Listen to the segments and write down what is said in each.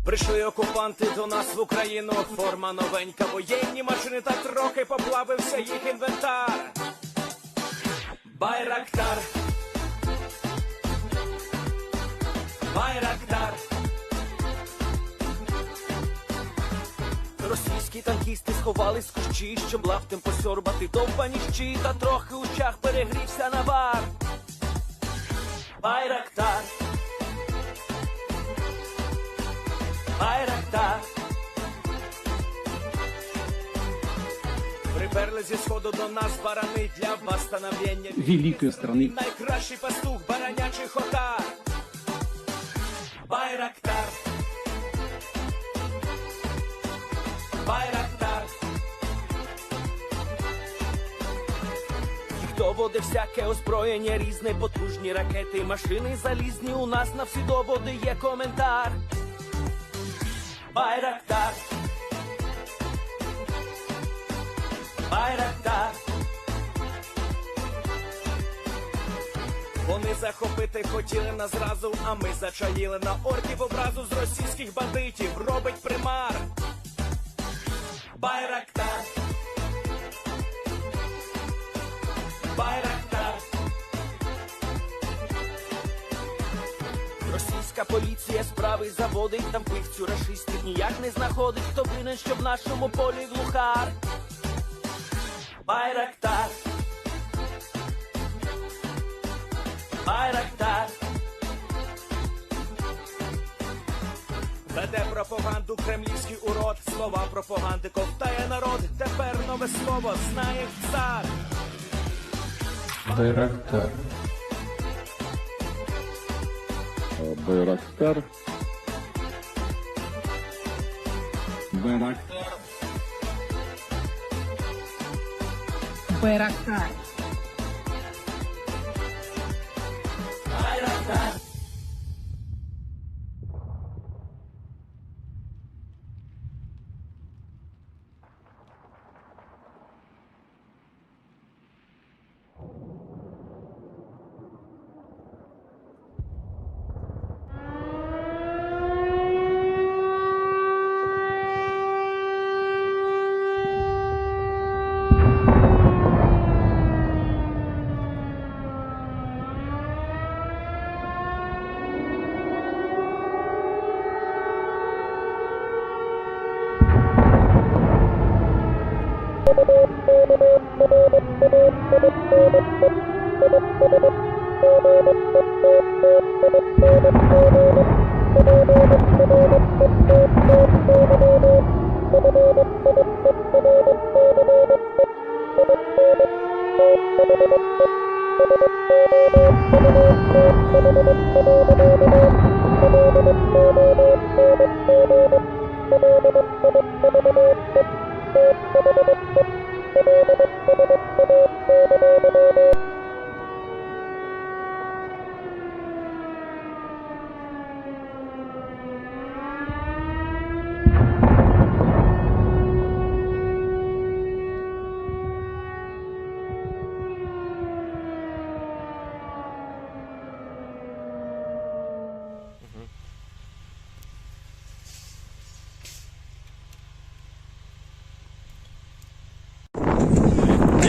Прийшли окупанти до нас в Україну, форма новенька, воєнні машини, та трохи поплавився їх інвентар. Байрактар, Байрактар. Російські танкісти сховались з кущі, щоб лаптем посьорбати довбані щі, та трохи у чах перегрівся навар. Байрактар, Байрактар. Приперли зі сходу до нас барани для восстановлення великої страни. Найкращий пастух баранячих отар. Байрактар, Байрактар. Хто води всяке озброєння різне, потужні ракети, машини залізні, у нас на всі доводи є коментар. Байрактар, Байрактар. Вони захопити хотіли нас зразу, а ми зачаїли на орків образу з російських бандитів, робить примар. Байрактар, Байрактар. Російська поліція справи заводить, там вбивцю рашистів ніяк не знаходить, хто винен, що в нашому полі глухар. Байрактар, Байрактар. Веде пропаганду кремлівський урод, слова пропаганди ковтає народ, тепер нове слово знає цар. Байрактар. Байрактар. Байрактар. Байрактар. Байрактар.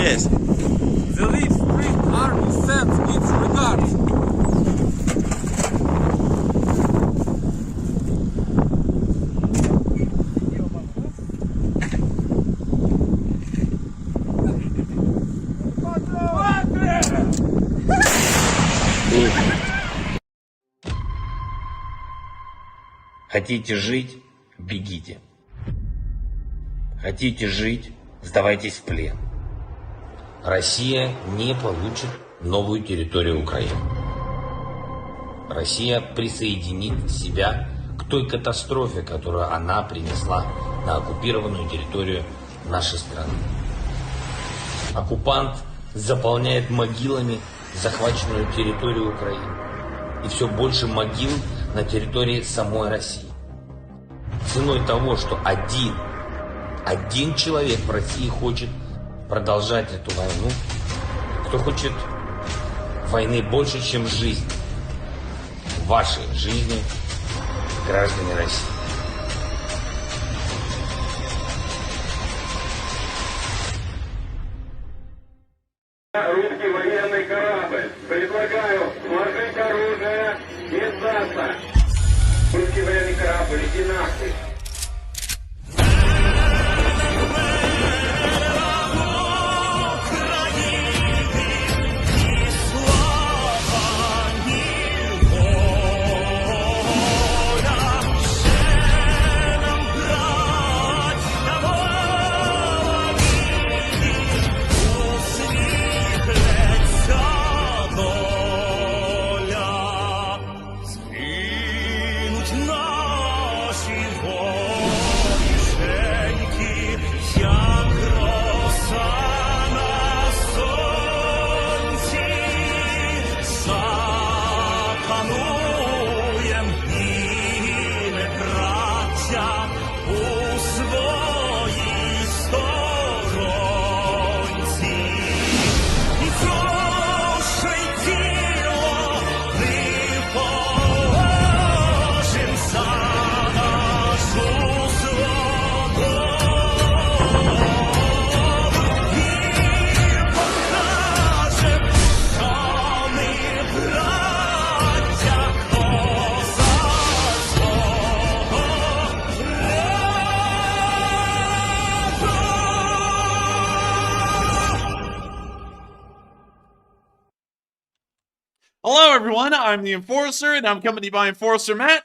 Yes. The Leaf Street Army sends its regards. Хотите жить – бегите. Хотите жить – сдавайтесь в плен. Россия не получит новую территорию Украины. Россия присоединит себя к той катастрофе, которую она принесла на оккупированную территорию нашей страны. Оккупант заполняет могилами захваченную территорию Украины. И все больше могил на территории самой России. Ценой того, что один человек в России хочет продолжать эту войну, кто хочет войны больше, чем жизнь. Ваши жизни, граждане России. Русский военный корабль. Предлагаю сложить оружие и сдаться. Русский военный корабль, иди нахуй. Hello, everyone. I'm the Enforcer, and I'm accompanied by Enforcer Matt.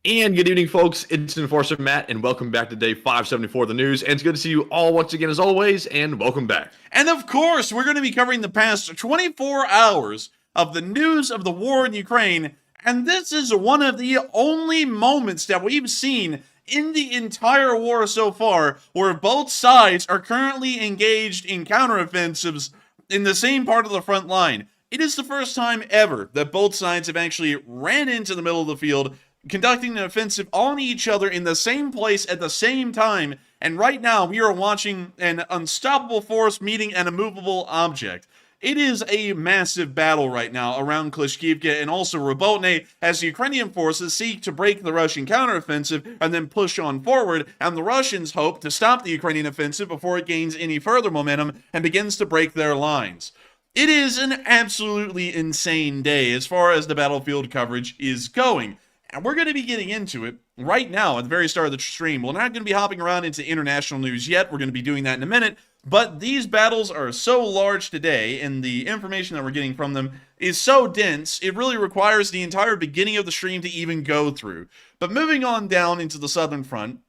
And good evening, folks. It's Enforcer Matt, and welcome back to day 574 of the news. And it's good to see you all once again, as always, and welcome back. And of course, we're going to be covering the past 24 hours of the news of the war in Ukraine. And this is one of the only moments that we've seen in the entire war so far where both sides are currently engaged in counteroffensives in the same part of the front line. It is the first time ever that both sides have actually ran into the middle of the field, conducting an offensive on each other in the same place at the same time. And right now, we are watching an unstoppable force meeting an immovable object. It is a massive battle right now around Klischkiivka and also Robotyne as the Ukrainian forces seek to break the Russian counteroffensive and then push on forward, and the Russians hope to stop the Ukrainian offensive before it gains any further momentum and begins to break their lines. It is an absolutely insane day as far as the battlefield coverage is going. And we're going to be getting into it right now at the very start of the stream. We're not going to be hopping around into international news yet. We're going to be doing that in a minute. But these battles are so large today, and the information that we're getting from them is so dense, it really requires the entire beginning of the stream to even go through. But moving on down into the southern front,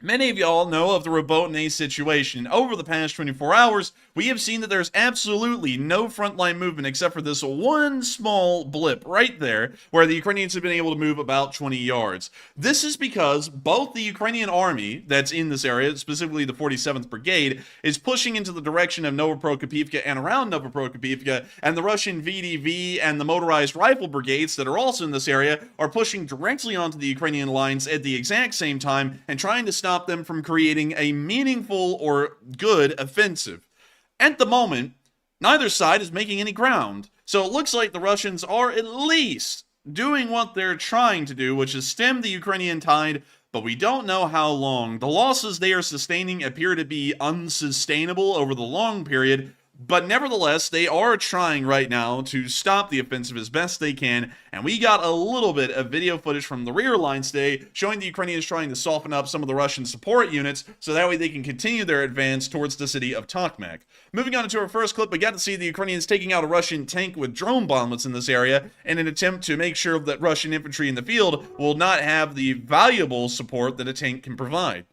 many of y'all know of the Robotyne situation. Over the past 24 hours, we have seen that there's absolutely no frontline movement except for this one small blip right there where the Ukrainians have been able to move about 20 yards. This is because both the Ukrainian army that's in this area, specifically the 47th Brigade, is pushing into the direction of Novoprokopivka and around Novoprokopivka, and the Russian VDV and the motorized rifle brigades that are also in this area are pushing directly onto the Ukrainian lines at the exact same time and trying to stop them from creating a meaningful or good offensive. At the moment, neither side is making any ground, so it looks like the Russians are at least doing what they're trying to do, which is stem the Ukrainian tide, but we don't know how long. The losses they are sustaining appear to be unsustainable over the long period, but nevertheless, they are trying right now to stop the offensive as best they can, and we got a little bit of video footage from the rear lines today showing the Ukrainians trying to soften up some of the Russian support units so that way they can continue their advance towards the city of Tokmak. Moving on to our first clip, we got to see the Ukrainians taking out a Russian tank with drone bomblets in this area in an attempt to make sure that Russian infantry in the field will not have the valuable support that a tank can provide.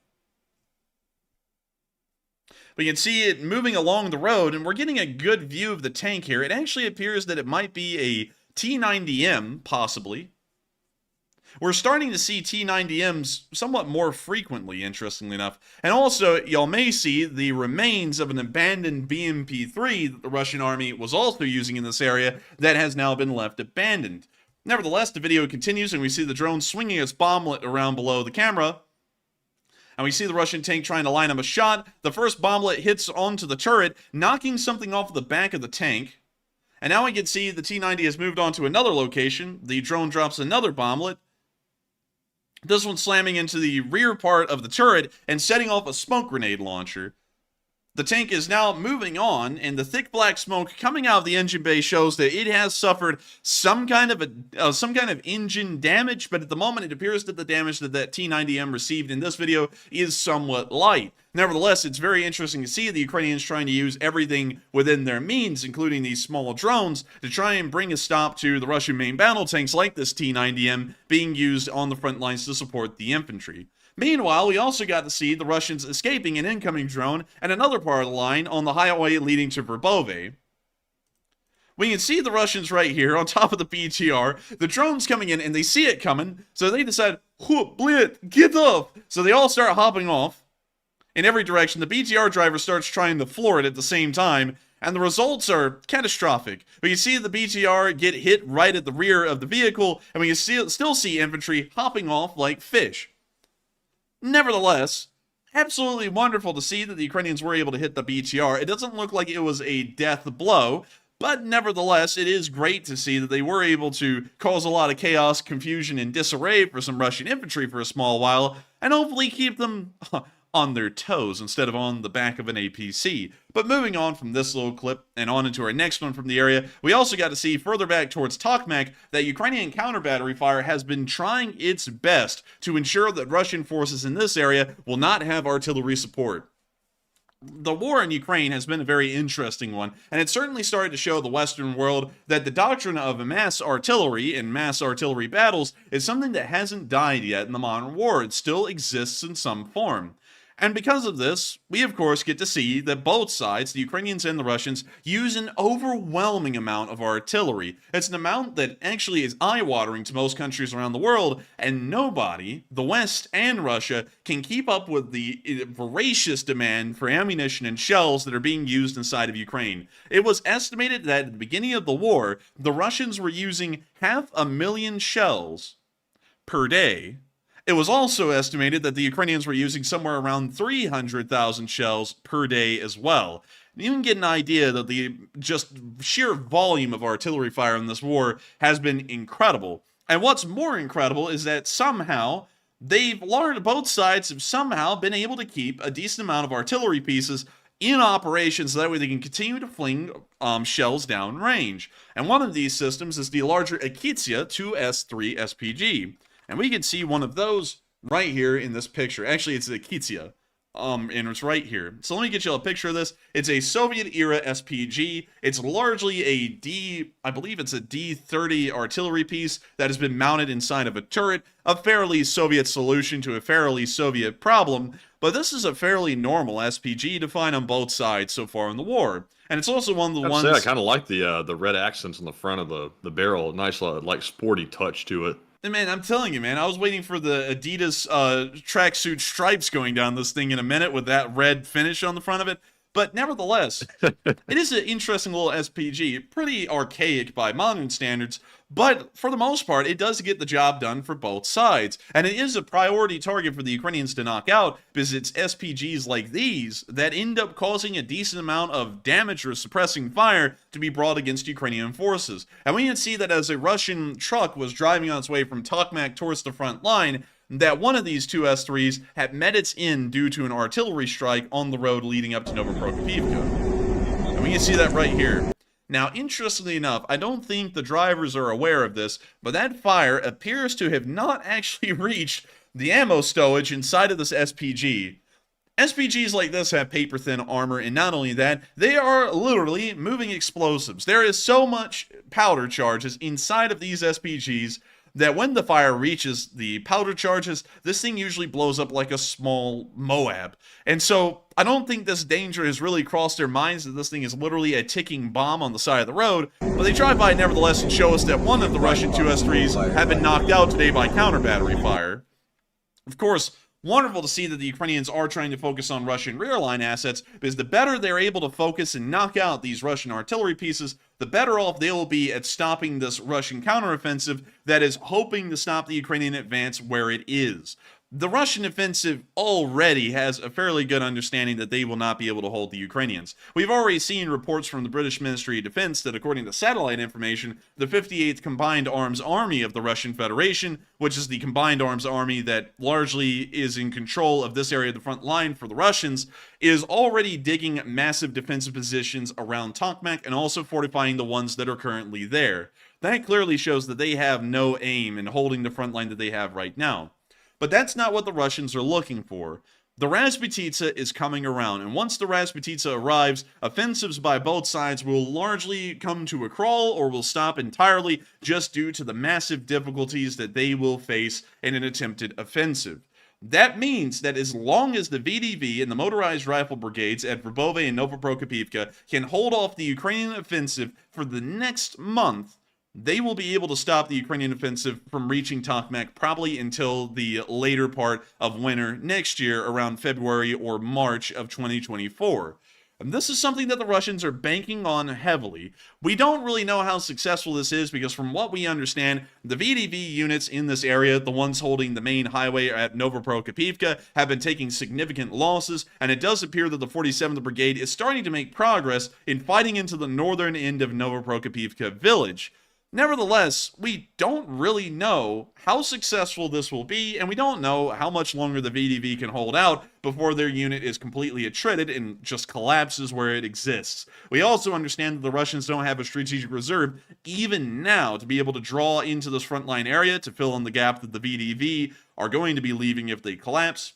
We can see it moving along the road, and we're getting a good view of the tank here. It actually appears that it might be a T-90M, possibly. We're starting to see T-90Ms somewhat more frequently, interestingly enough. And also, y'all may see the remains of an abandoned BMP-3 that the Russian army was also using in this area that has now been left abandoned. Nevertheless, the video continues, and we see the drone swinging its bomblet around below the camera. And we see the Russian tank trying to line up a shot. The first bomblet hits onto the turret, knocking something off the back of the tank. And now we can see the T-90 has moved on to another location. The drone drops another bomblet. This one slamming into the rear part of the turret and setting off a smoke grenade launcher. The tank is now moving on, and the thick black smoke coming out of the engine bay shows that it has suffered some kind of engine damage, but at the moment it appears that the damage that T-90M received in this video is somewhat light. Nevertheless, it's very interesting to see the Ukrainians trying to use everything within their means, including these small drones, to try and bring a stop to the Russian main battle tanks like this T-90M being used on the front lines to support the infantry. Meanwhile, we also got to see the Russians escaping an incoming drone and another part of the line on the highway leading to Verbove. We can see the Russians right here on top of the BTR. The drone's coming in and they see it coming, so they decide, Blit, get off! So they all start hopping off in every direction. The BTR driver starts trying to floor it at the same time, and the results are catastrophic. We can see the BTR get hit right at the rear of the vehicle, and we can still see infantry hopping off like fish. Nevertheless, absolutely wonderful to see that the Ukrainians were able to hit the BTR. It doesn't look like it was a death blow, but nevertheless, it is great to see that they were able to cause a lot of chaos, confusion, and disarray for some Russian infantry for a small while, and hopefully keep them on their toes instead of on the back of an APC. But moving on from this little clip and on into our next one from the area, we also got to see further back towards Tokmak that Ukrainian counter-battery fire has been trying its best to ensure that Russian forces in this area will not have artillery support. The war in Ukraine has been a very interesting one, and it certainly started to show the Western world that the doctrine of mass artillery and mass artillery battles is something that hasn't died yet in the modern war. It still exists in some form. And because of this, we of course get to see that both sides, the Ukrainians and the Russians, use an overwhelming amount of artillery. It's an amount that actually is eye-watering to most countries around the world, and nobody, the West and Russia, can keep up with the voracious demand for ammunition and shells that are being used inside of Ukraine. It was estimated that at the beginning of the war, the Russians were using 500,000 shells per day. It was also estimated that the Ukrainians were using somewhere around 300,000 shells per day as well. And you can get an idea that the just sheer volume of artillery fire in this war has been incredible. And what's more incredible is that somehow both sides have somehow been able to keep a decent amount of artillery pieces in operation so that way they can continue to fling shells down range. And one of these systems is the larger Akitsia 2S3 SPG. And we can see one of those right here in this picture. Actually, it's a Akitsia, and it's right here. So let me get you a picture of this. It's a Soviet-era SPG. It's largely I believe it's a D-30 artillery piece that has been mounted inside of a turret, a fairly Soviet solution to a fairly Soviet problem, but this is a fairly normal SPG to find on both sides so far in the war. And it's also one of the ones... I kind of like the red accents on the front of the barrel. Nice, like, sporty touch to it. And man, I'm telling you, man, I was waiting for the Adidas tracksuit stripes going down this thing in a minute with that red finish on the front of it. But nevertheless, it is an interesting little SPG, pretty archaic by modern standards, but for the most part, it does get the job done for both sides. And it is a priority target for the Ukrainians to knock out because it's SPGs like these that end up causing a decent amount of damage or suppressing fire to be brought against Ukrainian forces. And we can see that as a Russian truck was driving on its way from Tokmak towards the front line, that one of these two S3s had met its end due to an artillery strike on the road leading up to Novopokrovka. And we can see that right here. Now, interestingly enough, I don't think the drivers are aware of this, but that fire appears to have not actually reached the ammo stowage inside of this SPG. SPGs like this have paper-thin armor, and not only that, they are literally moving explosives. There is so much powder charges inside of these SPGs that when the fire reaches the powder charges, this thing usually blows up like a small Moab. And so I don't think this danger has really crossed their minds that this thing is literally a ticking bomb on the side of the road, but they drive by nevertheless and show us that one of the Russian 2S3s have been knocked out today by counter-battery fire. Of course, wonderful to see that the Ukrainians are trying to focus on Russian rear line assets, because the better they're able to focus and knock out these Russian artillery pieces, the better off they will be at stopping this Russian counteroffensive that is hoping to stop the Ukrainian advance where it is. the Russian offensive already has a fairly good understanding that they will not be able to hold the Ukrainians. We've already seen reports from the British Ministry of Defense that, according to satellite information, the 58th Combined Arms Army of the Russian Federation, which is the combined arms army that largely is in control of this area of the front line for the Russians, is already digging massive defensive positions around Tokmak and also fortifying the ones that are currently there. That clearly shows that they have no aim in holding the front line that they have right now. But that's not what the Russians are looking for. The Rasputitsa is coming around, and once the Rasputitsa arrives, offensives by both sides will largely come to a crawl or will stop entirely just due to the massive difficulties that they will face in an attempted offensive. That means that as long as the VDV and the motorized rifle brigades at Verbove and Novoprokopivka can hold off the Ukrainian offensive for the next month, they will be able to stop the Ukrainian offensive from reaching Tokmak probably until the later part of winter next year, around February or March of 2024. And this is something that the Russians are banking on heavily. We don't really know how successful this is because from what we understand, the VDV units in this area, the ones holding the main highway at Novoprokopivka, have been taking significant losses, and it does appear that the 47th Brigade is starting to make progress in fighting into the northern end of Novoprokopivka village. Nevertheless, we don't really know how successful this will be, and we don't know how much longer the VDV can hold out before their unit is completely attrited and just collapses where it exists. We also understand that the Russians don't have a strategic reserve, even now, to be able to draw into this frontline area to fill in the gap that the VDV are going to be leaving if they collapse.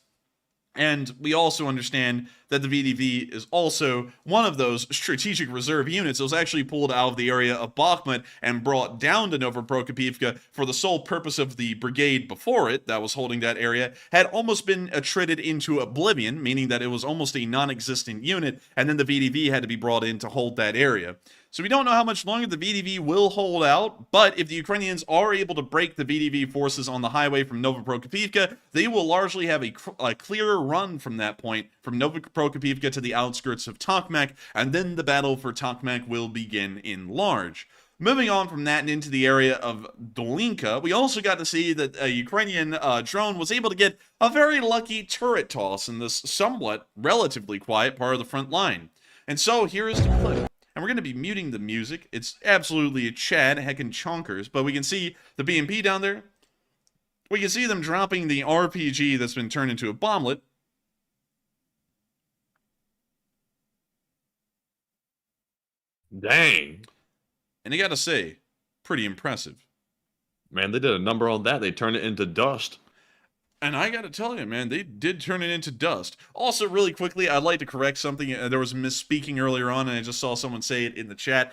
And we also understand that the VDV is also one of those strategic reserve units that was actually pulled out of the area of Bakhmut and brought down to Novoprokopivka for the sole purpose of the brigade before it, that was holding that area, had almost been attrited into oblivion, meaning that it was almost a non-existent unit, and then the VDV had to be brought in to hold that area. So we don't know how much longer the VDV will hold out, but if the Ukrainians are able to break the VDV forces on the highway from Novoprokopivka, they will largely have a clearer run from that point, from Novoprokopivka to the outskirts of Tokmak, and then the battle for Tokmak will begin in large. Moving on from that and into the area of Dolinka, we also got to see that a Ukrainian drone was able to get a very lucky turret toss in this somewhat relatively quiet part of the front line. And so here is the clip. And we're going to be muting the music. It's absolutely a Chad heckin' chonkers, but we can see the BMP down there. We can see them dropping the RPG that's been turned into a bomblet. Dang. And I gotta say, pretty impressive. Man, they did a number on that. They turned it into dust. And I gotta tell you, man, they did turn it into dust. Also, really quickly, I'd like to correct something. There was misspeaking earlier on, and I just saw someone say it in the chat.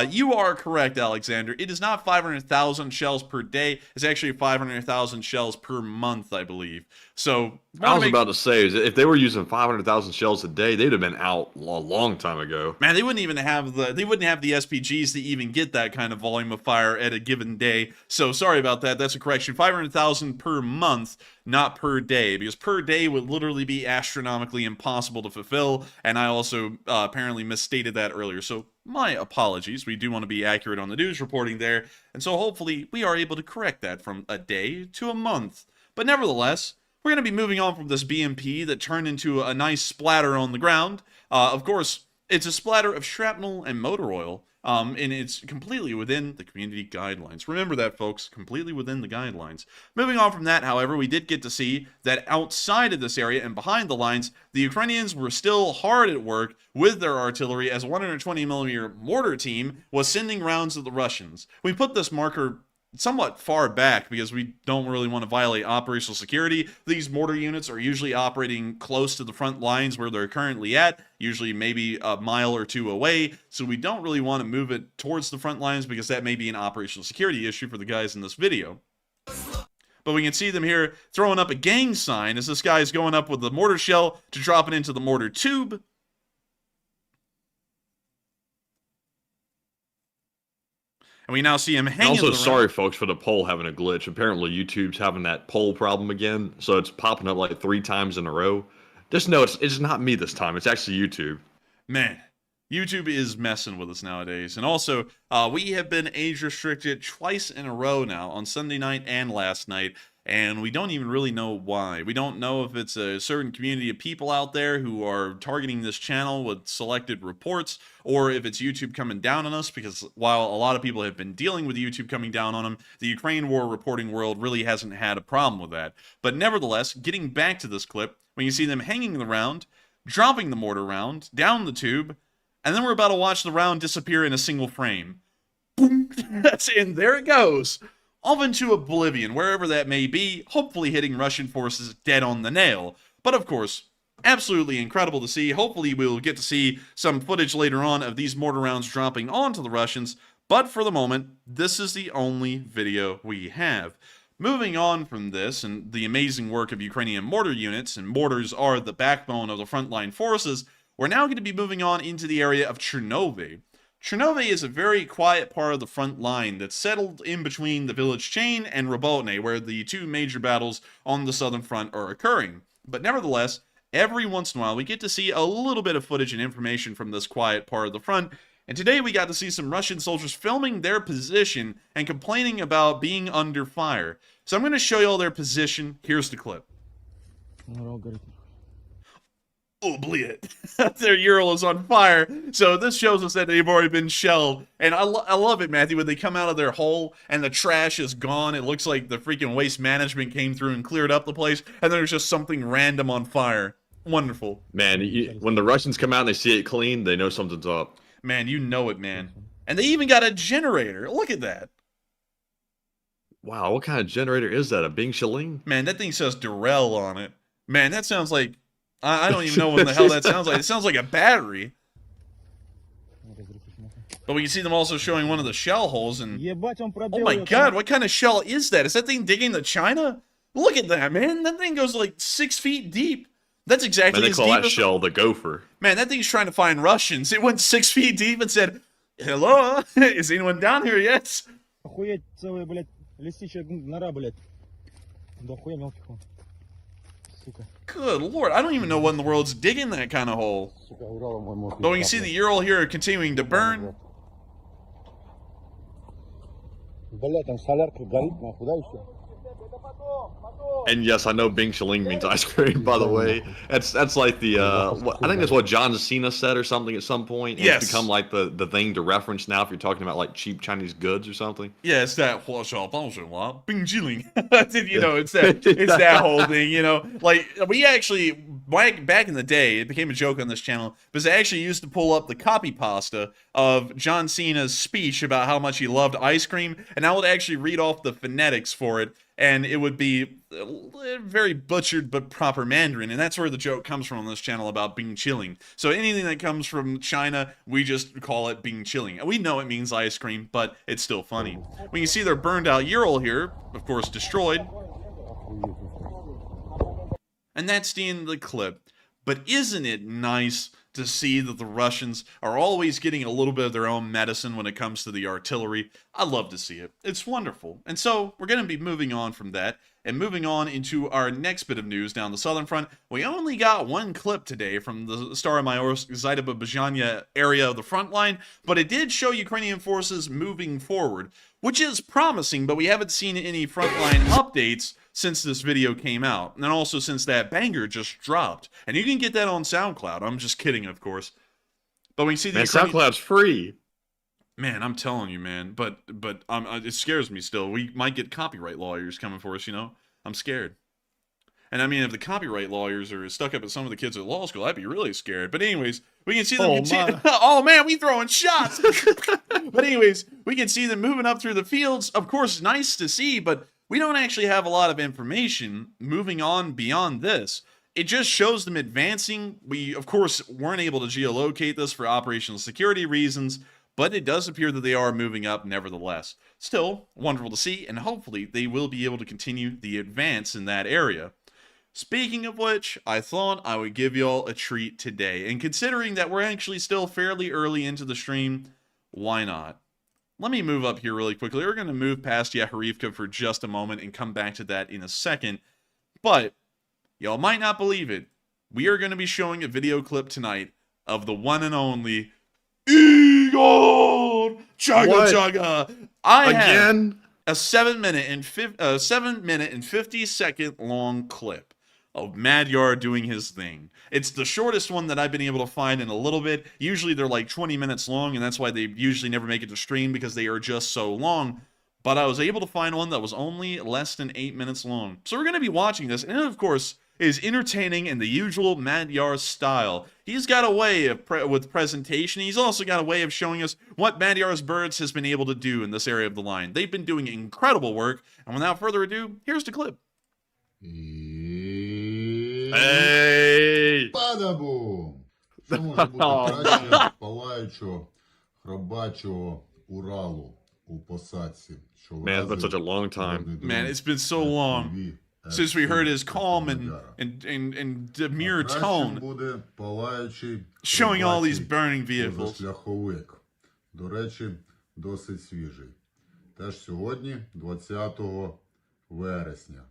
You are correct, Alexander. It is not 500,000 shells per day. It's actually 500,000 shells per month, I believe. So I was about to say, if they were using 500,000 shells a day, they'd have been out a long time ago. Man, they wouldn't even have the SPGs to even get that kind of volume of fire at a given day. So sorry about that. That's a correction. 500,000 per month, not per day, because per day would literally be astronomically impossible to fulfill. And I also apparently misstated that earlier. So my apologies. We do want to be accurate on the news reporting there. And so hopefully we are able to correct that from a day to a month. But nevertheless, we're going to be moving on from this BMP that turned into a nice splatter on the ground. Of course, it's a splatter of shrapnel and motor oil, and it's completely within the community guidelines. Remember that, folks, completely within the guidelines. Moving on from that, however, we did get to see that outside of this area and behind the lines, the Ukrainians were still hard at work with their artillery as a 120mm mortar team was sending rounds at the Russians. We put this marker somewhat far back because we don't really want to violate operational security. These mortar units are usually operating close to the front lines where they're currently at, usually maybe a mile or two away, so we don't really want to move it towards the front lines because that may be an operational security issue for the guys in this video. But we can see them here throwing up a gang sign as this guy is going up with the mortar shell to drop it into the mortar tube. And we now see him hanging. Also, sorry, folks, for the poll having a glitch. Apparently, YouTube's having that poll problem again, so it's popping up like 3 times in a row. Just know it's not me this time. It's actually YouTube. Man, YouTube is messing with us nowadays. And also, we have been age restricted twice in a row now, on Sunday night and last night. And we don't even really know why. We don't know if it's a certain community of people out there who are targeting this channel with selected reports, or if it's YouTube coming down on us, because while a lot of people have been dealing with YouTube coming down on them, the Ukraine war reporting world really hasn't had a problem with that. But nevertheless, getting back to this clip, when you see them hanging the round, dropping the mortar round, down the tube, and then we're about to watch the round disappear in a single frame. Boom! And there it goes. Off into oblivion, wherever that may be, hopefully hitting Russian forces dead on the nail. But of course, absolutely incredible to see. Hopefully we'll get to see some footage later on of these mortar rounds dropping onto the Russians. But for the moment, this is the only video we have. Moving on from this and the amazing work of Ukrainian mortar units, and mortars are the backbone of the frontline forces, we're now going to be moving on into the area of Chernoby. Chernoby is a very quiet part of the front line that's settled in between the village chain and Robotyne, where the two major battles on the southern front are occurring. But nevertheless, every once in a while we get to see a little bit of footage and information from this quiet part of the front, and today we got to see some Russian soldiers filming their position and complaining about being under fire. So I'm going to show you all their position. Here's the clip. Oh, bleed. Their Ural is on fire. So this shows us that they've already been shelled. And I love it, Matthew, when they come out of their hole and the trash is gone. It looks like the freaking waste management came through and cleared up the place. And there's just something random on fire. Wonderful. Man, when the Russians come out and they see it clean, they know something's up. Man, you know it, man. And they even got a generator. Look at that. Wow, what kind of generator is that? A Bing Shilling? Man, that thing says Durrell on it. Man, that sounds like... I don't even know what the hell that sounds like. It sounds like a battery. But we can see them also showing one of the shell holes, and... Oh my god, what kind of shell is that? Is that thing digging to China? Look at that, man. That thing goes like 6 feet deep. That's exactly Man, they as call deep that as... shell the gopher. Man, that thing's trying to find Russians. It went 6 feet deep and said, "Hello? Is anyone down here yet?" Good lord, I don't even know what in the world's digging that kind of hole. But we can see the Ural here continuing to burn. And yes, I know Bing Shilling means ice cream, by the way. That's like the, I think that's what John Cena said or something at some point. And Yes. It's become like the thing to reference now if you're talking about like cheap Chinese goods or something. Yeah, it's that Bing Jilling. You know, it's that whole thing, you know. Like, we actually, back in the day, it became a joke on this channel, because I actually used to pull up the copy pasta of John Cena's speech about how much he loved ice cream, and I would actually read off the phonetics for it, and it would be very butchered but proper Mandarin, and that's where the joke comes from on this channel about Bing Chilling. So anything that comes from China, we just call it Bing Chilling. We know it means ice cream, but it's still funny. We can see their burned out Ural here, of course destroyed. And that's the end of the clip. But isn't it nice to see that the Russians are always getting a little bit of their own medicine when it comes to the artillery? I love to see it. It's wonderful. And so we're going to be moving on from that and moving on into our next bit of news down the southern front. We only got one clip today from the Staromyorsk-Zaydaba-Bazhanya area of the front line, but it did show Ukrainian forces moving forward, which is promising, but we haven't seen any frontline updates since this video came out, and also since that banger just dropped. And you can get that on SoundCloud. I'm just kidding, of course. But we see the SoundCloud's free. Man, I'm telling you, man. But it scares me still. We might get copyright lawyers coming for us, you know? I'm scared. And I mean, if the copyright lawyers are stuck up at some of the kids at law school, I'd be really scared. But anyways, we can see them continue. Oh man, we throwing shots. But anyways, we can see them moving up through the fields. Of course, nice to see, but we don't actually have a lot of information moving on beyond this. It just shows them advancing. We, of course, weren't able to geolocate this for operational security reasons, but it does appear that they are moving up nevertheless. Still, wonderful to see, and hopefully they will be able to continue the advance in that area. Speaking of which, I thought I would give y'all a treat today, and considering that we're actually still fairly early into the stream, why not? Let me move up here really quickly. We're going to move past Yakharivka for just a moment and come back to that in a second. But, y'all might not believe it, we are going to be showing a video clip tonight of the one and only Igor Chaga Chaga. a 7-minute and 50-second long clip of Magyar doing his thing. It's the shortest one that I've been able to find in a little bit. Usually they're like 20 minutes long, and that's why they usually never make it to stream, because they are just so long. But I was able to find one that was only less than 8 minutes long. So we're going to be watching this, and it, of course, is entertaining in the usual Magyar style. He's got a way of with presentation. He's also got a way of showing us what Magyar's Birds has been able to do in this area of the line. They've been doing incredible work, and without further ado, here's the clip. Hey! Падабум! Що може бути краще палаючого, хробачого Уралу у посадці? Man, it's been such a long time. Man, it's been so long since we heard his calm and demure tone showing all these burning vehicles. Шляховик. До речі, досить свіжий. Теж сьогодні, 20 вересня.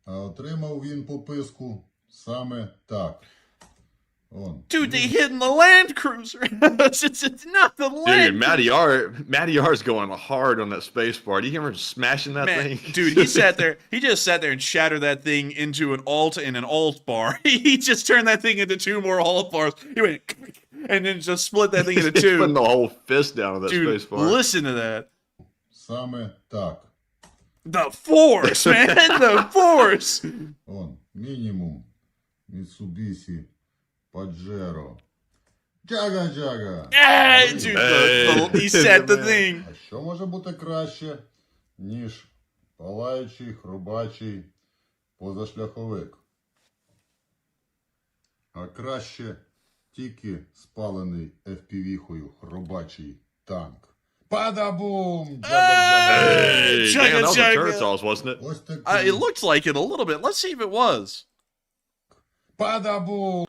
А отримав він пописку саме так. Dude, they hit in the Land Cruiser. it's not the Land. Dude, Magyar's going hard on that space bar. Do you hear him smashing that thing? Dude, he just sat there and shattered that thing into an alt and an alt bar. He just turned that thing into 2 more alt bars. He went, and then just split that thing into 2. He's putting the whole fist down on that Dude, space bar. Listen to that. Саме так. The Force, man, the Force. Мінімум. Mitsubishi Pajero. Джага-джага. Hey, dude, he said the thing. А що може бути краще, ніж палаючий, хробачий позашляховик? А краще тільки спалений FPV-хою хробачий танк. Падабум! Hey, Chugga, damn, that was a chugga. Turtles, wasn't it? Ось такий. It looked like it a little bit. Let's see if it was. Падабум!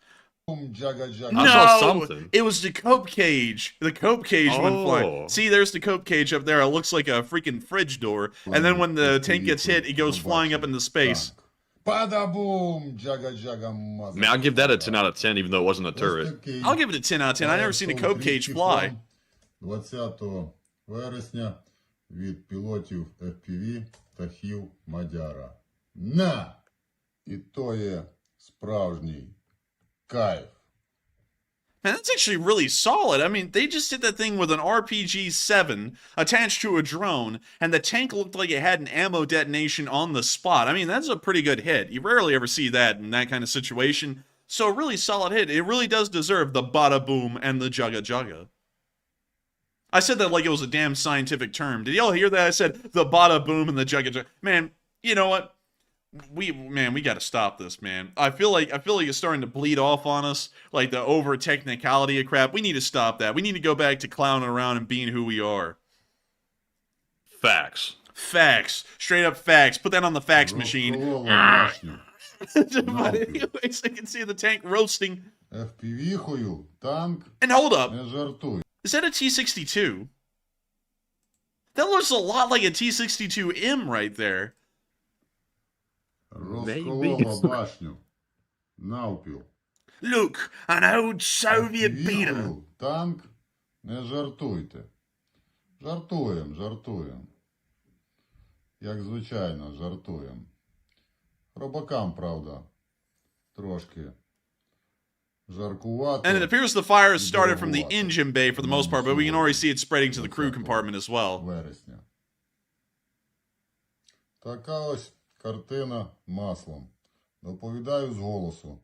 Джага-джага. I saw something. It was the cope cage. The cope cage went Oh. flying. See, there's the cope cage up there. It looks like a freaking fridge door. And then when the tank gets hit, it goes flying up into space. Падабум! Джага-джага. I mean, I'll give that a 10 out of 10, even though it wasn't a turret. I'll give it a 10 out of 10. I've never seen a cope cage fly. 20 вересня від пілотів FPV птахів Мадяра. На! І то є справжній кайф. Man, that's actually really solid. I mean, they just did that thing with an RPG-7 attached to a drone, and the tank looked like it had an ammo detonation on the spot. I mean, that's a pretty good hit. You rarely ever see that in that kind of situation. So, a really solid hit. It really does deserve the bada boom and the jugga jugga. I said that like it was a damn scientific term. Did y'all hear that? I said the bada boom and the jugga jugga. Man, you know what? We gotta stop this, man. I feel like it's starting to bleed off on us, like the over technicality of crap. We need to stop that. We need to go back to clowning around and being who we are. Facts. Facts. Straight up facts. Put that on the fax machine. Розколола башню. Anyways, I can see the tank roasting. FPV-хою танк And hold up. не жартуй. Is that a T-62? That looks a lot like a T-62M right there. Розколола башню. Навпіл. Look, an old Soviet beater. FPV-хою танк не жартуйте. Жартуєм. Як звичайно, жартуєм. Хробакам, правда, трошки жаркувато. And it appears the fire has started from the engine bay for the most part, but we can already see it spreading to the crew compartment as well. Вересня. Така ось картина маслом. Доповідаю з голосу.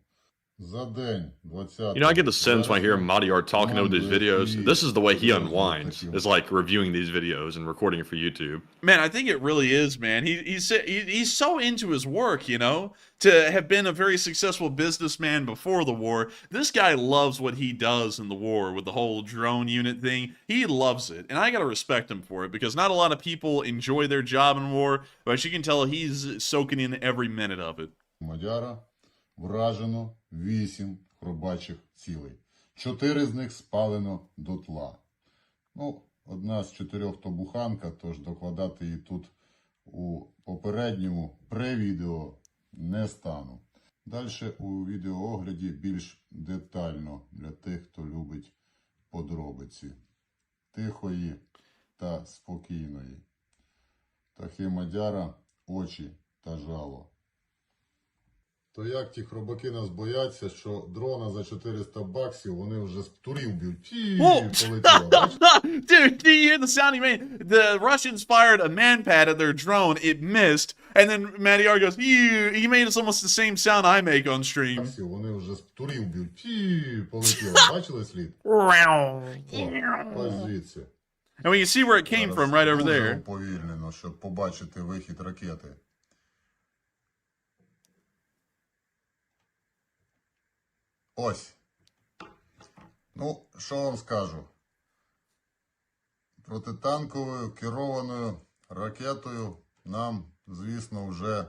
За день 20. You know, I get the sense when I hear Magyar talking over these videos, this is the way he unwinds, is like reviewing these videos and recording it for YouTube. Man, I think it really is, man. He's so into his work, you know? To have been a very successful businessman before the war, this guy loves what he does in the war with the whole drone unit thing. He loves it, and I gotta respect him for it, because not a lot of people enjoy their job in war, but as you can tell, he's soaking in every minute of it. Мадяра вражено 8 хробачих цілей. 4 з них спалено дотла. Ну, одна з 4 то буханка, тож докладати її тут у попередньому превідео не стану. Далі у відеоогляді більш детально для тих, хто любить подробиці. Тихої та спокійної. птахи Мадяра, очі та жало. То як ті хробаки нас бояться, що дрона за 400 баксів вони вже з турів б'ють. Фі, полетіло. Dude, do you hear the sound he made? The Russians fired a manpad at their drone, it missed, and then Magyar goes, "Ew." He made us almost the same sound I make on stream. Баксів вони вже з турів б'ють. Фі, полетіло. Бачили слід? Ось звідси. And we can see where it came from right over Дуже there. уповільнено, щоб побачити вихід ракети. Ось. Ну, що вам скажу. Протитанковою керованою ракетою нам, звісно, вже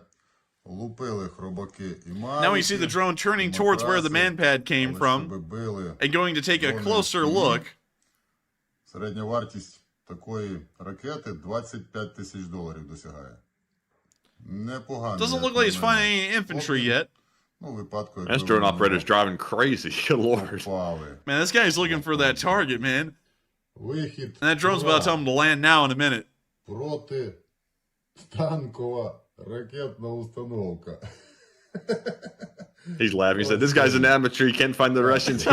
лупили хробаки і мавіки. Now we see the drone turning towards where the manpad came from and going to take a closer look. Середня вартість такої ракети $25 тисяч досягає. Непогано. Doesn't look like he's finding any infantry yet. Ну, випадку, This drone operator's driving crazy. Good lord. Man, this guy's looking for that target, man. Вихід. And that drone's about to tell him to land now in a minute. Протитанкова ракетна установка. He's laughing. He said, "This guy's an amateur. He can't find the Russians."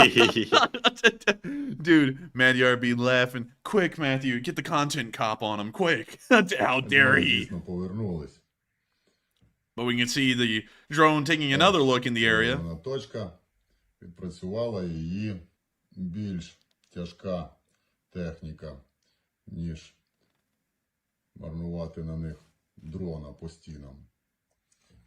Dude, Magyar be laughing. Quick, Matthew, get the content cop on him, quick. How dare he? Звісно, повернулись. But we can see the drone taking another look in the area. Вона точка. Відпрацювала її більш тяжка техніка, ніж марнувати на них дрона по стінам.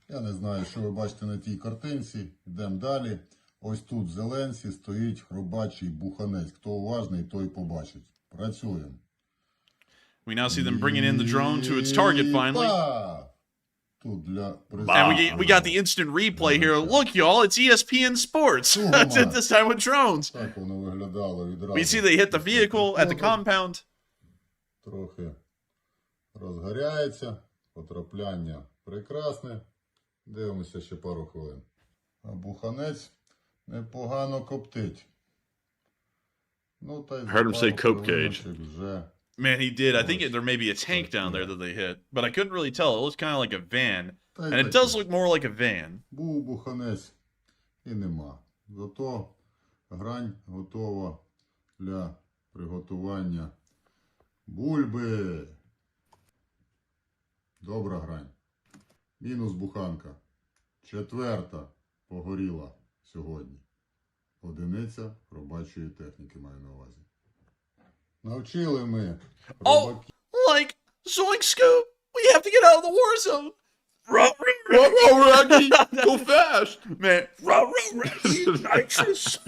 Я не знаю, що ви бачите на тій картинці. Йдемо далі. Ось тут в Зеленській стоїть хробачий буханець. Хто уважний, той побачить. Працюємо. We now see them bringing in the drone to its target finally. Тут для And we got the instant replay here. Look, y'all, it's ESPN Sports. This time with drones. Так воно виглядало відразу. We see they hit the vehicle at the compound. Трохи розгоряється. Потрапляння прекрасне. Дивимося ще пару хвилин. А буханець непогано коптить. Ну, та й Heard him say cope gauge. вже Man, he did. I think there may be a tank down there that they hit, but I couldn't really tell. It looks kind of like a van, and it does look more like a van. був буханець і нема. Зато грань готова для приготування бульби. Добра грань. Мінус буханка. 4-та погоріла сьогодні. Одиниця хробачої техніки маю на увазі. Навчили ми Oh, like Zoink Scoop, we have to get out of the war zone. Rocky, go fast. Man, nitrous.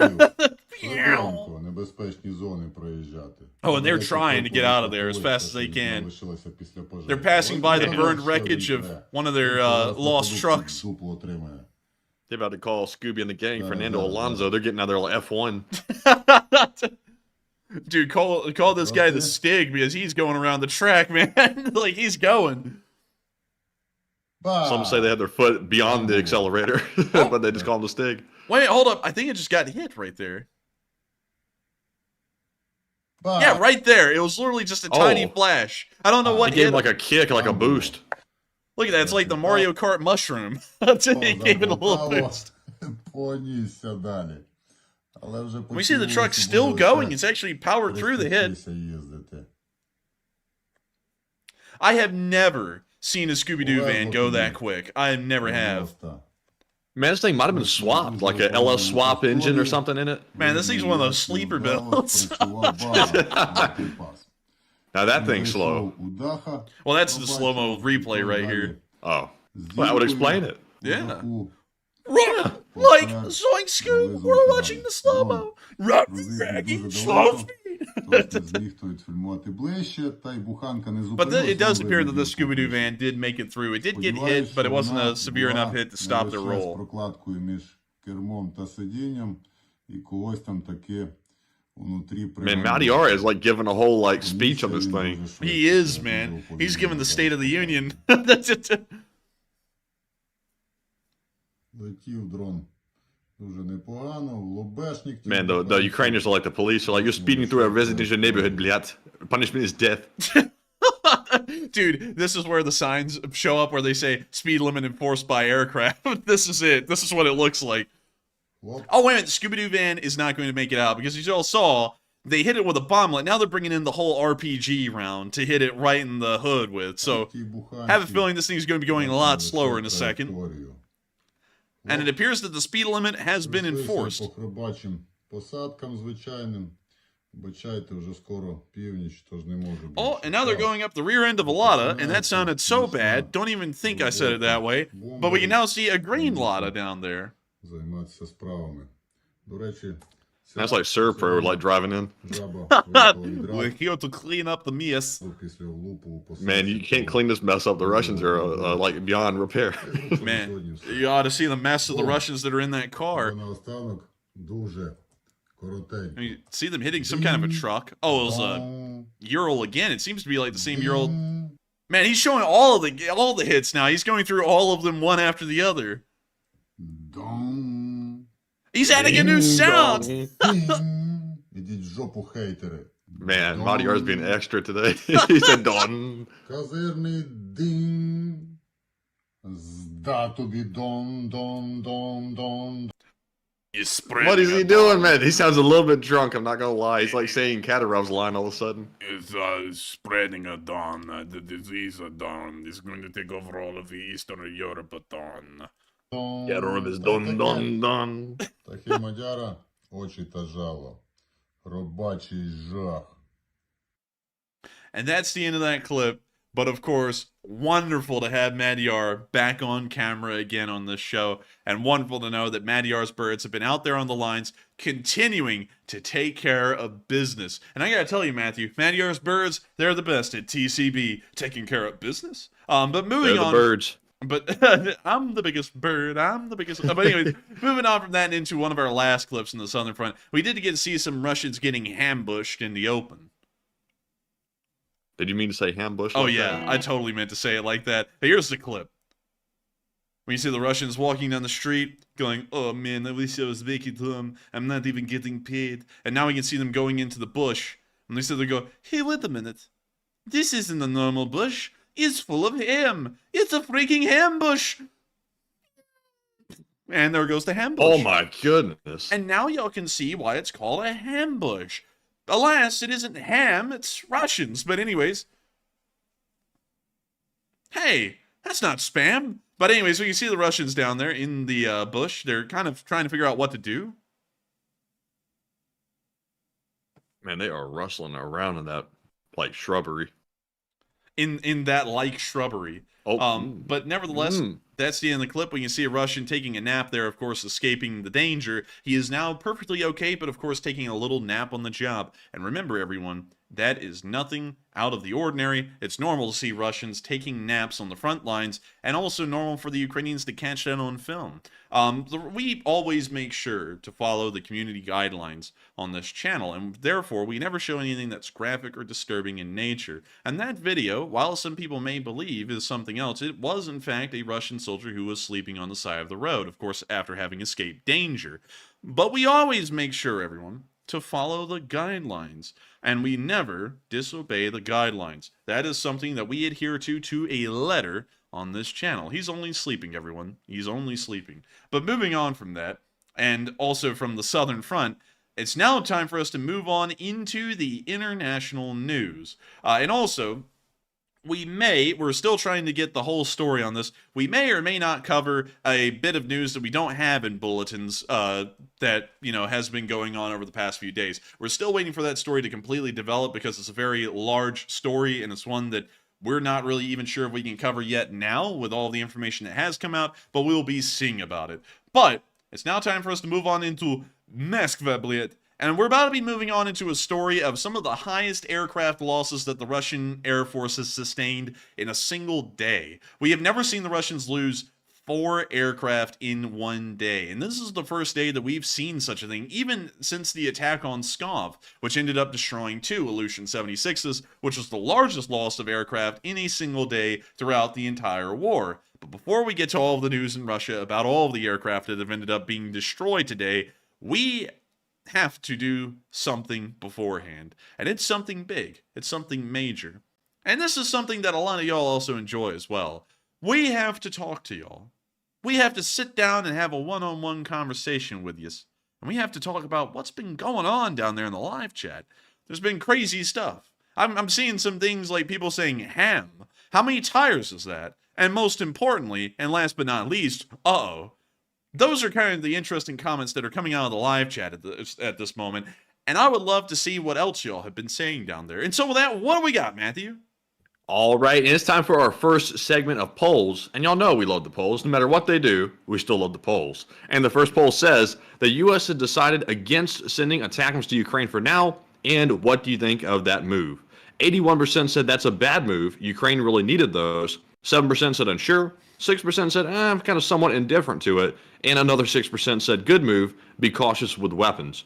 швидко небезпечні зони проїжджати. Oh, and they're trying to get out of there as fast as they can. They're passing by the burned wreckage of one of their lost trucks. Дупу отримає. They're about to call Scooby and the gang Fernando Alonso. They're getting out there like F1. Dude, call this guy the Stig because he's going around the track, man. Like, he's going. Some say they have their foot beyond the accelerator, but they just call him the Stig. Wait, hold up. I think it just got hit right there. Yeah, right there. It was literally just a tiny flash. I don't know what He gave hit him like a kick, like a boost. Look at that. It's like the Mario Kart mushroom. He gave it a little boost. Понісся далі. We see the truck still going. It's actually powered through the hit. I have never seen a Scooby-Doo van go that quick. I never have. Man, this thing might have been swapped, like a LS swap engine or something in it. Man, this thing's one of those sleeper builds. Now that thing's slow. Well, that's the slow-mo replay right here. Oh, well, that would explain it. Yeah. Run! Like Zoink Scoop! We're watching the slow-mo! Run, Raggy! Slow speed! But it does appear that the Scooby-Doo van did make it through. It did get hit, but it wasn't a severe enough hit to stop the roll. Man, Magyar is like giving a whole like speech on this thing. He is, man. He's giving the State of the Union. Man, the Ukrainians are like the police. They're like, you're speeding through a residential neighborhood, blyat. Punishment is death. Dude, this is where the signs show up where they say speed limit enforced by aircraft. This is it. This is what it looks like. Оп. Oh, wait a minute. The Scooby-Doo van is not going to make it out because as you all saw, they hit it with a bomblet. Now they're bringing in the whole RPG round to hit it right in the hood with. So, Ті буханці I have a feeling this thing's going to be going a lot лишили slower in a second. траєкторію. And it appears that the speed limit has been Пройшлися enforced. по хробачим посадкам звичайним. Бачайте, вже скоро північ, тож не може бути. Oh, and now they're going up the rear end of a Lada, and that sounded so bad. Don't even think I said it that way. But we can now see a green Lada down there. Займатися справами. До речі, That's like Serpro, like driving in. жаба виїхала від We're раку here to clean up the mess. після влупу у Man, you can't clean this mess up. The Russians are like beyond repair. Man, you ought to see the mess of the Russians that are in that car. Наостанок дуже коротенько. You see them hitting some kind of a truck. Oh, it was a Ural again. It seems to be like the same Ural. Man, he's showing all the hits now. He's going through all of them one after the other. Дон. He's adding a new sound. Ідіть в жопу, хейтери. Man, Magyar's being extra today. He said Don. Козирний дин. Зда тобі дон, дон, дон, дон. You spread. What is he doing, man? He sounds a little bit drunk, I'm not gonna lie. He's like saying Kadarov's line all of a sudden. It's spreading a dawn. The disease of dawn is going to take over all of the Eastern Europe at dawn. Kadarov is Don. Таке Мадяра, очі та жало. Робачий жах. And that's the end of that clip. But of course, wonderful to have Magyar back on camera again on this show. And wonderful to know that Magyar's birds have been out there on the lines, continuing to take care of business. And I gotta tell you, Matthew, Magyar's birds, they're the best at TCB, taking care of business. But moving They're the on. birds. But I'm the biggest bird. I'm the biggest. But anyways, moving on from that into one of our last clips in the Southern Front, we did get to see some Russians getting ambushed in the open. Did you mean to say ambush? Oh, like yeah, that? I totally meant to say it like that. But here's the clip. When you see the Russians walking down the street, going, oh man, I wish I was making to them. I'm not even getting paid. And now we can see them going into the bush. And they said they go, hey, wait a minute. This isn't a normal bush. It's full of ham. It's a freaking ham bush. And there goes the ham bush. Oh my goodness. And now y'all can see why it's called a ham bush. Alas, it isn't ham, it's Russians. But anyways, hey, that's not spam. But anyways, we can see the Russians down there in the bush. They're kind of trying to figure out what to do. Man, they are rustling around in that like shrubbery. In that like shrubbery. But nevertheless, that's the end of the clip. We can see a Russian taking a nap there, of course, escaping the danger. He is now perfectly okay, but of course taking a little nap on the job. And remember, everyone, that is nothing out of the ordinary. It's normal to see Russians taking naps on the front lines, and also normal for the Ukrainians to catch that on film. We always make sure to follow the community guidelines on this channel, and therefore we never show anything that's graphic or disturbing in nature. And that video, while some people may believe is something else, it was in fact a Russian soldier who was sleeping on the side of the road, of course after having escaped danger. But we always make sure, everyone, to follow the guidelines, and we never disobey the guidelines. That is something that we adhere to a letter on this channel. He's only sleeping, everyone. He's only sleeping. But moving on from that, and also from the Southern Front, it's now time for us to move on into the international news. And also, we're still trying to get the whole story on this. We may or may not cover a bit of news that we don't have in bulletins that, has been going on over the past few days. We're still waiting for that story to completely develop because it's a very large story, and it's one that we're not really even sure if we can cover yet now with all the information that has come out, but we'll be seeing about it. But it's now time for us to move on into Moskva, and we're about to be moving on into a story of some of the highest aircraft losses that the Russian Air Force has sustained in a single day. We have never seen the Russians lose 4 aircraft in one day. And this is the first day that we've seen such a thing, even since the attack on Pskov, which ended up destroying 2 Ilyushin 76s, which was the largest loss of aircraft in a single day throughout the entire war. But before we get to all of the news in Russia about all of the aircraft that have ended up being destroyed today, we have to do something beforehand. And it's something big. It's something major. And this is something that a lot of y'all also enjoy as well. We have to talk to y'all. We have to sit down and have a one-on-one conversation with you. And we have to talk about what's been going on down there in the live chat. There's been crazy stuff. I'm seeing some things like people saying ham. How many tires is that? And most importantly, and last but not least, uh-oh. Those are kind of the interesting comments that are coming out of the live chat at this moment. And I would love to see what else y'all have been saying down there. And so with that, what do we got, Matthew? All right, and it's time for our first segment of polls. And y'all know we love the polls. No matter what they do, we still love the polls. And the first poll says, the U.S. has decided against sending attackers to Ukraine for now. And what do you think of that move? 81% said that's a bad move. Ukraine really needed those. 7% said unsure. 6% said, I'm kind of somewhat indifferent to it. And another 6% said good move. Be cautious with weapons.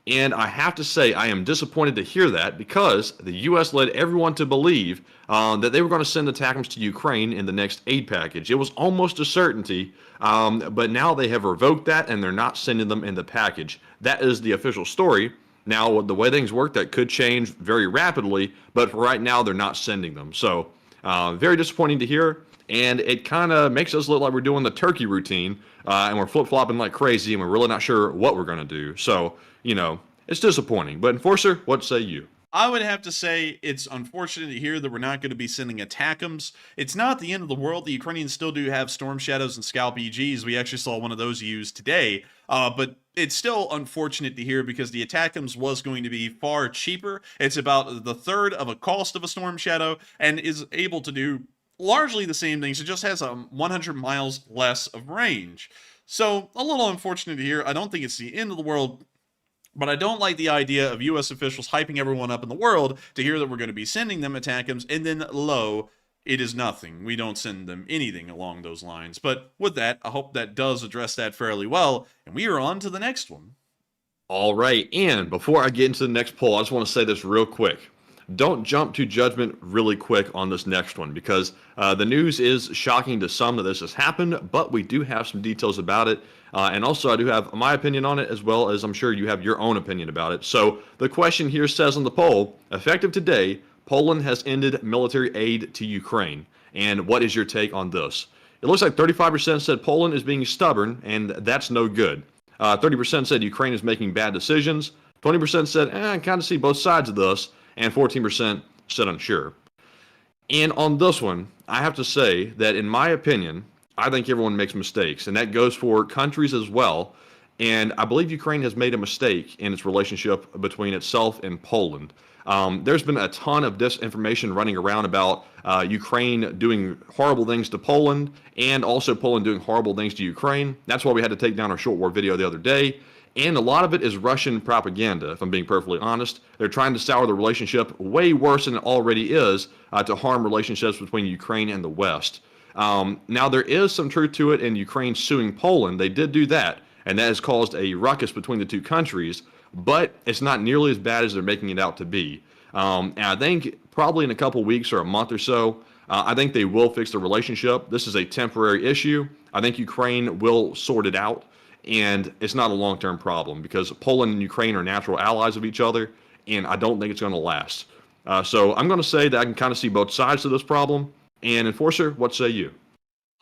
And I have to say, I am disappointed to hear that because the U.S. led everyone to believe that they were going to send attackers to Ukraine in the next aid package. It was almost a certainty, but now they have revoked that and they're not sending them in the package. That is the official story. Now, the way things work, that could change very rapidly, but for right now, they're not sending them. So, very disappointing to hear, and it kind of makes us look like we're doing the turkey routine, and we're flip-flopping like crazy, and we're really not sure what we're going to do. So, you know, it's disappointing. But Enforcer, what say you? I would have to say it's unfortunate to hear that we're not going to be sending ATACMS. It's not the end of the world. The Ukrainians still do have Storm Shadows and Scalp EGs. We actually saw one of those used today. But it's still unfortunate to hear because the ATACMS was going to be far cheaper. It's about the third of a cost of a Storm Shadow and is able to do largely the same things. It just has 100 miles less of range. So a little unfortunate to hear. I don't think it's the end of the world. But I don't like the idea of U.S. officials hyping everyone up in the world to hear that we're going to be sending them ATACMS, and then, lo, it is nothing. We don't send them anything along those lines. But with that, I hope that does address that fairly well, and we are on to the next one. All right, and before I get into the next poll, I just want to say this real quick. Don't jump to judgment really quick on this next one because the news is shocking to some that this has happened, but we do have some details about it. And also, I do have my opinion on it, as well as I'm sure you have your own opinion about it. So the question here says on the poll, effective today, Poland has ended military aid to Ukraine. And what is your take on this? It looks like 35% said Poland is being stubborn, and that's no good. 30% said Ukraine is making bad decisions. 20% said, I kind of see both sides of this. And 14% said unsure. And on this one, I have to say that in my opinion, I think everyone makes mistakes, and that goes for countries as well. And I believe Ukraine has made a mistake in its relationship between itself and Poland. There's been a ton of disinformation running around about Ukraine doing horrible things to Poland, and also Poland doing horrible things to Ukraine. That's why we had to take down our short war video the other day. And a lot of it is Russian propaganda, if I'm being perfectly honest. They're trying to sour the relationship way worse than it already is to harm relationships between Ukraine and the West. Now, there is some truth to it in Ukraine suing Poland. They did do that, and that has caused a ruckus between the two countries, but it's not nearly as bad as they're making it out to be. And I think probably in a couple weeks or a month or so, I think they will fix the relationship. This is a temporary issue. I think Ukraine will sort it out. And it's not a long-term problem because Poland and Ukraine are natural allies of each other, and I don't think it's going to last. So I'm going to say that I can kind of see both sides of this problem. And Enforcer, what say you?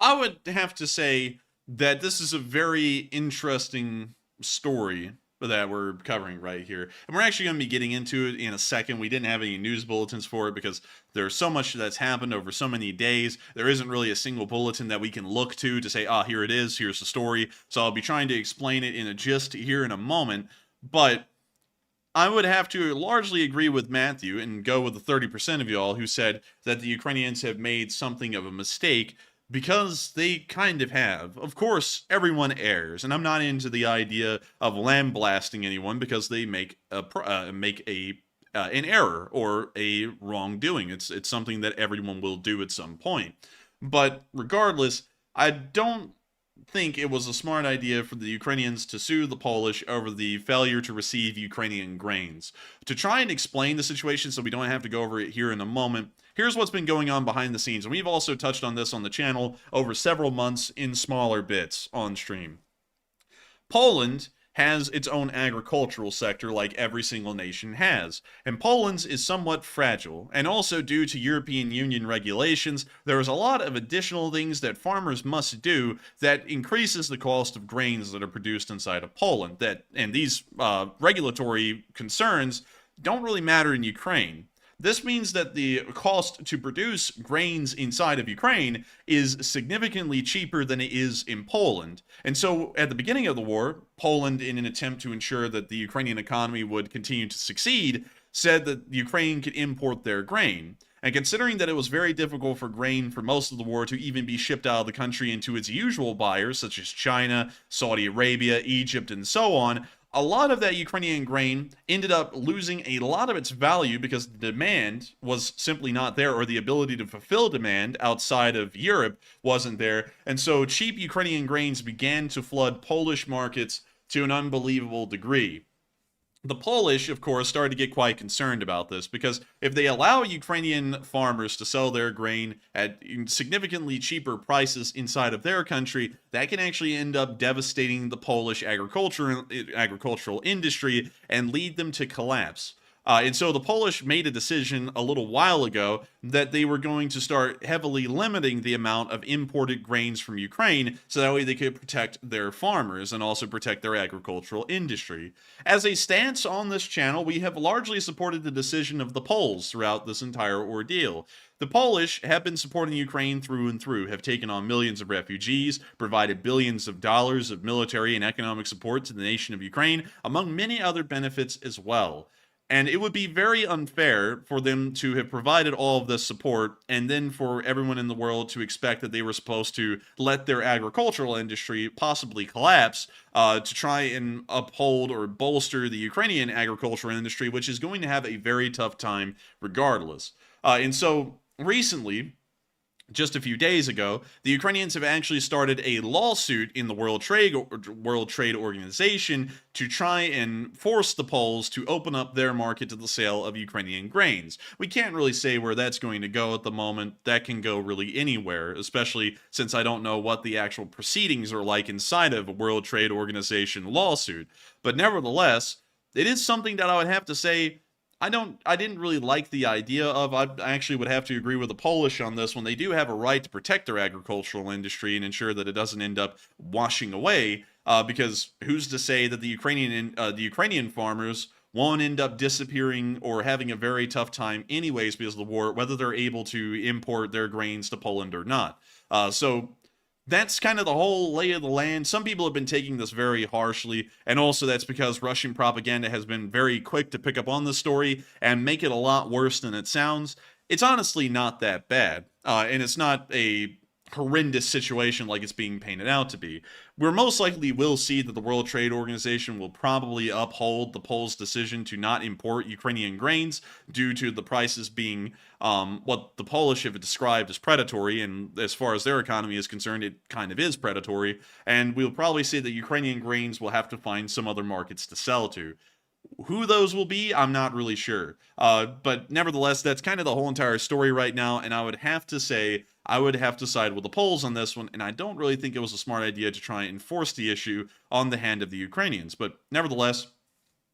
I would have to say that this is a very interesting story that we're covering right here. And we're actually going to be getting into it in a second. We didn't have any news bulletins for it because there's so much that's happened over so many days. There isn't really a single bulletin that we can look to say, here it is, here's the story. So I'll be trying to explain it in a gist here in a moment. But I would have to largely agree with Matthew and go with the 30% of y'all who said that the Ukrainians have made something of a mistake, because they kind of have. Of course, everyone errs, and I'm not into the idea of lambasting anyone because they make an error or a wrongdoing. It's something that everyone will do at some point. But regardless, I don't think it was a smart idea for the Ukrainians to sue the Polish over the failure to receive Ukrainian grains. To try and explain the situation so we don't have to go over it here in a moment, here's what's been going on behind the scenes. And we've also touched on this on the channel over several months in smaller bits on stream. Poland has its own agricultural sector like every single nation has, and Poland's is somewhat fragile, and also due to European Union regulations, there is a lot of additional things that farmers must do that increases the cost of grains that are produced inside of Poland. And these regulatory concerns don't really matter in Ukraine. This means that the cost to produce grains inside of Ukraine is significantly cheaper than it is in Poland. And so at the beginning of the war, Poland, in an attempt to ensure that the Ukrainian economy would continue to succeed, said that Ukraine could import their grain. And considering that it was very difficult for grain for most of the war to even be shipped out of the country into its usual buyers, such as China, Saudi Arabia, Egypt, and so on, a lot of that Ukrainian grain ended up losing a lot of its value because the demand was simply not there, or the ability to fulfill demand outside of Europe wasn't there. And so cheap Ukrainian grains began to flood Polish markets to an unbelievable degree. The Polish, of course, started to get quite concerned about this because if they allow Ukrainian farmers to sell their grain at significantly cheaper prices inside of their country, that can actually end up devastating the Polish agricultural industry and lead them to collapse. And so the Polish made a decision a little while ago that they were going to start heavily limiting the amount of imported grains from Ukraine so that way they could protect their farmers and also protect their agricultural industry. As a stance on this channel, we have largely supported the decision of the Poles throughout this entire ordeal. The Polish have been supporting Ukraine through and through, have taken on millions of refugees, provided billions of dollars of military and economic support to the nation of Ukraine, among many other benefits as well. And it would be very unfair for them to have provided all of this support and then for everyone in the world to expect that they were supposed to let their agricultural industry possibly collapse to try and uphold or bolster the Ukrainian agricultural industry, which is going to have a very tough time regardless. And so recently, just a few days ago, the Ukrainians have actually started a lawsuit in the World Trade Organization to try and force the Poles to open up their market to the sale of Ukrainian grains. We can't really say where that's going to go at the moment. That can go really anywhere, especially since I don't know what the actual proceedings are like inside of a World Trade Organization lawsuit. But nevertheless, it is something that I would have to say I didn't really like the idea of. I actually would have to agree with the Polish on this one. They do have a right to protect their agricultural industry and ensure that it doesn't end up washing away, because who's to say that the Ukrainian farmers won't end up disappearing or having a very tough time anyways because of the war, whether they're able to import their grains to Poland or not. So that's kind of the whole lay of the land. Some people have been taking this very harshly, and also that's because Russian propaganda has been very quick to pick up on the story and make it a lot worse than it sounds. It's honestly not that bad, and it's not a horrendous situation like it's being painted out to be. We're most likely will see that the World Trade Organization will probably uphold the Poles' decision to not import Ukrainian grains due to the prices being what the Polish have described as predatory, and as far as their economy is concerned, it kind of is predatory, and we'll probably see that Ukrainian grains will have to find some other markets to sell to. Who those will be, I'm not really sure. But nevertheless, that's kind of the whole entire story right now, and I would have to say I would have to side with the Poles on this one, and I don't really think it was a smart idea to try and enforce the issue on the hand of the Ukrainians. But nevertheless,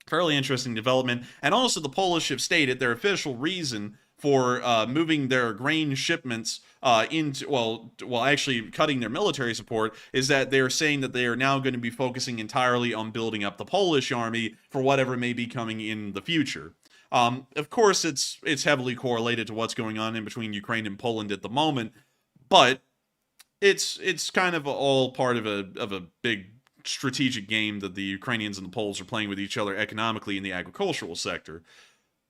fairly interesting development. And also the Polish have stated their official reason for moving their grain shipments actually cutting their military support is that they're saying that they are now going to be focusing entirely on building up the Polish army for whatever may be coming in the future. Of course, it's heavily correlated to what's going on in between Ukraine and Poland at the moment, but it's kind of all part of a big strategic game that the Ukrainians and the Poles are playing with each other economically in the agricultural sector.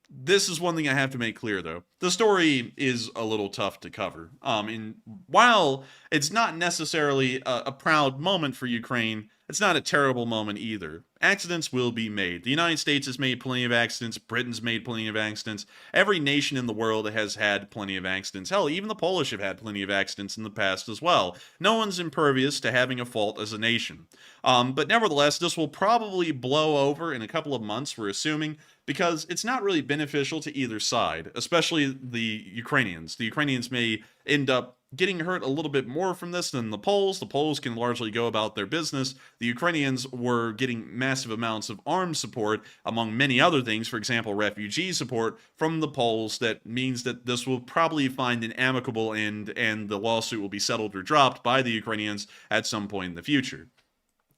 This is one thing I have to make clear, though. The story is a little tough to cover. And while it's not necessarily a proud moment for Ukraine, it's not a terrible moment either. Accidents will be made. The United States has made plenty of accidents. Britain's made plenty of accidents. Every nation in the world has had plenty of accidents. Hell, even the Polish have had plenty of accidents in the past as well. No one's impervious to having a fault as a nation. But nevertheless, this will probably blow over in a couple of months, we're assuming, because it's not really beneficial to either side, especially the Ukrainians. The Ukrainians may end up getting hurt a little bit more from this than the Poles. The Poles can largely go about their business. The Ukrainians were getting massive amounts of arms support, among many other things, for example, refugee support from the Poles. That means that this will probably find an amicable end, and the lawsuit will be settled or dropped by the Ukrainians at some point in the future.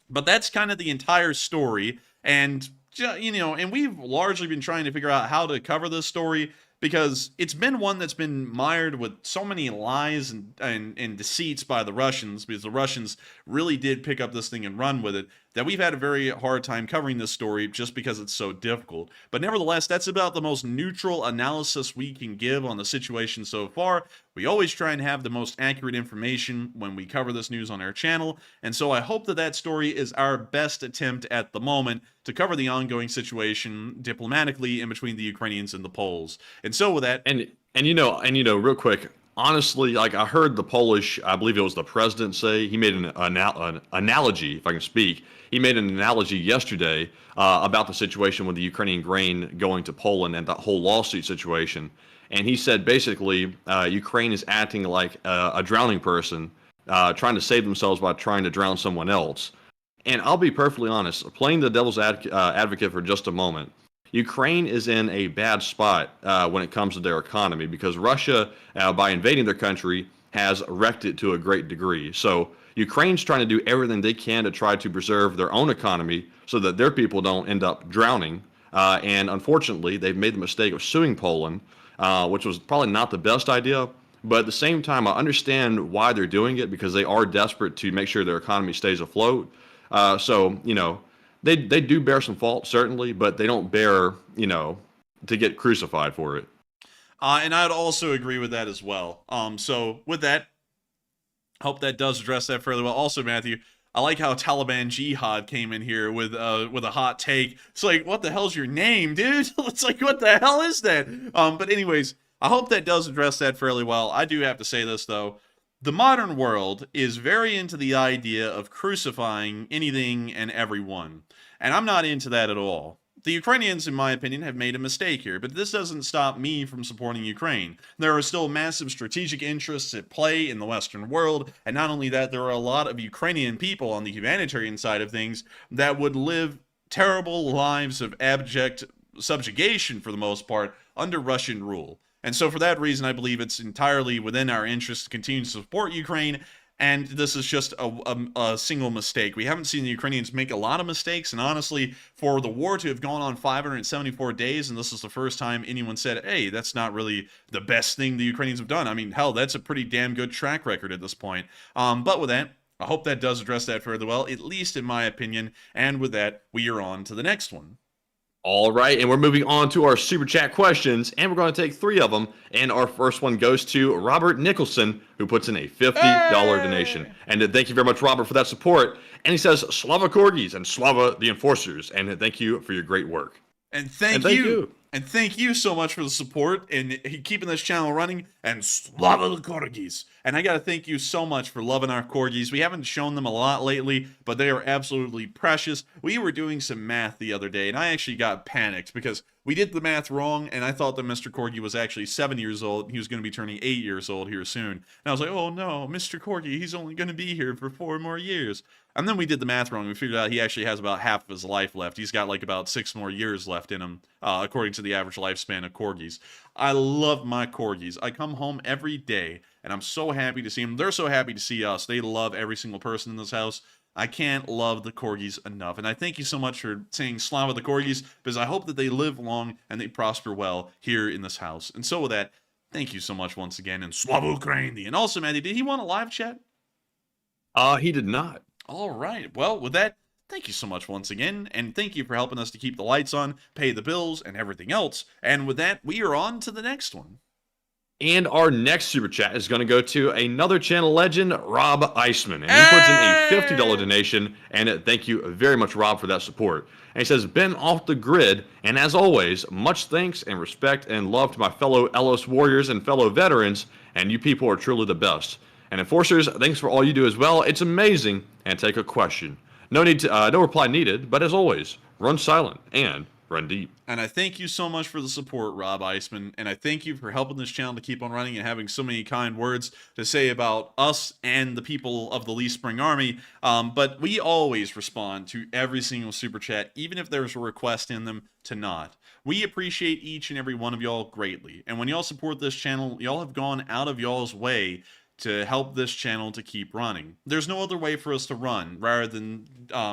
But that's kind of the entire story, and and we've largely been trying to figure out how to cover this story, because it's been one that's been mired with so many lies and deceits by the Russians, because the Russians really did pick up this thing and run with it, that we've had a very hard time covering this story just because it's so difficult. But nevertheless, that's about the most neutral analysis we can give on the situation so far. We always try and have the most accurate information when we cover this news on our channel, and so I hope that that story is our best attempt at the moment to cover the ongoing situation diplomatically in between the Ukrainians and the Poles. And so with that, And real quick, honestly, like I heard the Polish, I believe it was the president say, he made an analogy, if I can speak. He made an analogy yesterday about the situation with the Ukrainian grain going to Poland and that whole lawsuit situation. And he said basically Ukraine is acting like a drowning person, trying to save themselves by trying to drown someone else. And I'll be perfectly honest, playing the devil's advocate for just a moment, Ukraine is in a bad spot when it comes to their economy, because Russia, by invading their country, has wrecked it to a great degree. So Ukraine's trying to do everything they can to try to preserve their own economy so that their people don't end up drowning. And unfortunately, they've made the mistake of suing Poland, which was probably not the best idea. But at the same time, I understand why they're doing it, because they are desperate to make sure their economy stays afloat. They do bear some fault, certainly, but they don't bear, to get crucified for it. And I'd also agree with that as well. So with that, hope that does address that fairly well. Also, Matthew, I like how Taliban Jihad came in here with a hot take. It's like, what the hell's your name, dude? It's like, what the hell is that? But anyways, I hope that does address that fairly well. I do have to say this, though. The modern world is very into the idea of crucifying anything and everyone, and I'm not into that at all. The Ukrainians, in my opinion, have made a mistake here, but this doesn't stop me from supporting Ukraine. There are still massive strategic interests at play in the Western world, and not only that, there are a lot of Ukrainian people on the humanitarian side of things that would live terrible lives of abject subjugation, for the most part, under Russian rule. And so for that reason, I believe it's entirely within our interest to continue to support Ukraine, and this is just a single mistake. We haven't seen the Ukrainians make a lot of mistakes, and honestly, for the war to have gone on 574 days, and this is the first time anyone said, hey, that's not really the best thing the Ukrainians have done. I mean, hell, that's a pretty damn good track record at this point. But with that, I hope that does address that fairly well, at least in my opinion, and with that, we are on to the next one. All right, and we're moving on to our super chat questions, and we're going to take 3 of them. And our first one goes to Robert Nicholson, who puts in a $50 donation. And thank you very much, Robert, for that support. And he says, Slava Corgis and Slava the Enforcers. And thank you for your great work. And thank you. And thank you so much for the support and keeping this channel running. And Slava the Corgis. And I got to thank you so much for loving our Corgis. We haven't shown them a lot lately, but they are absolutely precious. We were doing some math the other day, and I actually got panicked because we did the math wrong, and I thought that Mr. Corgi was actually 7 years old, and he was going to be turning 8 years old here soon. And I was like, oh no, Mr. Corgi, he's only going to be here for 4 more years. And then we did the math wrong. We figured out he actually has about half of his life left. He's got like about 6 more years left in him, according to the average lifespan of Corgis. I love my Corgis. I come home every day, and I'm so happy to see them. They're so happy to see us. They love every single person in this house. I can't love the Corgis enough. And I thank you so much for saying Slava the Corgis, because I hope that they live long and they prosper well here in this house. And so with that, thank you so much once again, and Slava Ukraini. And also, Matty, did he want a live chat? He did not. All right. Well, with that, thank you so much once again, and thank you for helping us to keep the lights on, pay the bills, and everything else. And with that, we are on to the next one. And our next super chat is going to go to another channel legend, Rob Iceman. And he puts in a $50 donation. And thank you very much, Rob, for that support. And he says, been off the grid. And as always, much thanks and respect and love to my fellow Ellis warriors and fellow veterans. And you people are truly the best. And Enforcers, thanks for all you do as well. It's amazing. And take a question. No reply needed, but as always, run silent and run deep. And I thank you so much for the support, Rob Iceman. And I thank you for helping this channel to keep on running and having so many kind words to say about us and the people of the Lee Spring Army. But we always respond to every single super chat, even if there's a request in them to not. We appreciate each and every one of y'all greatly. And when y'all support this channel, y'all have gone out of y'all's way to help this channel to keep running. There's no other way for us to run rather than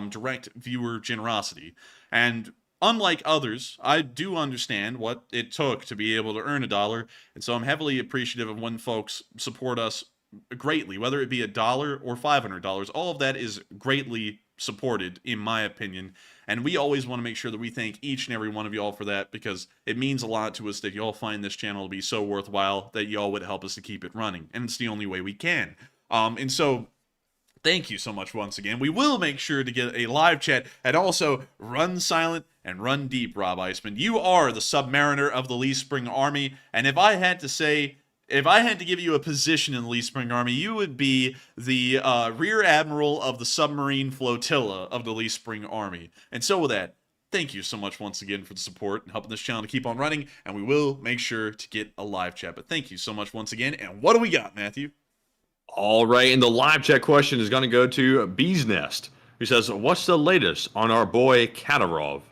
direct viewer generosity. And unlike others, I do understand what it took to be able to earn $1, and so I'm heavily appreciative of when folks support us greatly, whether it be $1 or $500. All of that is greatly supported, in my opinion, and we always want to make sure that we thank each and every one of y'all for that, because it means a lot to us that y'all find this channel to be so worthwhile that y'all would help us to keep it running, and it's the only way we can. And so thank you so much once again. We will make sure to get a live chat, and also run silent and run deep, Rob Iceman. You are the Submariner of the Lee Spring Army, and if I had to give you a position in the Lee Spring Army, you would be the Rear Admiral of the Submarine Flotilla of the Lee Spring Army. And so with that, thank you so much once again for the support and helping this channel to keep on running, and we will make sure to get a live chat. But thank you so much once again, and what do we got, Matthew? All right, and the live chat question is going to go to Bee's Nest, who says, what's the latest on our boy Kadyrov?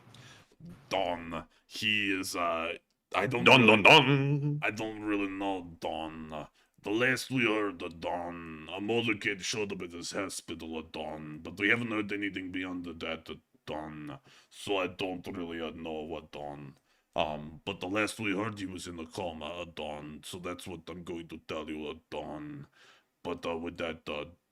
Don. He is, I don't really know Don. The last we heard of Don, a motorcade showed up at his hospital at Don, but we haven't heard anything beyond that at Don, so I don't really know what Don. But the last we heard, he was in a coma at Don, so that's what I'm going to tell you at Don. But with that,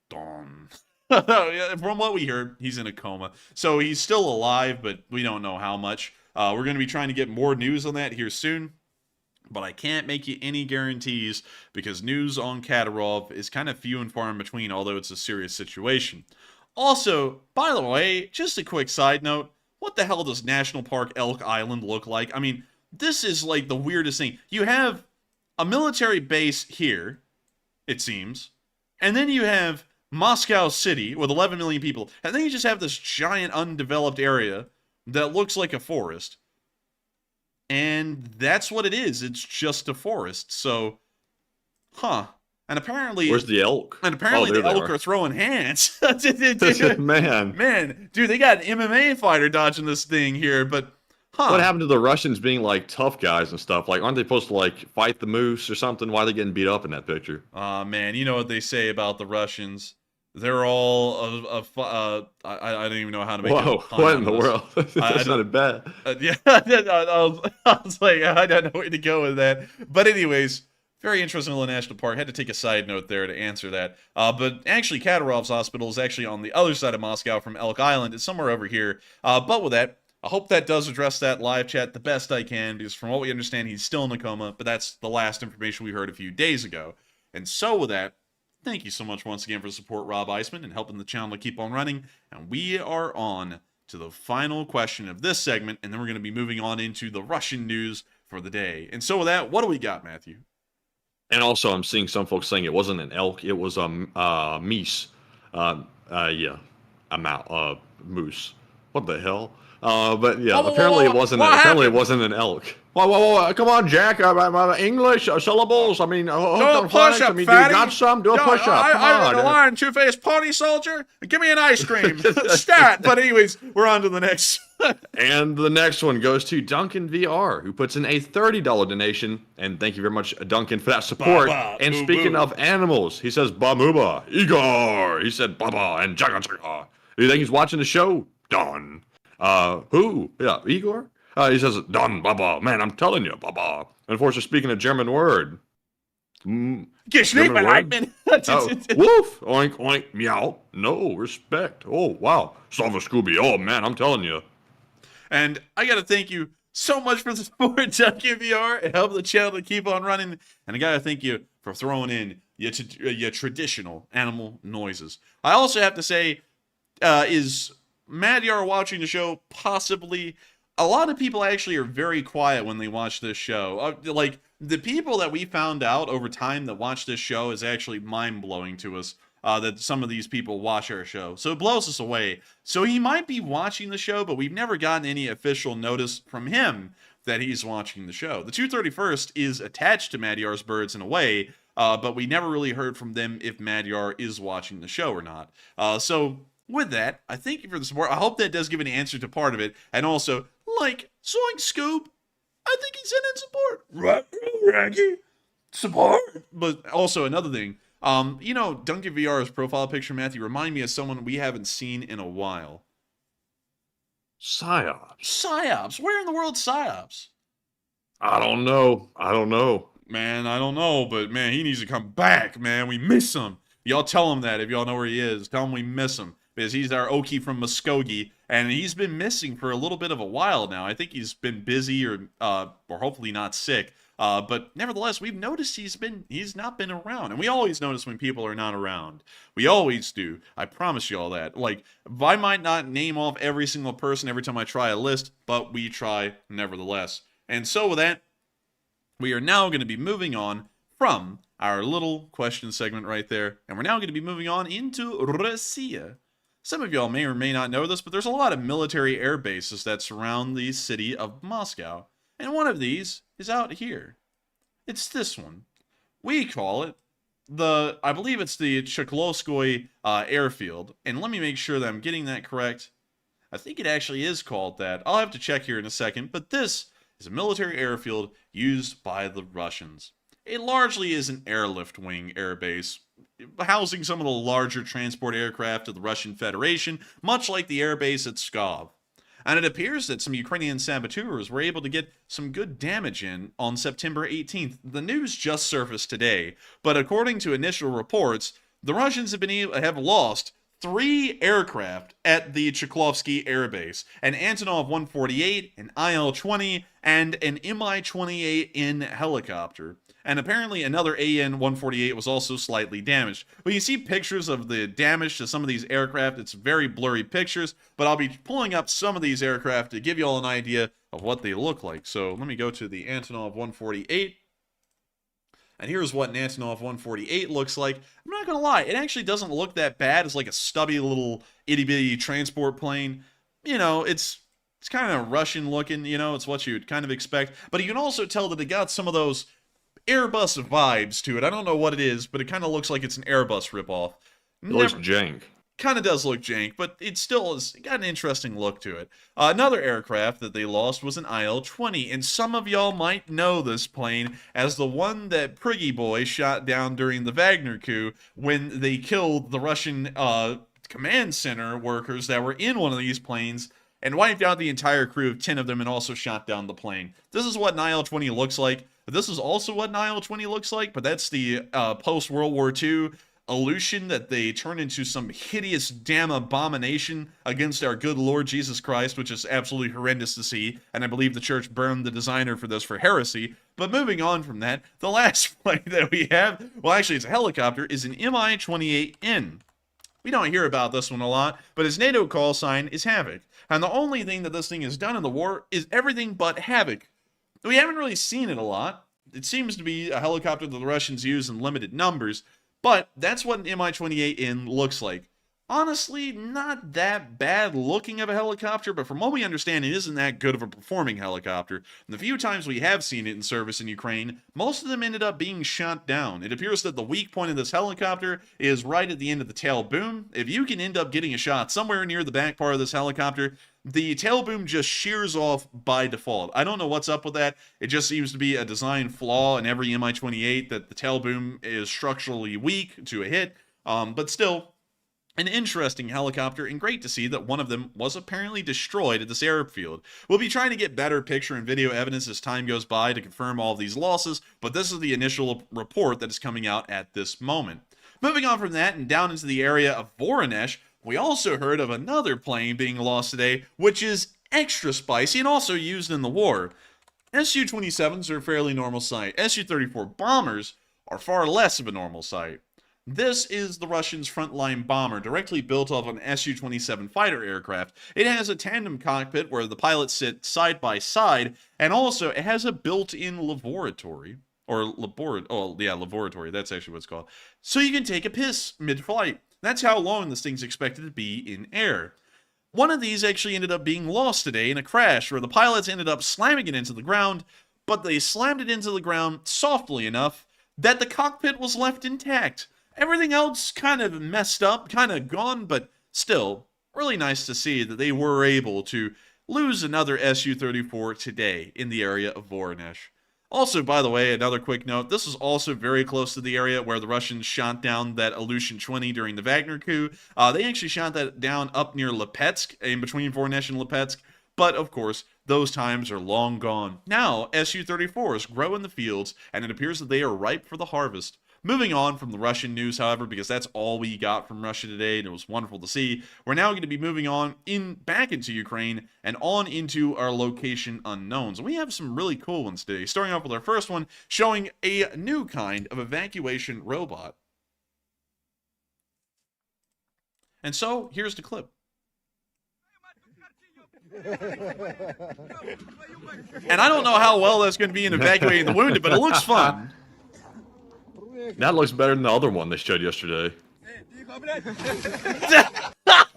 Don. From what we heard, he's in a coma. So he's still alive, but we don't know how much. We're going to be trying to get more news on that here soon. But I can't make you any guarantees because news on Kadyrov is kind of few and far in between, although it's a serious situation. Also, by the way, just a quick side note, what the hell does National Park Elk Island look like? I mean, this is like the weirdest thing. You have a military base here, it seems, and then you have Moscow City with 11 million people, and then you just have this giant undeveloped area that looks like a forest. And that's what it is. It's just a forest. So, and apparently... Where's the elk? And apparently the elk are throwing hands. Man. Dude, they got an MMA fighter dodging this thing here, but... What happened to the Russians being, like, tough guys and stuff? Like, aren't they supposed to, like, fight the moose or something? Why are they getting beat up in that picture? Man, you know what they say about the Russians. They're all I don't even know how to make it. Whoa, what in the world? That's not a bet. Yeah, I was like, I don't know where to go with that. But anyways, very interesting little national park. Had to take a side note there to answer that. But actually, Kadyrov's hospital is actually on the other side of Moscow from Elk Island. It's somewhere over here. But with that, I hope that does address that live chat the best I can, because from what we understand, he's still in a coma, but that's the last information we heard a few days ago. And so with that, thank you so much once again for the support, Rob Iceman, and helping the channel to keep on running. And we are on to the final question of this segment, and then we're going to be moving on into the Russian news for the day. And so with that, what do we got, Matthew? And also, I'm seeing some folks saying it wasn't an elk, it was a meese. Moose. What the hell? But yeah, apparently it wasn't an elk. Whoa, come on, Jack. English syllables. I mean, do a push-up, I mean, fatty. you got some? Do a push-up. I'm a lion, two-faced pony soldier. Give me an ice cream. Stat. But anyways, we're on to the next. And the next one goes to Duncan VR, who puts in a $30 donation. And thank you very much, Duncan, for that support. And speaking of animals, he says, Bamuba, Igor. He said, Baba, and Jaga Jaga. Do you think he's watching the show? Don. Who? Yeah, Igor? He says, Don, Baba. Man, I'm telling you, Baba. And of course, speaking a German word. German word? Woof, oink, oink, meow. No, respect. Oh, wow. Sava Scooby. Oh, man, I'm telling you. And I got to thank you so much for the support, Duncan VR, and helping the channel to keep on running. And I got to thank you for throwing in your traditional animal noises. I also have to say, is Magyar watching the show? Possibly. A lot of people actually are very quiet when they watch this show. Like, the people that we found out over time that watch this show is actually mind-blowing to us. that some of these people watch our show. So it blows us away. So he might be watching the show, but we've never gotten any official notice from him that he's watching the show. The 231st is attached to Magyar's birds in a way, but we never really heard from them if Magyar is watching the show or not. So with that, I thank you for the support. I hope that does give an answer to part of it. And also, like, Zoink Scoop, I think he sent in support. Right, Raggy? Support? But also, another thing, you know, Duncan VR's profile picture, Matthew, remind me of someone we haven't seen in a while. Psyops. Psyops. Where in the world Psyops? I don't know. Man, I don't know, but man, he needs to come back, man. We miss him. Y'all tell him that if y'all know where he is. Tell him we miss him. Because he's our Okie from Muskogee, and he's been missing for a little bit of a while now. I think he's been busy or hopefully not sick. But nevertheless, we've noticed he's not been around. And we always notice when people are not around. We always do. I promise you all that. Like, I might not name off every single person every time I try a list, but we try nevertheless. And so with that, we are now going to be moving on from our little question segment right there. And we're now going to be moving on into Russia. Some of y'all may or may not know this, but there's a lot of military air bases that surround the city of Moscow. And one of these is out here. It's this one. We call it I believe it's the Cheklovskoy airfield. And let me make sure that I'm getting that correct. I think it actually is called that. I'll have to check here in a second, but this is a military airfield used by the Russians. It largely is an airlift wing airbase, housing some of the larger transport aircraft of the Russian Federation, much like the airbase at Pskov. And it appears that some Ukrainian saboteurs were able to get some good damage in on September 18th. The news just surfaced today, but according to initial reports, the Russians have lost 3 aircraft at the Cheklovsky Air Base, an Antonov 148, an IL-20, and an Mi-28N helicopter. And apparently another AN-148 was also slightly damaged. When you see pictures of the damage to some of these aircraft, it's very blurry pictures, but I'll be pulling up some of these aircraft to give you all an idea of what they look like. So let me go to the Antonov 148. And here's what an Antonov 148 looks like. I'm not going to lie, it actually doesn't look that bad. It's like a stubby little itty-bitty transport plane. You know, it's kind of Russian looking, you know, it's what you'd kind of expect. But you can also tell that it got some of those Airbus vibes to it. I don't know what it is, but it kind of looks like it's an Airbus ripoff. It looks jank. Kind of does look jank, but it still has got an interesting look to it. Another aircraft that they lost was an IL-20, and some of y'all might know this plane as the one that Priggy Boy shot down during the Wagner coup when they killed the Russian command center workers that were in one of these planes and wiped out the entire crew of 10 of them and also shot down the plane. This is what an IL-20 looks like. This is also what an IL-20 looks like, but that's the post-World War II illusion that they turn into some hideous damn abomination against our good Lord Jesus Christ, which is absolutely horrendous to see, and I believe the church burned the designer for this for heresy. But moving on from that, the last plane that we have, well actually it's a helicopter, is an Mi-28N. We don't hear about this one a lot, but its NATO call sign is Havoc. And the only thing that this thing has done in the war is everything but Havoc. We haven't really seen it a lot. It seems to be a helicopter that the Russians use in limited numbers, but that's what an Mi-28N looks like. Honestly, not that bad looking of a helicopter, but from what we understand, it isn't that good of a performing helicopter. And the few times we have seen it in service in Ukraine, most of them ended up being shot down. It appears that the weak point of this helicopter is right at the end of the tail boom. If you can end up getting a shot somewhere near the back part of this helicopter, the tail boom just shears off by default. I don't know what's up with that. It just seems to be a design flaw in every Mi-28 that the tail boom is structurally weak to a hit. But still, an interesting helicopter, and great to see that one of them was apparently destroyed at this airfield. We'll be trying to get better picture and video evidence as time goes by to confirm all of these losses, but this is the initial report that is coming out at this moment. Moving on from that and down into the area of Voronezh, we also heard of another plane being lost today, which is extra spicy and also used in the war. Su-27s are a fairly normal sight. Su-34 bombers are far less of a normal sight. This is the Russians' Frontline bomber, directly built off an Su-27 fighter aircraft. It has a tandem cockpit where the pilots sit side by side, and also it has a built-in laboratory. Or laboratory. That's actually what it's called. So you can take a piss mid-flight. That's how long this thing's expected to be in air. One of these actually ended up being lost today in a crash where the pilots ended up slamming it into the ground, but they slammed it into the ground softly enough that the cockpit was left intact. Everything else kind of messed up, kind of gone, but still, really nice to see that they were able to lose another Su-34 today in the area of Voronezh. Also, by the way, another quick note, this is also very close to the area where the Russians shot down that Ilyushin-20 during the Wagner coup. They actually shot that down up near Lipetsk, in between Voronezh and Lipetsk, but of course, those times are long gone. Now, Su-34s grow in the fields, and it appears that they are ripe for the harvest. Moving on from the Russian news, however, because that's all we got from Russia today, and it was wonderful to see, we're now going to be moving on back into Ukraine and on into our location unknowns. We have some really cool ones today, starting off with our first one, showing a new kind of evacuation robot. And so, here's the clip. And I don't know how well that's going to be in evacuating the wounded, but it looks fun. That looks better than the other one they showed yesterday.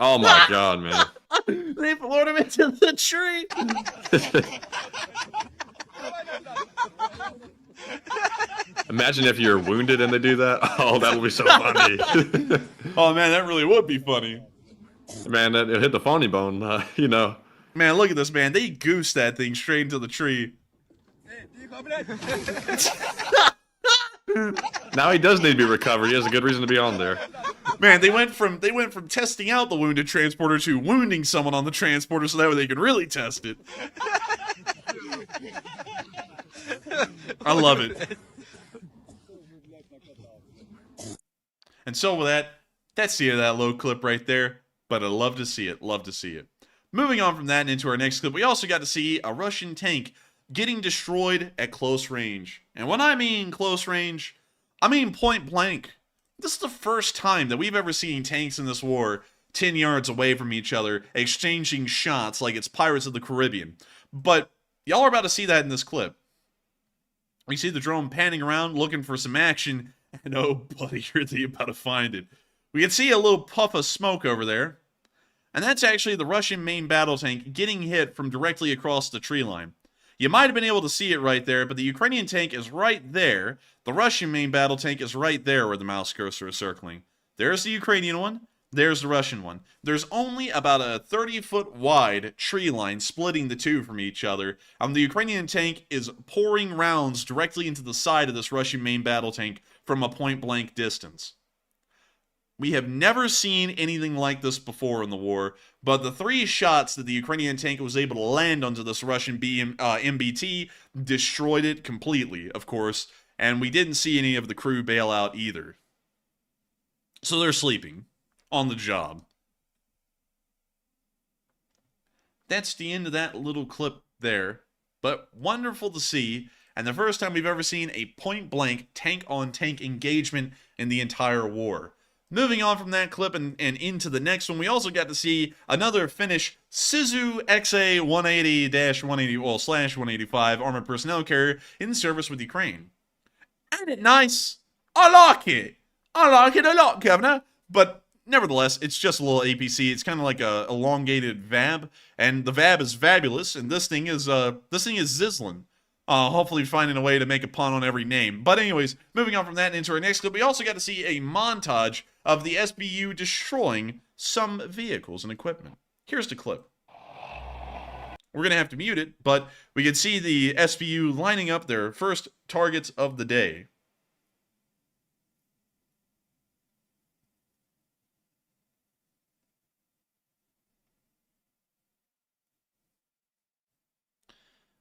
Oh my god, man. They floated him into the tree. Imagine if you're wounded and they do that. Oh, that would be so funny. Oh man, that really would be funny. Man, it hit the funny bone, you know. Man, look at this, man. They goosed that thing straight into the tree. Now he does need to be recovered. He has a good reason to be on there. Man, they went from testing out the wounded transporter to wounding someone on the transporter so that way they could really test it. I love it. And so with that, that's the end of that low clip right there. But I love to see it. Love to see it. Moving on from that and into our next clip, we also got to see a Russian tank getting destroyed at close range. And when I mean close range, I mean point blank. This is the first time that we've ever seen tanks in this war 10 yards away from each other, exchanging shots like it's Pirates of the Caribbean. But y'all are about to see that in this clip. We see the drone panning around, looking for some action, and oh buddy, you're about to find it. We can see a little puff of smoke over there. And that's actually the Russian main battle tank getting hit from directly across the tree line. You might have been able to see it right there, but the Ukrainian tank is right there. The Russian main battle tank is right there where the mouse cursor is circling. There's the Ukrainian one. There's the Russian one. There's only about a 30-foot wide tree line splitting the two from each other. The Ukrainian tank is pouring rounds directly into the side of this Russian main battle tank from a point-blank distance. We have never seen anything like this before in the war, but the 3 shots that the Ukrainian tank was able to land onto this Russian MBT destroyed it completely, of course, and we didn't see any of the crew bail out either. So they're sleeping on the job. That's the end of that little clip there, but wonderful to see, and the first time we've ever seen a point-blank tank-on-tank engagement in the entire war. Moving on from that clip and into the next one, we also got to see another Finnish Sisu XA-180-180/185 armored personnel carrier in service with Ukraine. Ain't it nice? I like it. I like it a lot, Governor. But nevertheless, it's just a little APC. It's kind of like a elongated VAB, and the VAB is fabulous. And this thing is Zislin. Hopefully finding a way to make a pun on every name. But anyways, moving on from that and into our next clip, we also got to see a montage of the SBU destroying some vehicles and equipment. Here's the clip. We're going to have to mute it, but we can see the SBU lining up their first targets of the day.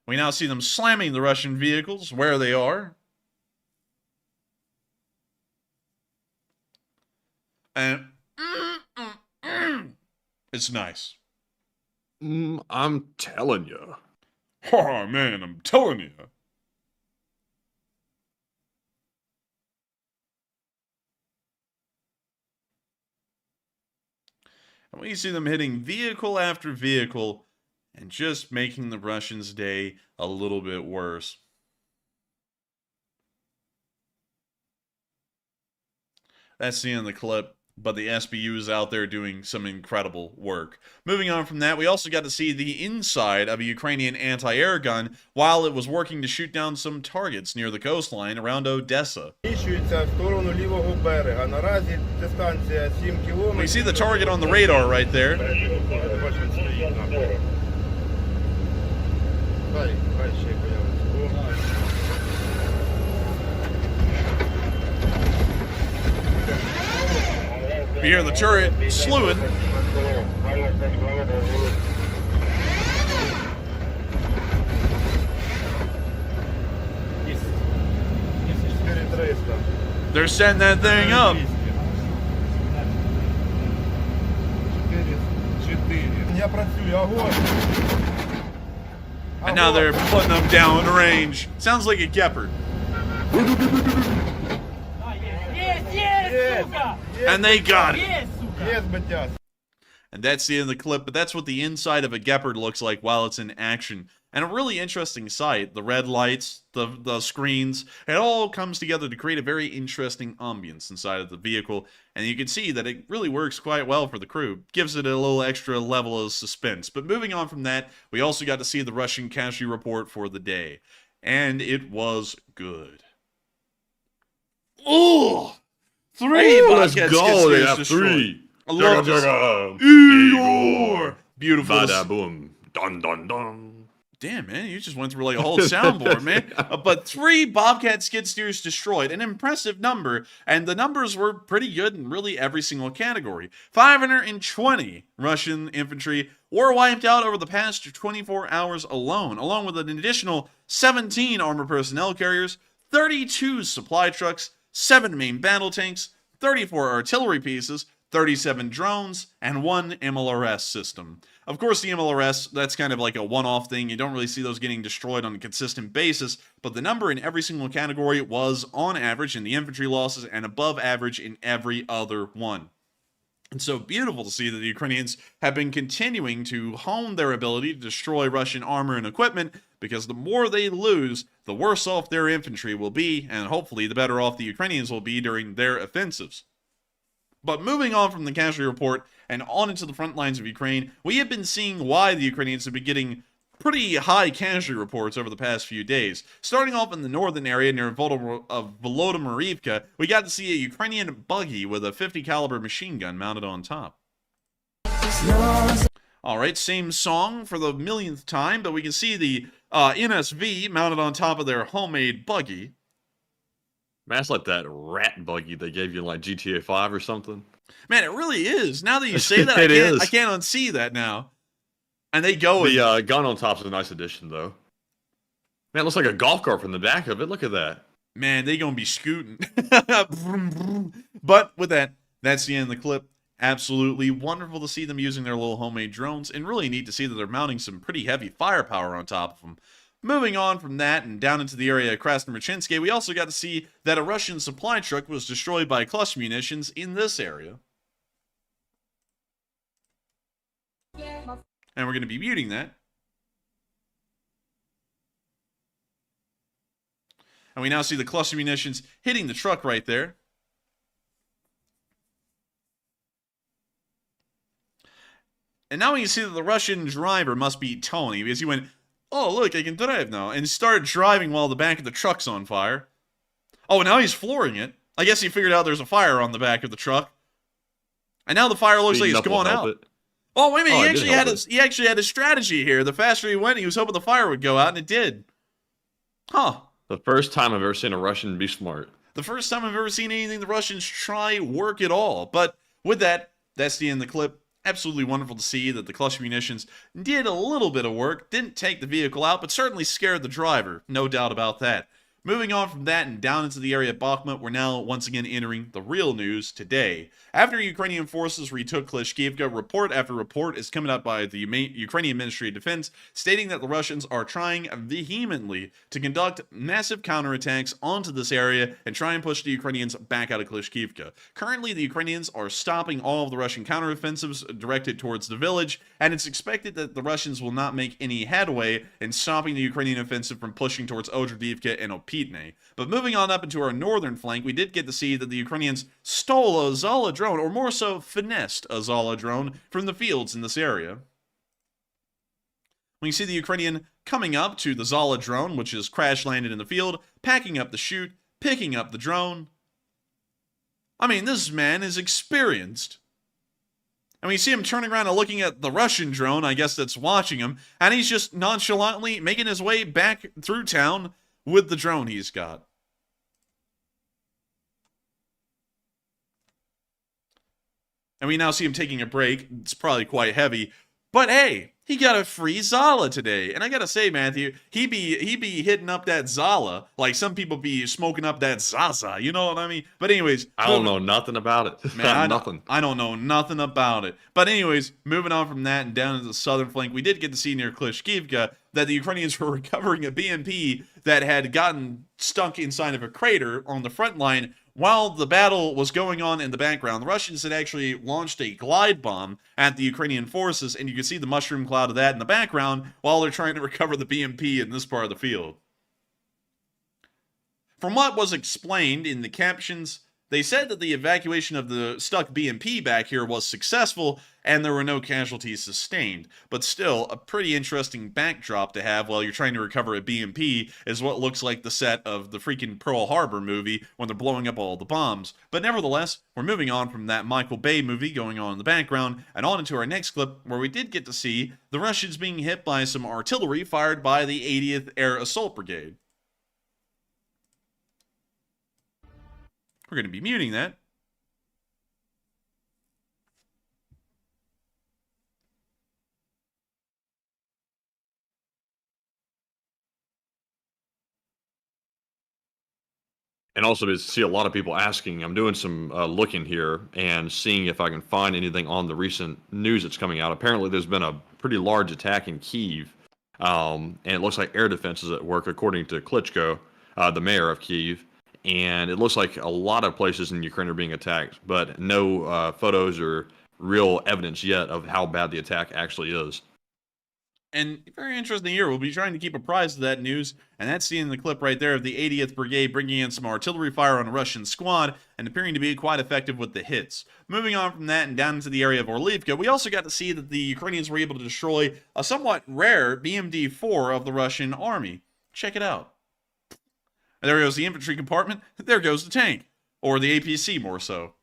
We now see them slamming the Russian vehicles where they are. And it's nice. I'm telling you. Oh man, I'm telling you. And we see them hitting vehicle after vehicle and just making the Russians' day a little bit worse. That's the end of the clip. But the SBU is out there doing some incredible work. Moving on from that, we also got to see the inside of a Ukrainian anti-air gun while it was working to shoot down some targets near the coastline around Odessa. We see the target on the radar right there. You hear the turret slewing. They're setting that thing up. And now they're putting them down range. Sounds like a Gepard. And they got it. And that's the end of the clip, but that's what the inside of a Gepard looks like while it's in action. And a really interesting sight. The red lights, the screens, it all comes together to create a very interesting ambience inside of the vehicle. And you can see that it really works quite well for the crew. Gives it a little extra level of suspense. But moving on from that, we also got to see the Russian casualty report for the day. And it was good. Oh! 3 Bobcat skid steers destroyed. I love this. Igor! Beautiful. Bada boom. Dun dun dun. Damn, man, you just went through like a whole soundboard, man. But 3 Bobcat skid steers destroyed, an impressive number, and the numbers were pretty good in really every single category. 520 Russian infantry were wiped out over the past 24 hours alone, along with an additional 17 armored personnel carriers, 32 supply trucks, 7 main battle tanks, 34 artillery pieces, 37 drones, and 1 MLRS system. Of course, the MLRS, that's kind of like a one-off thing. You don't really see those getting destroyed on a consistent basis, but the number in every single category was on average in the infantry losses and above average in every other one. And so beautiful to see that the Ukrainians have been continuing to hone their ability to destroy Russian armor and equipment, because the more they lose, the worse off their infantry will be, and hopefully the better off the Ukrainians will be during their offensives. But moving on from the casualty report and on into the front lines of Ukraine, we have been seeing why the Ukrainians have been getting pretty high casualty reports over the past few days. Starting off in the northern area near Volodymyrivka, we got to see a Ukrainian buggy with a 50 caliber machine gun mounted on top. Alright, same song for the millionth time, but we can see the NSV mounted on top of their homemade buggy. Man, that's like that rat buggy they gave you in like GTA 5 or something. Man, it really is. Now that you say that, I can't unsee that now. And they go. The gun on top is a nice addition, though. Man, it looks like a golf cart from the back of it. Look at that. Man, they gonna be scooting. But with that, that's the end of the clip. Absolutely wonderful to see them using their little homemade drones, and really neat to see that they're mounting some pretty heavy firepower on top of them. Moving on from that and down into the area of Krasnoyarsk, we also got to see that a Russian supply truck was destroyed by cluster munitions in this area. And we're going to be muting that. And we now see the cluster munitions hitting the truck right there. And now we can see that the Russian driver must be Tony, because he went, "Oh, look, I can drive now," and started driving while the back of the truck's on fire. Oh, now he's flooring it. I guess he figured out there's a fire on the back of the truck. And now the fire looks like it's going out. Oh, wait a minute, he actually had a strategy here. The faster he went, he was hoping the fire would go out, and it did. Huh. The first time I've ever seen a Russian be smart. The first time I've ever seen anything the Russians try work at all. But with that, that's the end of the clip. Absolutely wonderful to see that the cluster munitions did a little bit of work, didn't take the vehicle out, but certainly scared the driver, no doubt about that. Moving on from that and down into the area of Bakhmut, we're now once again entering the real news today. After Ukrainian forces retook Klischkiivka, report after report is coming out by the Ukrainian Ministry of Defense, stating that the Russians are trying vehemently to conduct massive counterattacks onto this area and try and push the Ukrainians back out of Klischkiivka. Currently, the Ukrainians are stopping all of the Russian counteroffensives directed towards the village, and it's expected that the Russians will not make any headway in stopping the Ukrainian offensive from pushing towards Odrivka and Opik. Robotyne. But moving on up into our northern flank, we did get to see that the Ukrainians stole a Zala drone, or more so, finessed a Zala drone from the fields in this area. We see the Ukrainian coming up to the Zala drone, which is crash-landed in the field, packing up the chute, picking up the drone. I mean, this man is experienced. And we see him turning around and looking at the Russian drone, I guess that's watching him, and he's just nonchalantly making his way back through town with the drone he's got. And we now see him taking a break. It's probably quite heavy. But hey, he got a free Zala today. And I gotta say, Matthew, he be hitting up that Zala like some people be smoking up that Zaza. You know what I mean? But anyways, I don't know nothing about it. Man, Nothing. I don't know nothing about it. But anyways, moving on from that and down into the southern flank, we did get to see near Klischkiivka that the Ukrainians were recovering a BMP that had gotten stuck inside of a crater on the front line while the battle was going on in the background. The Russians had actually launched a glide bomb at the Ukrainian forces, and you can see the mushroom cloud of that in the background while they're trying to recover the BMP in this part of the field. From what was explained in the captions, they said that the evacuation of the stuck BMP back here was successful and there were no casualties sustained. But still, a pretty interesting backdrop to have while you're trying to recover a BMP is what looks like the set of the freaking Pearl Harbor movie when they're blowing up all the bombs. But nevertheless, we're moving on from that Michael Bay movie going on in the background and on into our next clip where we did get to see the Russians being hit by some artillery fired by the 80th Air Assault Brigade. We're going to be muting that. And also to see a lot of people asking, I'm doing some looking here and seeing if I can find anything on the recent news that's coming out. Apparently there's been a pretty large attack in Kyiv, and it looks like air defense is at work, according to Klitschko, the mayor of Kyiv. And it looks like a lot of places in Ukraine are being attacked, but no photos or real evidence yet of how bad the attack actually is. And very interesting here. We'll be trying to keep apprised of that news, and that's seen in the clip right there of the 80th Brigade bringing in some artillery fire on a Russian squad and appearing to be quite effective with the hits. Moving on from that and down into the area of Orlivka, we also got to see that the Ukrainians were able to destroy a somewhat rare BMD-4 of the Russian army. Check it out. There goes the infantry compartment. There goes the tank. Or the APC, more so.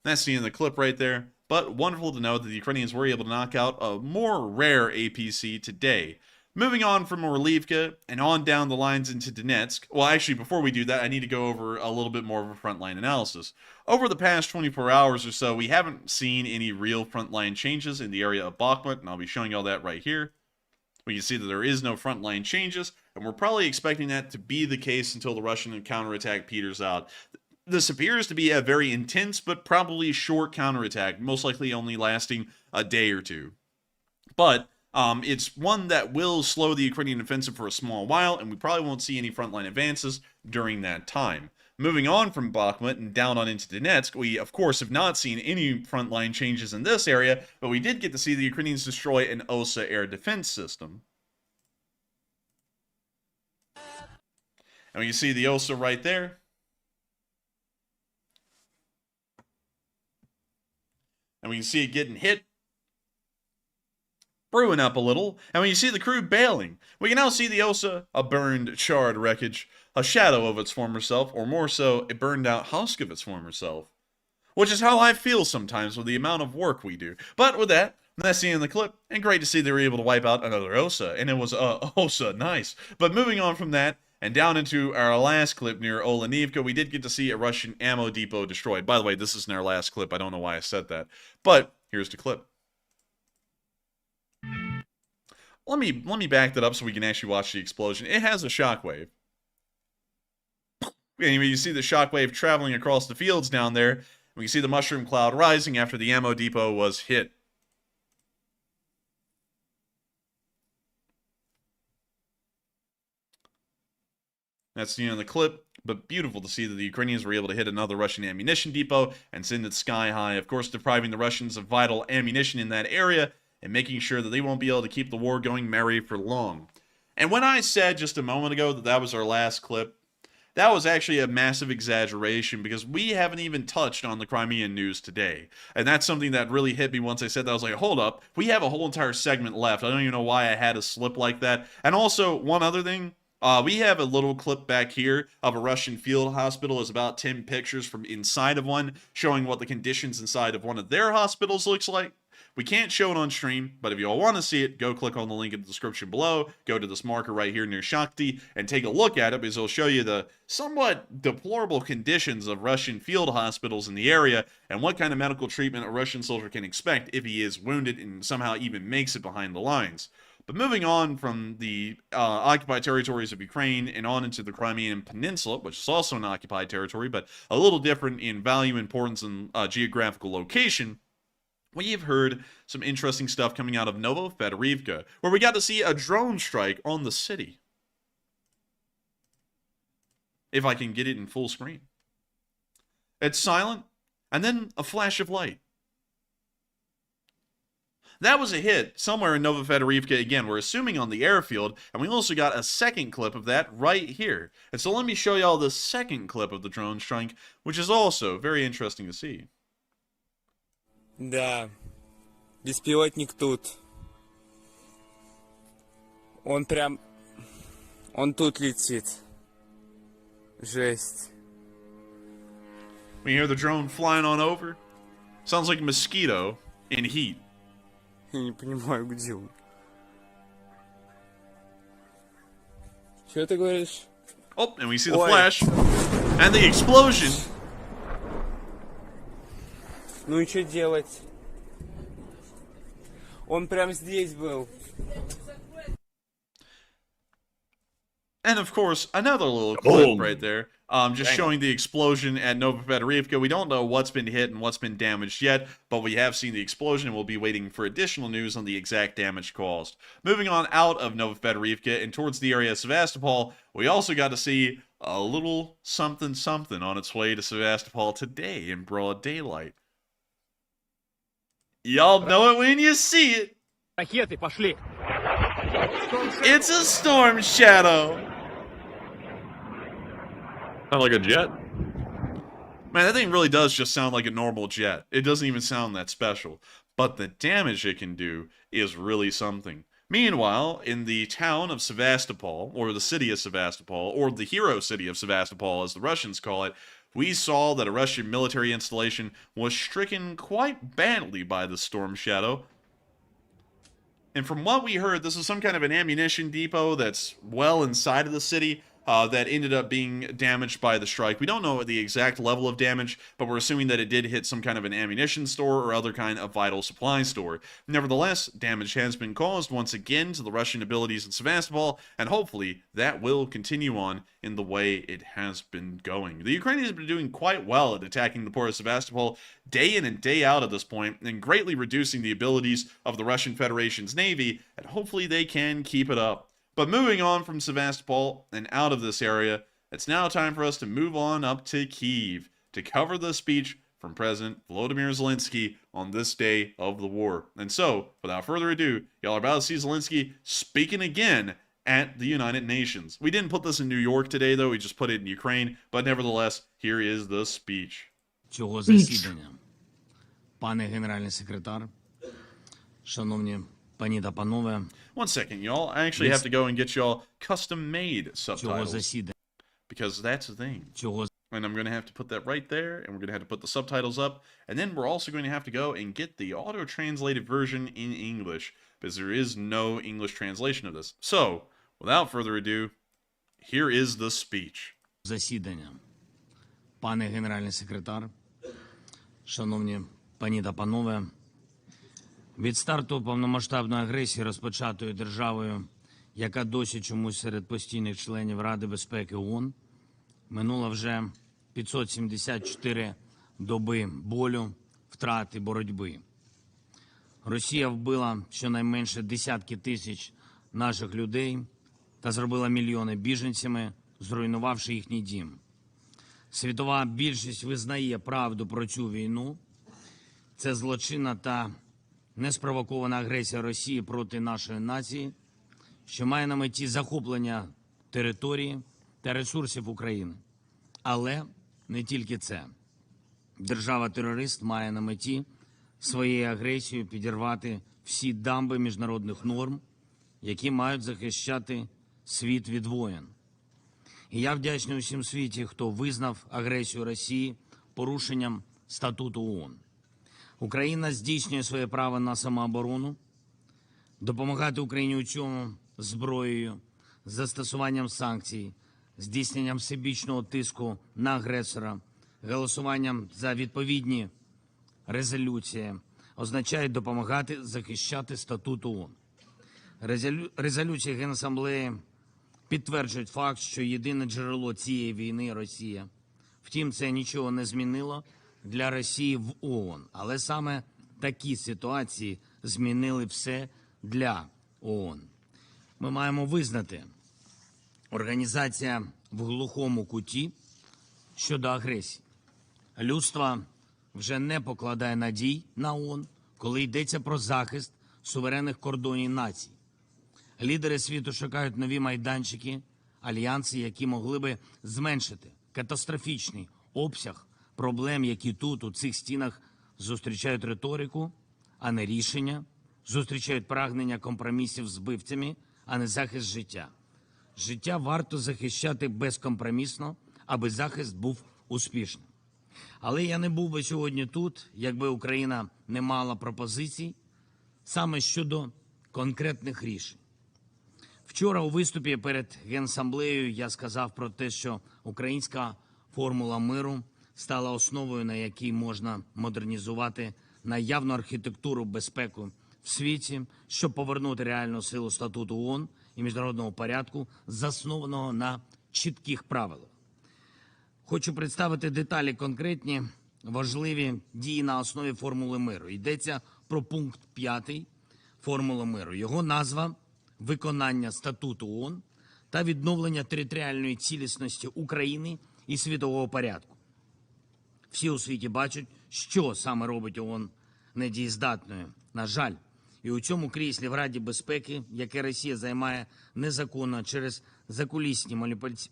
That's seen in the clip right there. But wonderful to know that the Ukrainians were able to knock out a more rare APC today. Moving on from Orlivka and on down the lines into Donetsk. Well, actually, before we do that, I need to go over a little bit more of a frontline analysis. Over the past 24 hours or so, we haven't seen any real frontline changes in the area of Bakhmut, and I'll be showing you all that right here. We can see that there is no frontline changes, and we're probably expecting that to be the case until the Russian counterattack peters out. This appears to be a very intense but probably short counterattack, most likely only lasting a day or two. But it's one that will slow the Ukrainian offensive for a small while, and we probably won't see any frontline advances during that time. Moving on from Bakhmut and down on into Donetsk, we of course have not seen any frontline changes in this area, but we did get to see the Ukrainians destroy an OSA air defense system. And we can see the OSA right there. And we can see it getting hit, brewing up a little, and when you see the crew bailing, we can now see the OSA, a burned, charred wreckage, a shadow of its former self, or more so, a burned out husk of its former self. Which is how I feel sometimes with the amount of work we do. But with that, that's the end of the clip, and great to see they were able to wipe out another OSA, and it was OSA nice. But moving on from that, and down into our last clip near Olenivka, we did get to see a Russian ammo depot destroyed. By the way, this isn't our last clip. I don't know why I said that. But here's the clip. Let me back that up so we can actually watch the explosion. It has a shockwave. Anyway, you see the shockwave traveling across the fields down there. We can see the mushroom cloud rising after the ammo depot was hit. That's the end of the clip, but beautiful to see that the Ukrainians were able to hit another Russian ammunition depot and send it sky high, of course depriving the Russians of vital ammunition in that area and making sure that they won't be able to keep the war going merry for long. And when I said just a moment ago that that was our last clip, that was actually a massive exaggeration because we haven't even touched on the Crimean news today. And that's something that really hit me once I said that. I was like, hold up, we have a whole entire segment left. I don't even know why I had a slip like that. And also, one other thing, we have a little clip back here of a Russian field hospital. It's about 10 pictures from inside of one, showing what the conditions inside of one of their hospitals looks like. We can't show it on stream, but if you all want to see it, go click on the link in the description below, go to this marker right here near Shakti, and take a look at it, because it'll show you the somewhat deplorable conditions of Russian field hospitals in the area, and what kind of medical treatment a Russian soldier can expect if he is wounded and somehow even makes it behind the lines. But moving on from the occupied territories of Ukraine and on into the Crimean Peninsula, which is also an occupied territory, but a little different in value, importance, and geographical location, we've heard some interesting stuff coming out of Novofedorivka, where we got to see a drone strike on the city. If I can get it in full screen. It's silent, and then a flash of light. That was a hit somewhere in Novofedorivka. Again, we're assuming on the airfield, and we also got a second clip of that right here. And so let me show y'all the second clip of the drone strike, which is also very interesting to see. Да, беспилотник тут. Он тут летит. Жесть. We hear the drone flying on over. Sounds like a mosquito in heat. Я не понимаю, где он. Что ты говоришь? Oh, and we see the flash. And the explosion. Ну и что делать? Он прям здесь был. And of course, another little clip right there. Just showing the explosion at Novofedorivka. We don't know what's been hit and what's been damaged yet, but we have seen the explosion and we'll be waiting for additional news on the exact damage caused. Moving on out of Novofedorivka and towards the area of Sevastapol, we also got to see a little something on its way to Sevastopol today in broad daylight. Y'all know it when you see it. It's a storm shadow. Sound like a jet? Man, that thing really does just sound like a normal jet. It doesn't even sound that special. But the damage it can do is really something. Meanwhile, in the town of Sevastopol, or the city of Sevastopol, or the hero city of Sevastopol as the Russians call it, we saw that a Russian military installation was stricken quite badly by the storm shadow. And from what we heard, this is some kind of an ammunition depot that's well inside of the city that ended up being damaged by the strike. We don't know the exact level of damage, but we're assuming that it did hit some kind of an ammunition store or other kind of vital supply store. Nevertheless, damage has been caused once again to the Russian abilities in Sevastopol, and hopefully that will continue on in the way it has been going. The Ukrainians have been doing quite well at attacking the port of Sevastopol day in and day out at this point, and greatly reducing the abilities of the Russian Federation's navy, and hopefully they can keep it up. But moving on from Sevastopol and out of this area, it's now time for us to move on up to Kyiv to cover the speech from President Volodymyr Zelenskyy on this day of the war. And so, without further ado, y'all are about to see Zelenskyy speaking again at the United Nations. We didn't put this in New York today, though. We just put it in Ukraine. But nevertheless, here is the speech. Цього засідання, пане генеральний секретар, шановні пані та панове. One second, y'all. I actually have to go and get y'all custom-made subtitles. Because that's the thing. And I'm going to have to put that right there, and we're going to have to put the subtitles up. And then we're also going to have to go and get the auto-translated version in English, because there is no English translation of this. So, without further ado, here is the speech. Засідання, пане генеральний секретар, шановні пані та панове. Від старту повномасштабної агресії, розпочатої державою, яка досі чомусь серед постійних членів Ради безпеки ООН, минуло вже 574 доби болю, втрат і боротьби. Росія вбила щонайменше десятки тисяч наших людей та зробила мільйони біженцями, зруйнувавши їхній дім. Світова більшість визнає правду про цю війну. Це злочинна та неспровокована агресія Росії проти нашої нації, що має на меті захоплення території та ресурсів України. Але не тільки це. Держава-терорист має на меті своєю агресією підірвати всі дамби міжнародних норм, які мають захищати світ від воєн. І я вдячний усім світі, хто визнав агресію Росії порушенням статуту ООН. Україна здійснює своє право на самооборону, допомагати Україні у цьому зброєю, застосуванням санкцій, здійсненням всебічного тиску на агресора, голосуванням за відповідні резолюції означає допомагати захищати статут ООН. Резолюції Генасамблеї підтверджують факт, що єдине джерело цієї війни – Росія. Втім, це нічого не змінило для Росії в ООН. Але саме такі ситуації змінили все для ООН. Ми маємо визнати, організація в глухому куті щодо агресії. Людство вже не покладає надій на ООН, коли йдеться про захист суверенних кордонів націй. Лідери світу шукають нові майданчики, альянси, які могли би зменшити катастрофічний обсяг проблем, які тут, у цих стінах, зустрічають риторику, а не рішення, зустрічають прагнення компромісів з вбивцями, а не захист життя. Життя варто захищати безкомпромісно, аби захист був успішним. Але я не був би сьогодні тут, якби Україна не мала пропозицій саме щодо конкретних рішень. Вчора у виступі перед Генасамблеєю я сказав про те, що українська формула миру стала основою, на якій можна модернізувати наявну архітектуру безпеки в світі, щоб повернути реальну силу статуту ООН і міжнародного порядку, заснованого на чітких правилах. Хочу представити деталі конкретні, важливі дії на основі формули миру. Йдеться про пункт 5 формули миру. Його назва – виконання статуту ООН та відновлення територіальної цілісності України і світового порядку. Всі у світі бачать, що саме робить ООН недієздатною. На жаль, і у цьому кріслі в Раді безпеки, яке Росія займає незаконно через закулісні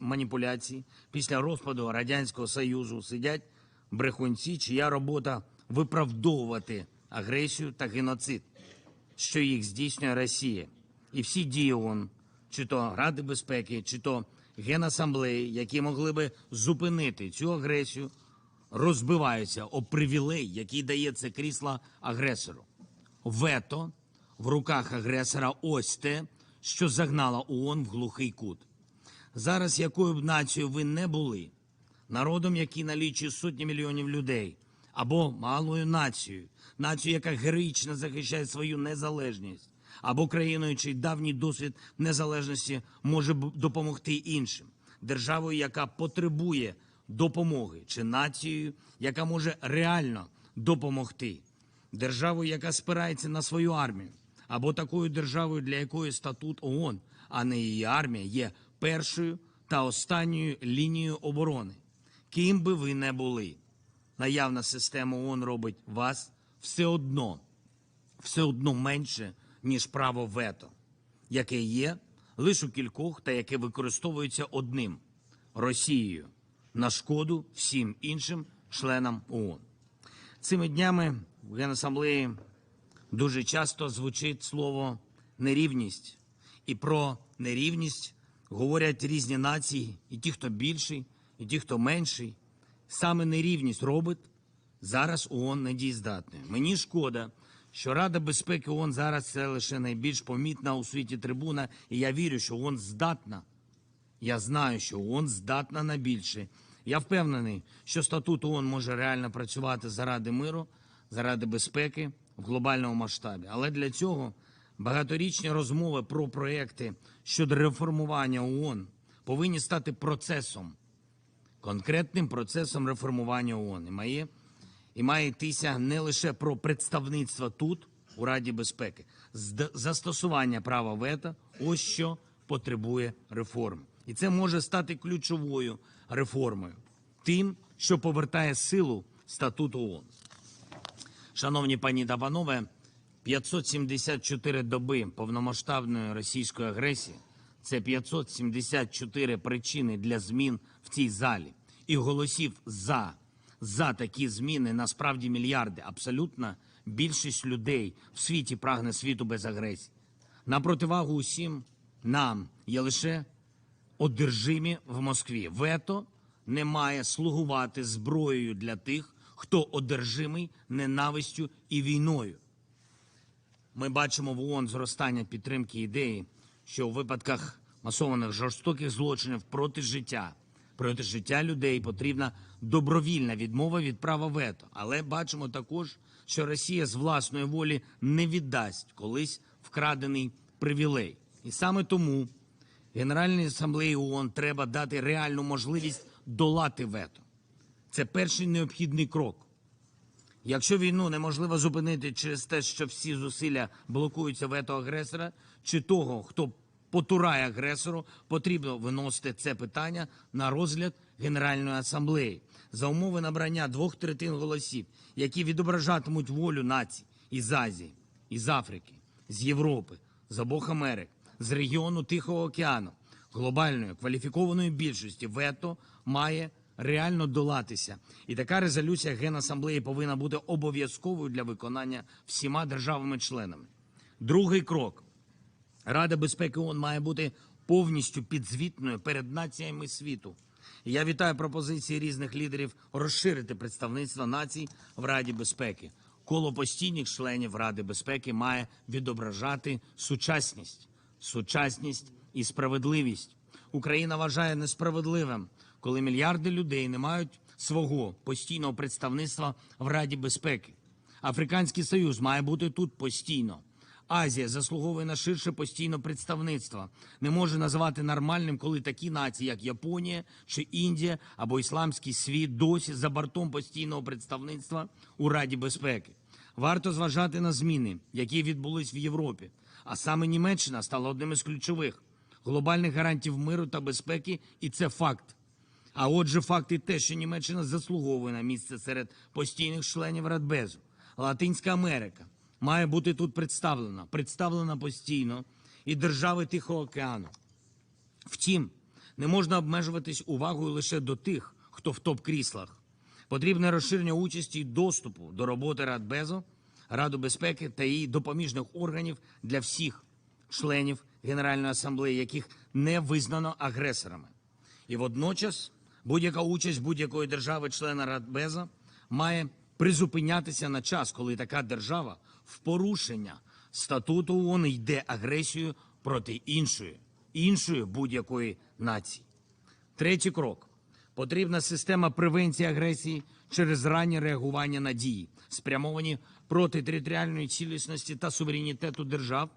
маніпуляції, після розпаду Радянського Союзу сидять брехунці, чия робота виправдовувати агресію та геноцид, що їх здійснює Росія. І всі дії ООН, чи то Ради безпеки, чи то Генасамблеї, які могли би зупинити цю агресію, розбиваються об привілей, який дає це крісло агресору. Вето в руках агресора – ось те, що загнало ООН в глухий кут. Зараз, якою б нацією ви не були, народом, який налічує сотні мільйонів людей, або малою нацією, яка героїчно захищає свою незалежність, або країною, чий давній досвід незалежності може допомогти іншим, державою, яка потребує допомоги, чи нацією, яка може реально допомогти, державою, яка спирається на свою армію, або такою державою, для якої статут ООН, а не її армія, є першою та останньою лінією оборони. Ким би ви не були, наявна система ООН робить вас все одно менше, ніж право вето, яке є лише у кількох та яке використовується одним – Росією, на шкоду всім іншим членам ООН. Цими днями в Генасамблеї дуже часто звучить слово «нерівність». І про нерівність говорять різні нації, і ті, хто більший, і ті, хто менший. Саме нерівність робить зараз ООН недієздатною. Мені шкода, що Рада безпеки ООН зараз це лише найбільш помітна у світі трибуна, і я вірю, що ООН здатна. Я знаю, що ООН здатна на більше. Я впевнений, що статут ООН може реально працювати заради миру, заради безпеки в глобальному масштабі. Але для цього багаторічні розмови про проекти щодо реформування ООН повинні стати процесом, конкретним процесом реформування ООН. І має йтися не лише про представництво тут, у Раді безпеки. Застосування права вето – ось що потребує реформи. І це може стати ключовою реформою, тим, що повертає силу статуту ООН. Шановні пані та панове, 574 доби повномасштабної російської агресії – це 574 причини для змін в цій залі. І голосів за такі зміни насправді мільярди. Абсолютна більшість людей в світі прагне світу без агресії. На противагу усім нам є лише одержимі в Москві. Вето не має слугувати зброєю для тих, хто одержимий ненавистю і війною. Ми бачимо в ООН зростання підтримки ідеї, що у випадках масованих жорстоких злочинів проти життя людей потрібна добровільна відмова від права вето. Але бачимо також, що Росія з власної волі не віддасть колись вкрадений привілей. І саме тому Генеральній асамблеї ООН треба дати реальну можливість долати вето. Це перший необхідний крок. Якщо війну неможливо зупинити через те, що всі зусилля блокуються вето агресора, чи того, хто потурає агресору, потрібно виносити це питання на розгляд Генеральної асамблеї. За умови набрання 2/3 голосів, які відображатимуть волю націй із Азії, із Африки, з Європи, з обох Америк, з регіону Тихого океану, глобальної кваліфікованої більшості вето має реально долатися. І така резолюція Генасамблеї повинна бути обов'язковою для виконання всіма державами-членами. Другий крок. Рада безпеки ООН має бути повністю підзвітною перед націями світу. І я вітаю пропозиції різних лідерів розширити представництво націй в Раді безпеки. Коло постійних членів Ради безпеки має відображати сучасність і справедливість. Україна вважає несправедливим, коли мільярди людей не мають свого постійного представництва в Раді безпеки. Африканський Союз має бути тут постійно. Азія заслуговує на ширше постійне представництво. Не може називати нормальним, коли такі нації, як Японія чи Індія або ісламський світ, досі за бортом постійного представництва у Раді безпеки. Варто зважати на зміни, які відбулись в Європі. А саме Німеччина стала одним із ключових глобальних гарантів миру та безпеки, і це факт. А отже, факт і те, що Німеччина заслуговує на місце серед постійних членів Радбезу. Латинська Америка має бути тут представлена постійно, і держави Тихого океану. Втім, не можна обмежуватись увагою лише до тих, хто в топ-кріслах. Потрібне розширення участі і доступу до роботи Радбезу, Ради безпеки та її допоміжних органів для всіх членів Генеральної асамблеї, яких не визнано агресорами. І водночас будь-яка участь будь-якої держави-члена Радбезу має призупинятися на час, коли така держава в порушення статуту ООН йде агресією проти іншої будь-якої нації. Третій крок. Потрібна система превенції агресії через раннє реагування на дії, спрямовані проти територіальної цілісності та суверенітету держав.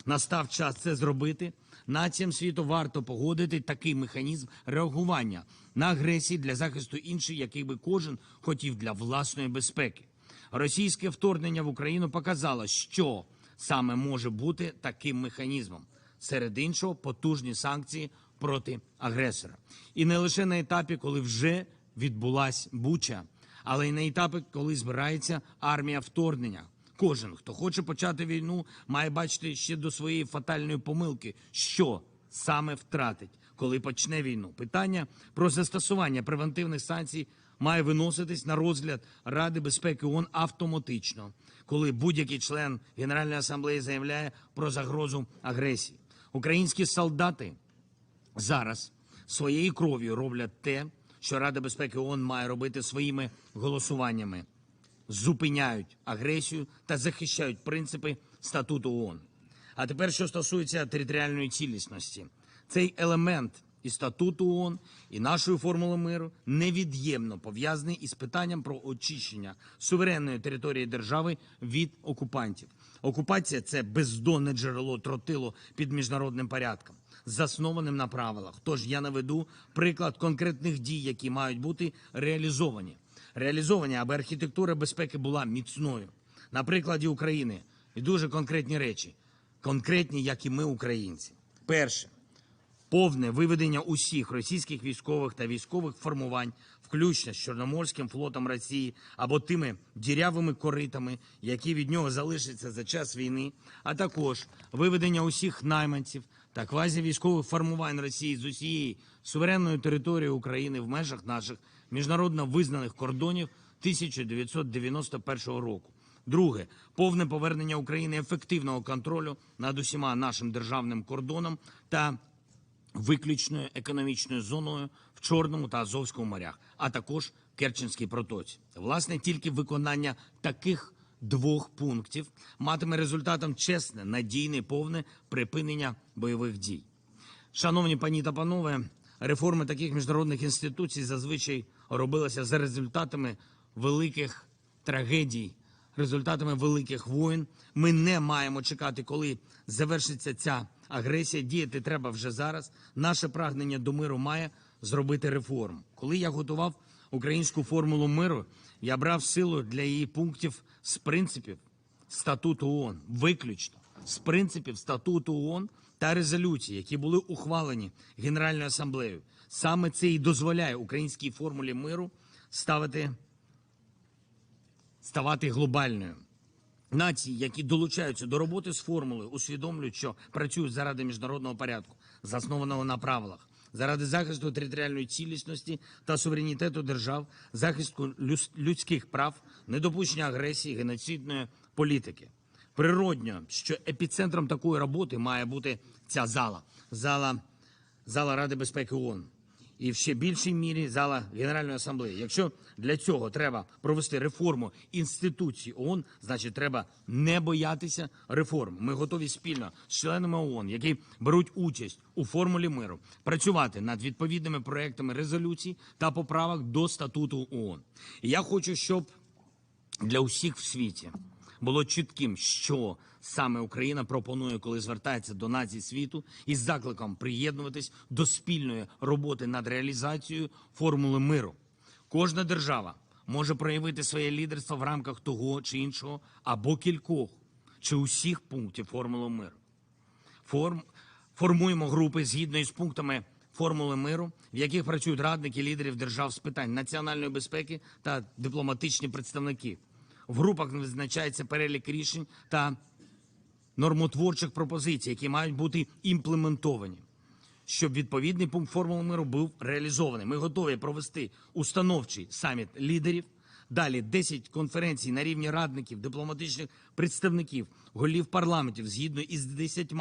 Настав час це зробити. Націям світу варто погодити такий механізм реагування на агресії для захисту інших, який би кожен хотів для власної безпеки. Російське вторгнення в Україну показало, що саме може бути таким механізмом. Серед іншого, потужні санкції проти агресора. І не лише на етапі, коли вже відбулась Буча, але й на етапі, коли збирається армія вторгнення. Кожен, хто хоче почати війну, має бачити ще до своєї фатальної помилки, що саме втратить, коли почне війну. Питання про застосування превентивних санкцій має виноситись на розгляд Ради безпеки ООН автоматично, коли будь-який член Генеральної асамблеї заявляє про загрозу агресії. Українські солдати зараз своєю кров'ю роблять те, що Рада безпеки ООН має робити своїми голосуваннями. Зупиняють агресію та захищають принципи статуту ООН. А тепер, що стосується територіальної цілісності. Цей елемент і статуту ООН, і нашої формули миру невід'ємно пов'язаний із питанням про очищення суверенної території держави від окупантів. Окупація – це бездонне джерело тротилу під міжнародним порядком, заснованим на правилах. Тож я наведу приклад конкретних дій, які мають бути реалізовані, аби архітектура безпеки була міцною. На прикладі України і дуже конкретні речі, конкретні, як і ми, українці. Перше. Повне виведення усіх російських військових та військових формувань, включно з Чорноморським флотом Росії або тими дірявими коритами, які від нього залишаться за час війни, а також виведення усіх найманців та квазівійськових формувань Росії з усієї суверенної території України в межах наших міжнародно визнаних кордонів 1991 року. Друге – повне повернення України ефективного контролю над усіма нашим державним кордоном та виключною економічною зоною в Чорному та Азовському морях, а також Керченській протоці. Власне, тільки виконання таких двох пунктів матиме результатом чесне, надійне, повне припинення бойових дій. Шановні пані та панове, реформи таких міжнародних інституцій зазвичай робилися за результатами великих трагедій, результатами великих воєн. Ми не маємо чекати, коли завершиться ця агресія. Діяти треба вже зараз. Наше прагнення до миру має зробити реформу. Коли я готував українську формулу миру, я брав силу для її пунктів з принципів Статуту ООН, виключно з принципів Статуту ООН та резолюцій, які були ухвалені Генеральною асамблеєю. Саме це і дозволяє українській формулі миру ставати глобальною. Нації, які долучаються до роботи з формулою, усвідомлюють, що працюють заради міжнародного порядку, заснованого на правилах, заради захисту територіальної цілісності та суверенітету держав, захисту людських прав, недопущення агресії, геноцидної політики. Природньо, що епіцентром такої роботи має бути ця зала Ради безпеки ООН. І в ще більшій мірі зала Генеральної асамблеї. Якщо для цього треба провести реформу інституцій ООН, значить треба не боятися реформ. Ми готові спільно з членами ООН, які беруть участь у формулі миру, працювати над відповідними проектами резолюцій та поправок до Статуту ООН. І я хочу, щоб для усіх в світі було чітким, що саме Україна пропонує, коли звертається до націй світу із закликом приєднуватись до спільної роботи над реалізацією формули миру. Кожна держава може проявити своє лідерство в рамках того чи іншого або кількох чи усіх пунктів формули миру. Формуємо групи згідно із пунктами формули миру, в яких працюють радники лідерів держав з питань національної безпеки та дипломатичні представники. В групах визначається перелік рішень та нормотворчих пропозицій, які мають бути імплементовані, щоб відповідний пункт формули миру був реалізований. Ми готові провести установчий саміт лідерів, далі 10 конференцій на рівні радників, дипломатичних представників, голів парламентів згідно із 10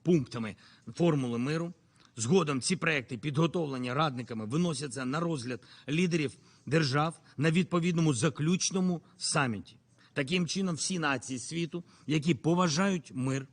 пунктами формули миру. Згодом ці проекти, підготовлені радниками, виносяться на розгляд лідерів держав на відповідному заключному саміті. Таким чином, всі нації світу, які поважають мир,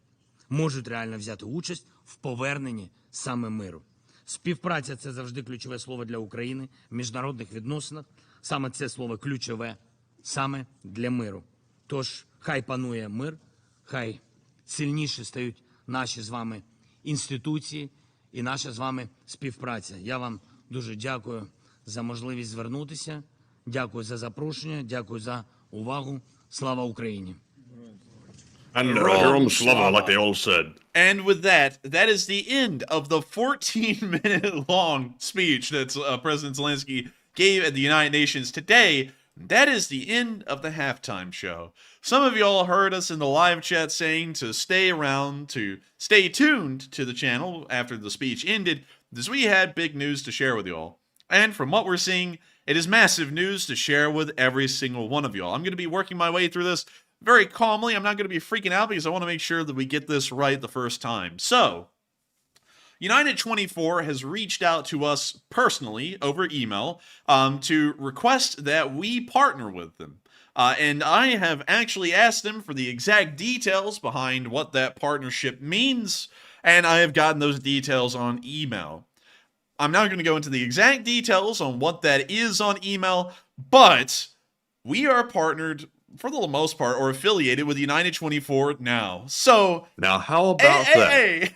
можуть реально взяти участь в поверненні саме миру. Співпраця – це завжди ключове слово для України в міжнародних відносинах. Саме це слово ключове саме для миру. Тож, хай панує мир, хай сильніше стають наші з вами інституції і наша з вами співпраця. Я вам дуже дякую за можливість звернутися, дякую за запрошення, дякую за увагу. Слава Україні! And Herom Slava, like they all said. And with that, that is the end of the 14-minute long speech that President Zelenskyy gave at the United Nations today. That is the end of the halftime show. Some of y'all heard us in the live chat saying to stay around, to stay tuned to the channel after the speech ended, because we had big news to share with y'all. And from what we're seeing, it is massive news to share with every single one of y'all. I'm going to be working my way through this very calmly. I'm not going to be freaking out because I want to make sure that we get this right the first time. So, United 24 has reached out to us personally over email to request that we partner with them. And I have actually asked them for the exact details behind what that partnership means, and I have gotten those details on email. I'm not going to go into the exact details on what that is on email, but we are partnered, for the most part, or affiliated with United 24 now. So, now how about that? Hey,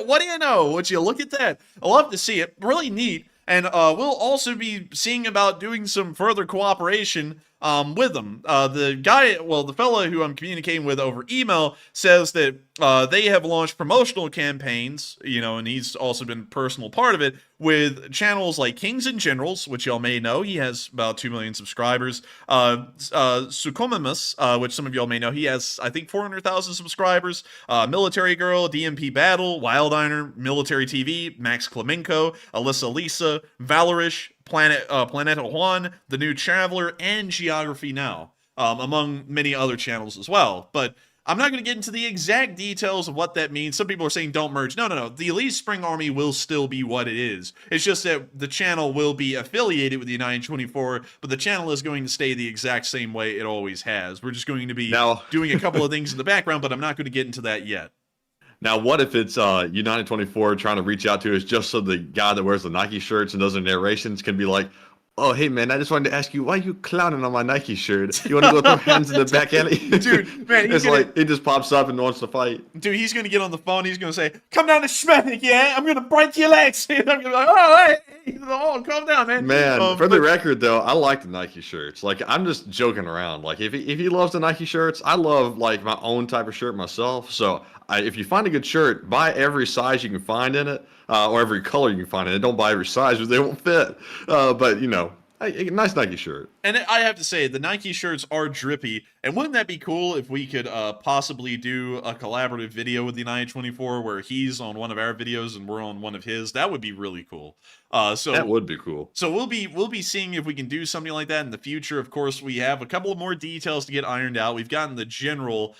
what do you know? Would you look at that? I love to see it. Really neat. And we'll also be seeing about doing some further cooperation with them. The fellow who I'm communicating with over email says that they have launched promotional campaigns, and he's also been a personal part of it, with channels like Kings and Generals, which y'all may know. He has about 2 million subscribers. Sukomimus, which some of y'all may know. He has, I think, 400,000 subscribers. Military Girl, DMP Battle, Wildiner, Military TV, Max Klemenko, Alyssa Lisa, Valorish, Planeta Juan, The New Traveler, and Geography Now, among many other channels as well. But I'm not going to get into the exact details of what that means. Some people are saying don't merge. No. The Elite Spring Army will still be what it is. It's just that the channel will be affiliated with the United 24, but the channel is going to stay the exact same way it always has. We're just going to be doing a couple of things in the background, but I'm not going to get into that yet. Now, what if it's United 24 trying to reach out to us just so the guy that wears the Nike shirts and does the narrations can be like, oh, hey, man, I just wanted to ask you, why are you clowning on my Nike shirt? You want to go throw hands in the back alley? Dude, man, it's like he just pops up and wants to fight. Dude, he's going to get on the phone. He's going to say, come down to Schmethick, yeah? I'm going to break your legs. And I'm going to be like, oh, hey, calm down, man. Man, for the record, though, I like the Nike shirts. Like, I'm just joking around. Like, if he loves the Nike shirts, I love, like, my own type of shirt myself. So if you find a good shirt, buy every size you can find in it, or every color you can find in it. Don't buy every size because they won't fit. But, a nice Nike shirt. And I have to say, the Nike shirts are drippy. And wouldn't that be cool if we could possibly do a collaborative video with the United 24 where he's on one of our videos and we're on one of his? That would be really cool. So that would be cool. So we'll be seeing if we can do something like that in the future. Of course, we have a couple of more details to get ironed out. We've gotten the general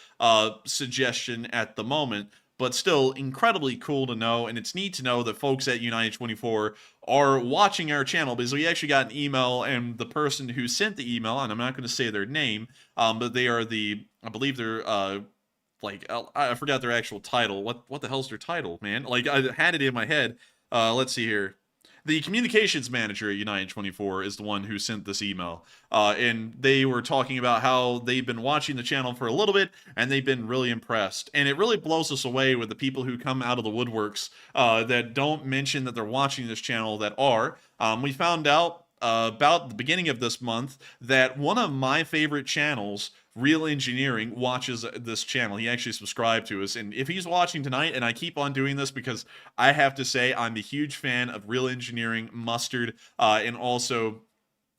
suggestion at the moment, but still incredibly cool to know. And it's neat to know that folks at United 24 are watching our channel, because we actually got an email, and the person who sent the email, and I'm not going to say their name, but they are I believe they're I forgot their actual title. What the hell's their title, man? Like, I had it in my head. Let's see here. The communications manager at United 24 is the one who sent this email. And they were talking about how they've been watching the channel for a little bit, and they've been really impressed. And it really blows us away with the people who come out of the woodworks that don't mention that they're watching this channel that are. We found out about the beginning of this month that one of my favorite channels, Real Engineering, watches this channel. He actually subscribed to us, and if he's watching tonight, and I keep on doing this because I have to say I'm a huge fan of Real Engineering, Mustard, and also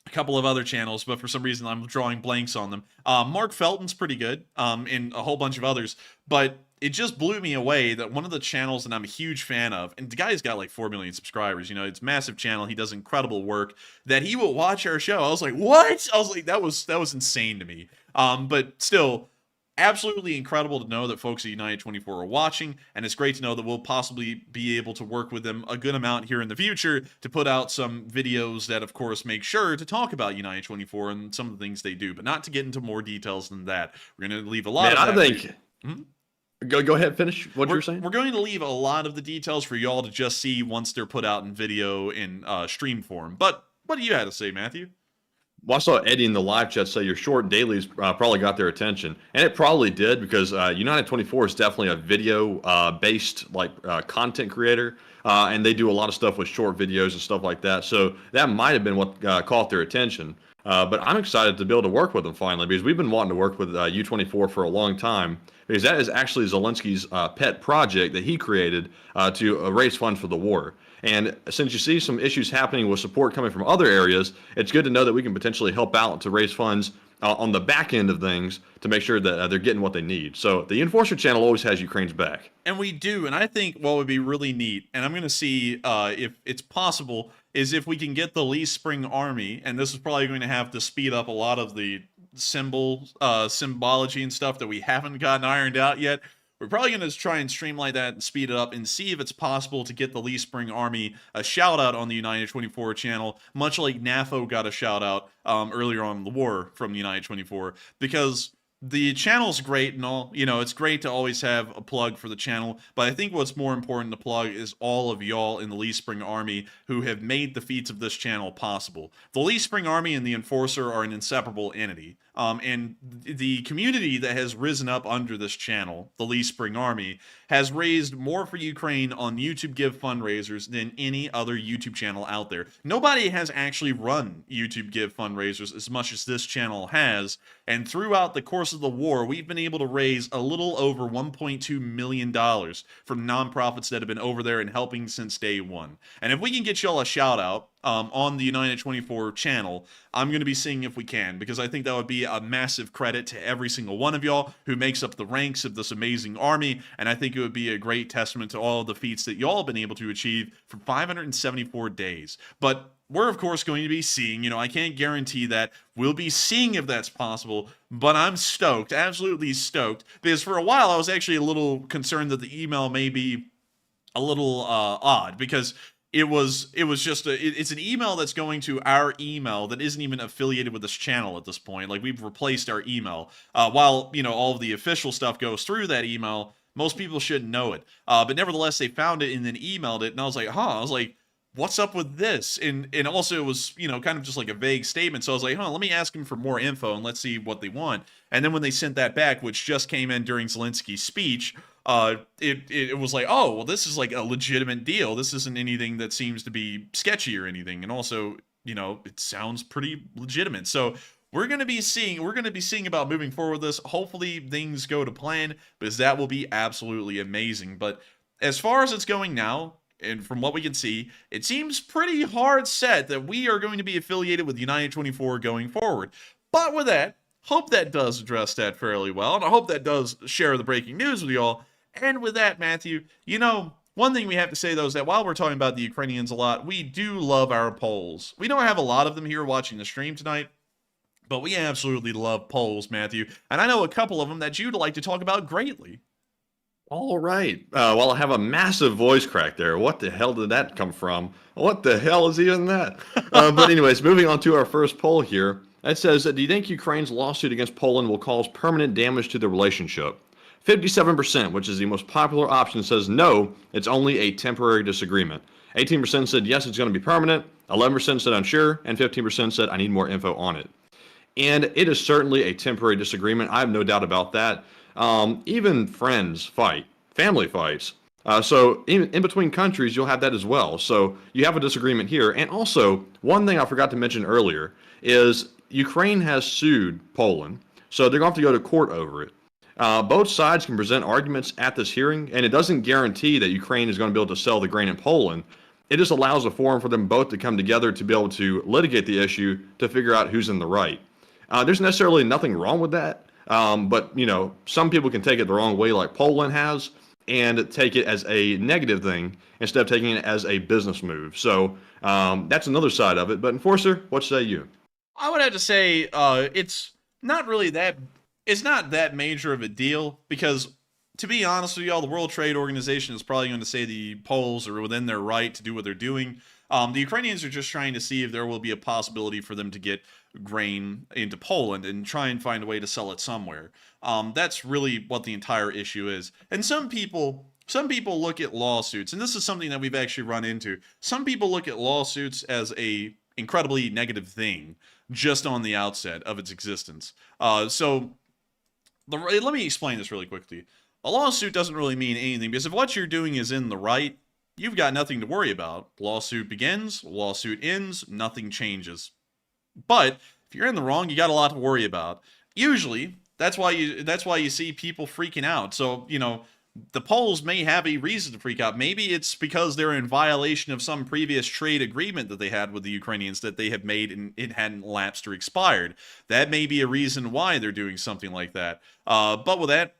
a couple of other channels, but for some reason I'm drawing blanks on them. Mark Felton's pretty good, and a whole bunch of others, but it just blew me away that one of the channels that I'm a huge fan of, and the guy's got like 4 million subscribers, it's a massive channel, he does incredible work, that he will watch our show. I was like, what? I was like, that was insane to me. But still, absolutely incredible to know that folks at United 24 are watching, and it's great to know that we'll possibly be able to work with them a good amount here in the future to put out some videos that, of course, make sure to talk about United 24 and some of the things they do, but not to get into more details than that. We're going to leave a lot of that. I think... Go ahead, finish what you're saying. We're going to leave a lot of the details for y'all to just see once they're put out in video in stream form. But what do you have to say, Matthew? Well, I saw Eddie in the live chat say your short dailies probably got their attention, and it probably did, because United 24 is definitely a video-based content creator, and they do a lot of stuff with short videos and stuff like that. So that might have been what caught their attention. But I'm excited to be able to work with them finally, because we've been wanting to work with U24 for a long time, because that is actually Zelensky's pet project that he created to raise funds for the war. And since you see some issues happening with support coming from other areas, it's good to know that we can potentially help out to raise funds on the back end of things to make sure that they're getting what they need. So the Enforcer channel always has Ukraine's back. And we do. And I think what would be really neat, and I'm going to see if it's possible, is if we can get the Lee Spring Army, and this is probably going to have to speed up a lot of the symbology and stuff that we haven't gotten ironed out yet. We're probably going to try and streamline that and speed it up and see if it's possible to get the Lee Spring Army a shout out on the United 24 channel, much like NAFO got a shout out earlier on in the war from the United 24, because the channel's great and all, it's great to always have a plug for the channel, but I think what's more important to plug is all of y'all in the Lee Spring Army who have made the feats of this channel possible. The Lee Spring Army and the Enforcer are an inseparable entity. And the community that has risen up under this channel, the Lee Spring Army, has raised more for Ukraine on YouTube Give fundraisers than any other YouTube channel out there. Nobody has actually run YouTube Give fundraisers as much as this channel has, and throughout the course of the war, we've been able to raise a little over $1.2 million from nonprofits that have been over there and helping since day one. And if we can get y'all a shout out on the United 24 channel, I'm going to be seeing if we can, because I think that would be a massive credit to every single one of y'all who makes up the ranks of this amazing army, and I think it would be a great testament to all of the feats that y'all have been able to achieve for 574 days. But we're, of course, going to be seeing, I can't guarantee that. We'll be seeing if that's possible, but I'm stoked, absolutely stoked, because for a while I was actually a little concerned that the email may be a little odd, because it's an email that's going to our email that isn't even affiliated with this channel at this point. Like, we've replaced our email. While, all of the official stuff goes through that email, most people shouldn't know it. But nevertheless, they found it and then emailed it, and I was like, what's up with this? And also it was, kind of just like a vague statement. So I was like, let me ask them for more info and let's see what they want. And then when they sent that back, which just came in during Zelensky's speech, it was like, oh, well, this is like a legitimate deal. This isn't anything that seems to be sketchy or anything. And also, it sounds pretty legitimate. So we're going to be seeing about moving forward with this. Hopefully things go to plan, because that will be absolutely amazing. But as far as it's going now, and from what we can see, it seems pretty hard set that we are going to be affiliated with United 24 going forward. But with that, hope that does address that fairly well, and I hope that does share the breaking news with y'all. And with that, Matthew, one thing we have to say, though, is that while we're talking about the Ukrainians a lot, we do love our Poles. We don't have a lot of them here watching the stream tonight, but we absolutely love Poles, Matthew. And I know a couple of them that you'd like to talk about greatly. All right. Well, I have a massive voice crack there. What the hell did that come from? What the hell is even that? But anyways, moving on to our first poll here. It says, do you think Ukraine's lawsuit against Poland will cause permanent damage to the relationship? 57%, which is the most popular option, says no, it's only a temporary disagreement. 18% said yes, it's going to be permanent. 11% said unsure, and 15% said I need more info on it. And it is certainly a temporary disagreement. I have no doubt about that. Even friends fight, family fights. So in between countries, you'll have that as well. So you have a disagreement here. And also, one thing I forgot to mention earlier is Ukraine has sued Poland. So they're going to have to go to court over it. Both sides can present arguments at this hearing, and it doesn't guarantee that Ukraine is going to be able to sell the grain in Poland. It just allows a forum for them both to come together to be able to litigate the issue to figure out who's in the right. There's necessarily nothing wrong with that. But, some people can take it the wrong way, like Poland has, and take it as a negative thing instead of taking it as a business move. So that's another side of it. But Enforcer, what say you? I would have to say it's not that major of a deal, because, to be honest with y'all, the World Trade Organization is probably going to say the Poles are within their right to do what they're doing. The Ukrainians are just trying to see if there will be a possibility for them to get grain into Poland and try and find a way to sell it somewhere. That's really what the entire issue is. And some people look at lawsuits, and this is something that we've actually run into. Some people look at lawsuits as a incredibly negative thing just on the outset of its existence. Let me explain this really quickly. A lawsuit doesn't really mean anything, because if what you're doing is in the right, you've got nothing to worry about. Lawsuit begins, lawsuit ends, nothing changes. But if you're in the wrong, you got a lot to worry about. Usually, that's why you see people freaking out. So, the Poles may have a reason to freak out. Maybe it's because they're in violation of some previous trade agreement that they had with the Ukrainians that they have made and it hadn't lapsed or expired. That may be a reason why they're doing something like that. But with that,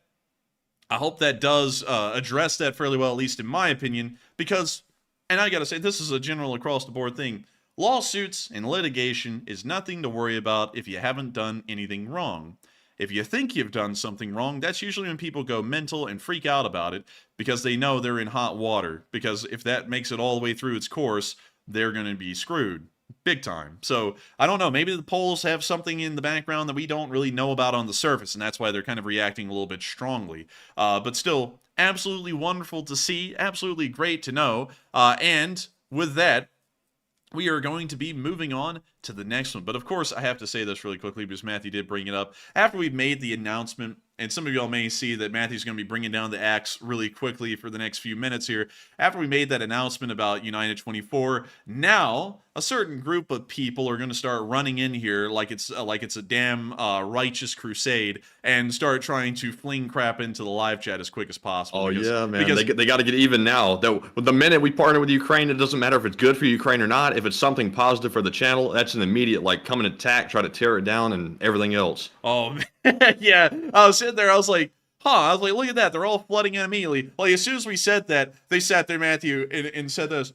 I hope that does address that fairly well, at least in my opinion, because, and I gotta say, this is a general across-the-board thing, lawsuits and litigation is nothing to worry about if you haven't done anything wrong. If you think you've done something wrong, that's usually when people go mental and freak out about it, because they know they're in hot water, because if that makes it all the way through its course, they're going to be screwed. Big time. So, I don't know, maybe the Poles have something in the background that we don't really know about on the surface, and that's why they're kind of reacting a little bit strongly. But still, absolutely wonderful to see, absolutely great to know, and with that, we are going to be moving on to the next one. But of course, I have to say this really quickly because Matthew did bring it up. After we made the announcement, and some of y'all may see that Matthew's going to be bringing down the axe really quickly for the next few minutes here. After we made that announcement about United 24, now a certain group of people are going to start running in here like it's a damn righteous crusade and start trying to fling crap into the live chat as quick as possible. Oh yeah, man, they got to get even now. The minute we partner with Ukraine, it doesn't matter if it's good for Ukraine or not. If it's something positive for the channel, that's an immediate come and attack, try to tear it down, and everything else. Oh man. Yeah, I was sitting there, I was like, look at that, they're all flooding in immediately. Like, as soon as we said that, they sat there, Matthew, and said this,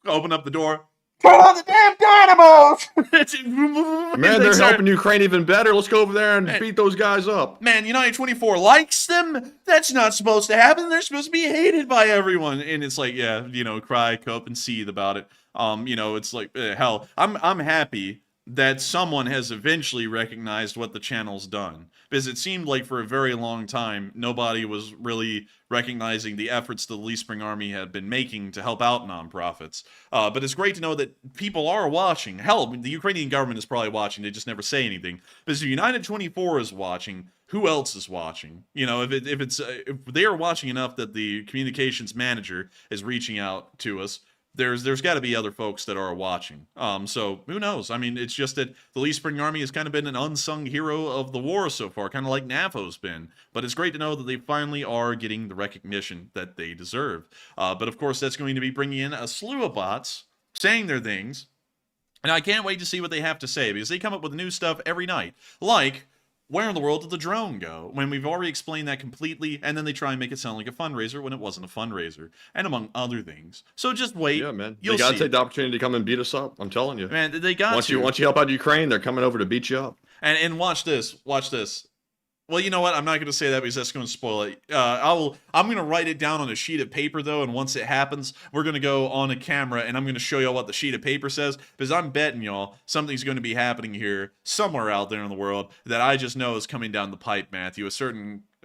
open up the door, turn on the damn dynamos! Man, they're helping Ukraine even better. Let's go over there and beat those guys up. Man, United 24 likes them? That's not supposed to happen. They're supposed to be hated by everyone. And it's like, yeah, cry, cope, and seethe about it. It's like, hell, I'm happy that someone has eventually recognized what the channel's done. Because it seemed like for a very long time, nobody was really recognizing the efforts the Lee Spring Army had been making to help out nonprofits. But it's great to know that people are watching. Hell, the Ukrainian government is probably watching. They just never say anything. Because if United 24 is watching, who else is watching? If they are watching enough that the communications manager is reaching out to us, there's got to be other folks that are watching. So who knows? I mean, it's just that the Lee Spring Army has kind of been an unsung hero of the war so far, kind of like NAFO's been. But it's great to know that they finally are getting the recognition that they deserve. But of course, that's going to be bringing in a slew of bots saying their things. And I can't wait to see what they have to say, because they come up with new stuff every night. Like, where in the world did the drone go? When we've already explained that completely, and then they try and make it sound like a fundraiser when it wasn't a fundraiser, and among other things. So just wait. Yeah, man. They got to take the opportunity to come and beat us up. I'm telling you. Man, they got to. Once you help out Ukraine, they're coming over to beat you up. And watch this. Watch this. Well, you know what? I'm not going to say that because that's going to spoil it. I'm going to write it down on a sheet of paper, though, and once it happens, we're going to go on a camera, and I'm going to show y'all what the sheet of paper says, because I'm betting y'all something's going to be happening here somewhere out there in the world that I just know is coming down the pipe, Matthew.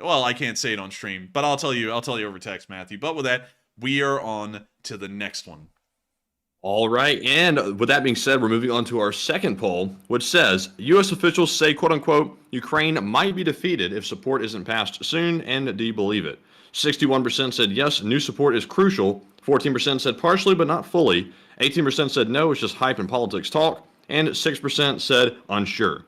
Well, I can't say it on stream, but I'll tell you over text, Matthew. But with that, we are on to the next one. All right, and with that being said, we're moving on to our second poll, which says, U.S. officials say, quote-unquote, Ukraine might be defeated if support isn't passed soon, and do you believe it? 61% said yes, new support is crucial. 14% said partially, but not fully. 18% said no, it's just hype and politics talk. And 6% said unsure.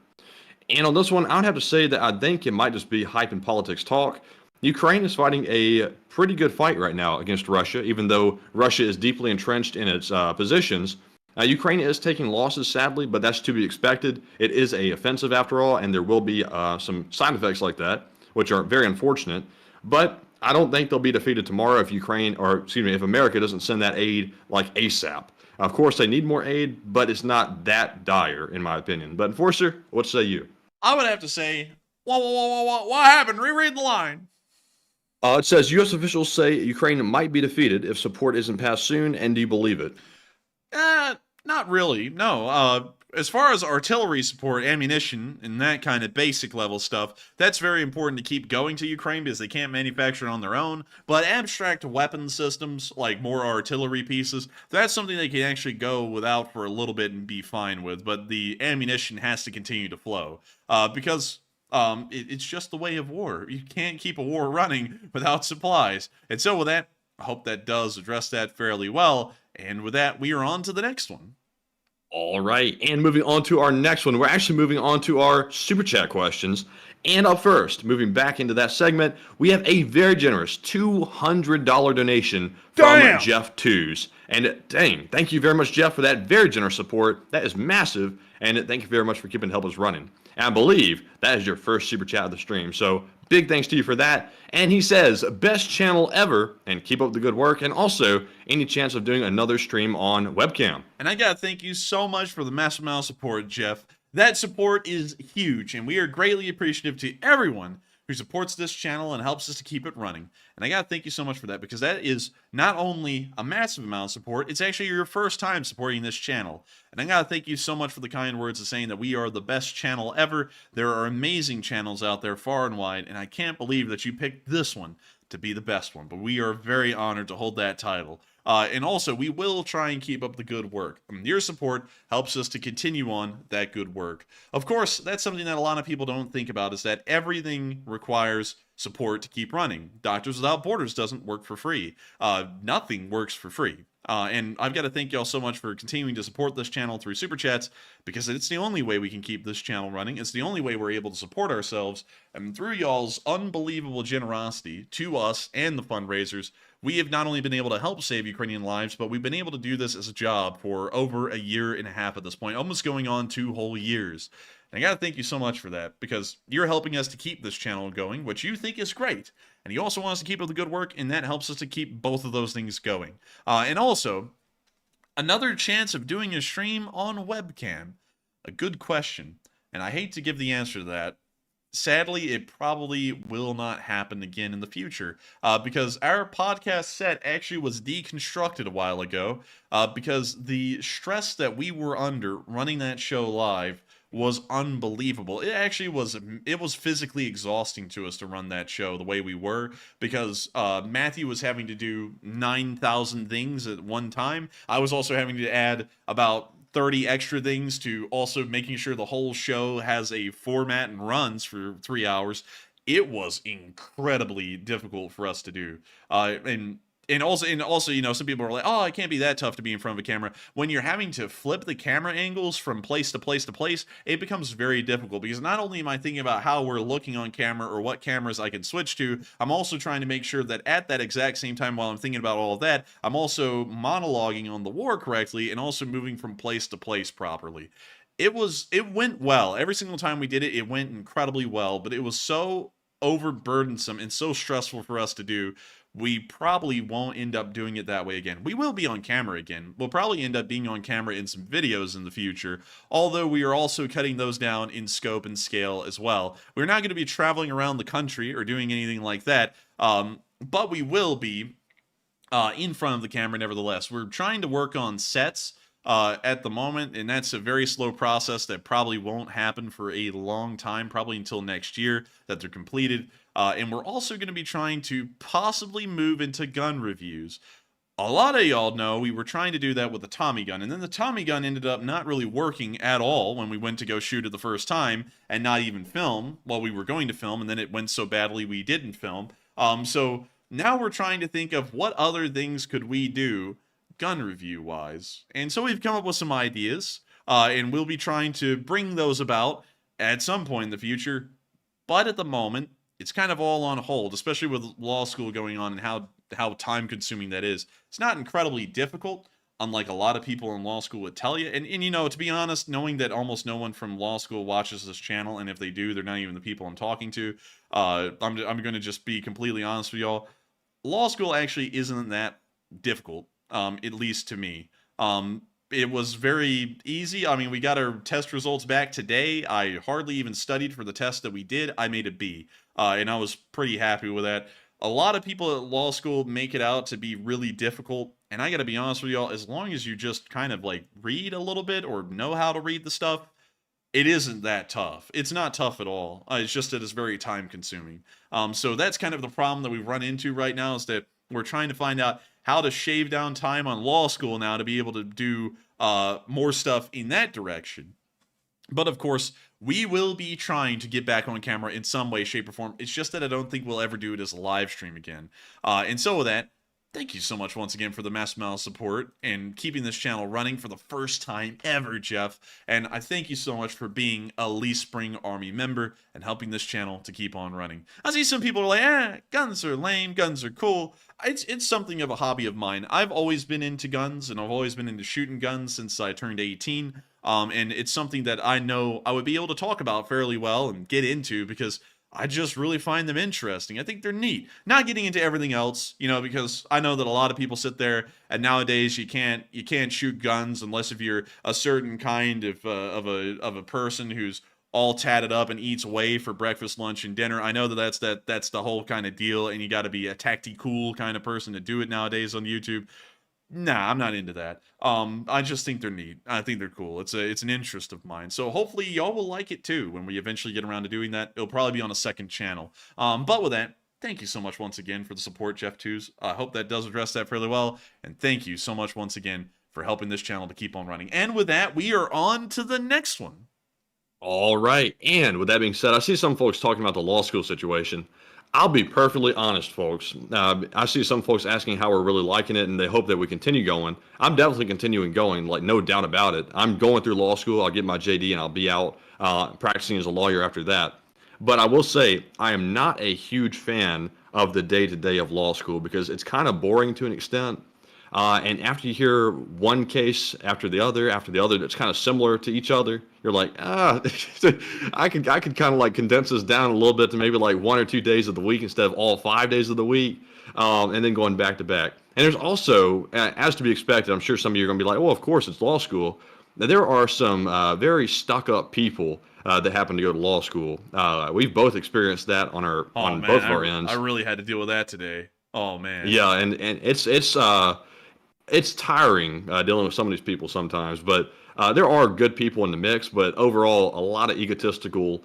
And on this one, I would have to say that I think it might just be hype and politics talk. Ukraine is fighting a pretty good fight right now against Russia, even though Russia is deeply entrenched in its positions. Ukraine is taking losses, sadly, but that's to be expected. It is an offensive after all, and there will be some side effects like that, which are very unfortunate. But I don't think they'll be defeated tomorrow if if America doesn't send that aid like ASAP. Of course, they need more aid, but it's not that dire, in my opinion. But Enforcer, what say you? I would have to say, what happened? Reread the line. It says, U.S. officials say Ukraine might be defeated if support isn't passed soon, and do you believe it? Not really, no. As far as artillery support, ammunition, and that kind of basic level stuff, that's very important to keep going to Ukraine because they can't manufacture it on their own. But abstract weapon systems, like more artillery pieces, that's something they can actually go without for a little bit and be fine with. But the ammunition has to continue to flow because it's just the way of war. You can't keep a war running without supplies. And so with that, I hope that does address that fairly well. And with that, we are on to the next one. All right, and moving on to our next one, we're actually moving on to our Super Chat questions. And up first, moving back into that segment, we have a very generous $200 donation from Jeff Twos. And dang, thank you very much, Jeff, for that very generous support. That is massive, and thank you very much for keeping help us running. And I believe that is your first Super Chat of the stream, so big thanks to you for that. And he says, best channel ever, and keep up the good work, and also any chance of doing another stream on webcam. And I gotta thank you so much for the massive amount of support, Jeff. That support is huge, and we are greatly appreciative to everyone who supports this channel and helps us to keep it running. And I gotta thank you so much for that, because that is not only a massive amount of support, it's actually your first time supporting this channel. And I gotta thank you so much for the kind words of saying that we are the best channel ever. There are amazing channels out there far and wide, and I can't believe that you picked this one to be the best one, but we are very honored to hold that title. And also, we will try and keep up the good work. Your support helps us to continue on that good work. Of course, that's something that a lot of people don't think about, is that everything requires support to keep running. Doctors Without Borders doesn't work for free. Nothing works for free. And I've got to thank y'all so much for continuing to support this channel through Super Chats, because it's the only way we can keep this channel running. It's the only way we're able to support ourselves. And through y'all's unbelievable generosity to us and the fundraisers, we have not only been able to help save Ukrainian lives, but we've been able to do this as a job for over a year and a half at this point, almost going on 2 whole years. And I gotta thank you so much for that, because you're helping us to keep this channel going, which you think is great. And you also want us to keep up the good work, and that helps us to keep both of those things going. And also, another chance of doing a stream on webcam. A good question. And I hate to give the answer to that. Sadly, it probably will not happen again in the future, because our podcast set actually was deconstructed a while ago, because the stress that we were under running that show live was unbelievable. It actually was, it was physically exhausting to us to run that show the way we were, because Matthew was having to do 9,000 things at one time. I was also having to add about 30 extra things to also making sure the whole show has a format and runs for 3 hours. It was incredibly difficult for us to do. And also, you know, some people are like, oh, it can't be that tough to be in front of a camera. When you're having to flip the camera angles from place to place to place, it becomes very difficult, because not only am I thinking about how we're looking on camera or what cameras I can switch to, I'm also trying to make sure that at that exact same time while I'm thinking about all of that, I'm also monologuing on the war correctly and also moving from place to place properly. It went well. Every single time we did it, it went incredibly well, but it was so overburdensome and so stressful for us to do. We probably won't end up doing it that way again. We will be on camera again. We'll probably end up being on camera in some videos in the future, although we are also cutting those down in scope and scale as well. We're not going to be traveling around the country or doing anything like that, but we will be in front of the camera nevertheless. We're trying to work on sets at the moment, and that's a very slow process that probably won't happen for a long time, probably until next year that they're completed. And we're also going to be trying to possibly move into gun reviews. A lot of y'all know we were trying to do that with the Tommy gun, and then the Tommy gun ended up not really working at all when we went to go shoot it the first time and not even film while we were going to film, and then it went so badly we didn't film. So now we're trying to think of what other things could we do gun review wise. And so we've come up with some ideas, and we'll be trying to bring those about at some point in the future. But at the moment, it's kind of all on hold, especially with law school going on and how time consuming that is. It's not incredibly difficult, unlike a lot of people in law school would tell you. And you know, to be honest, knowing that almost no one from law school watches this channel, and if they do, they're not even the people I'm talking to, I'm going to just be completely honest with y'all. Law school actually isn't that difficult, at least to me. It was very easy. I mean, we got our test results back today. I hardly even studied for the test that we did. I made a B, and I was pretty happy with that. A lot of people at law school make it out to be really difficult, and I gotta be honest with y'all, as long as you just kind of like read a little bit or know how to read the stuff, it isn't that tough. It's not tough at all. It's just that it's very time consuming. So that's kind of the problem that we've run into right now, is that we're trying to find out how to shave down time on law school now to be able to do more stuff in that direction. But of course, we will be trying to get back on camera in some way, shape, or form. It's just that I don't think we'll ever do it as a live stream again. And so with that, thank you so much once again for the mass amount of support and keeping this channel running for the first time ever, Jeff. And I thank you so much for being a Lee Spring Army member and helping this channel to keep on running. I see some people are like, guns are lame, guns are cool. It's something of a hobby of mine. I've always been into guns, and I've always been into shooting guns since I turned 18. And it's something that I know I would be able to talk about fairly well and get into, because I just really find them interesting. I think they're neat. Not getting into everything else, you know, because I know that a lot of people sit there, and nowadays you can't shoot guns unless if you're a certain kind of a person who's all tatted up and eats whey for breakfast, lunch, and dinner. I know that that's the whole kind of deal, and you got to be a tacti-cool kind of person to do it nowadays on YouTube. Nah, I'm not into that. I just think they're neat. I think they're cool. It's an interest of mine. So hopefully y'all will like it too when we eventually get around to doing that. It'll probably be on a second channel. But with that, thank you so much once again for the support, Jeff Twos. I hope that does address that fairly well. And thank you so much once again for helping this channel to keep on running. And with that, we are on to the next one. All right. And with that being said, I see some folks talking about the law school situation. I'll be perfectly honest, folks. I see some folks asking how we're really liking it, and they hope that we continue going. I'm definitely continuing going, like no doubt about it. I'm going through law school. I'll get my JD, and I'll be out practicing as a lawyer after that. But I will say I am not a huge fan of the day-to-day of law school because it's kind of boring to an extent. And after you hear one case after the other that's kind of similar to each other, you're like, I could kind of like condense this down a little bit to maybe like 1 or 2 days of the week instead of all 5 days of the week, and then going back to back. And there's also, as to be expected, I'm sure some of you are going to be like, well, of course it's law school. Now, there are some very stuck-up people that happen to go to law school. We've both experienced that on both of our ends. I really had to deal with that today. Oh man. Yeah, and it's tiring dealing with some of these people sometimes, but there are good people in the mix, but overall, a lot of egotistical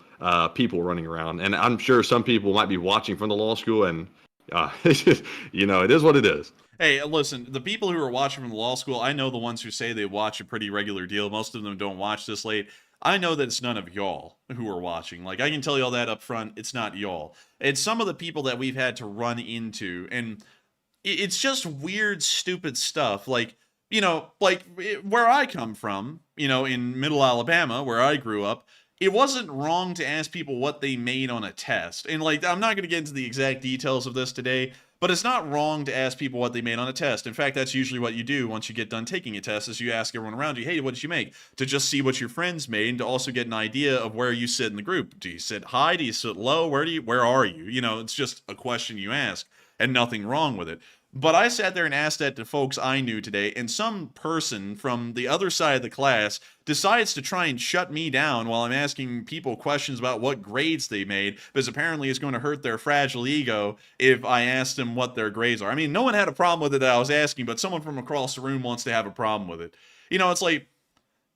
people running around. And I'm sure some people might be watching from the law school, and you know, it is what it is. Hey, listen, the people who are watching from the law school, I know the ones who say they watch a pretty regular deal. Most of them don't watch this late. I know that it's none of y'all who are watching. Like, I can tell you all that up front. It's not y'all. It's some of the people that we've had to run into, and it's just weird, stupid stuff. Like, you know, like where I come from, you know, in middle Alabama, where I grew up, it wasn't wrong to ask people what they made on a test. And like, I'm not going to get into the exact details of this today, but it's not wrong to ask people what they made on a test. In fact, that's usually what you do once you get done taking a test, is you ask everyone around you, hey, what did you make? To just see what your friends made and to also get an idea of where you sit in the group. Do you sit high? Do you sit low? Where are you? You know, it's just a question you ask and nothing wrong with it. But I sat there and asked that to folks I knew today, and some person from the other side of the class decides to try and shut me down while I'm asking people questions about what grades they made, because apparently it's going to hurt their fragile ego if I ask them what their grades are. I mean, no one had a problem with it that I was asking, but someone from across the room wants to have a problem with it. You know, it's like,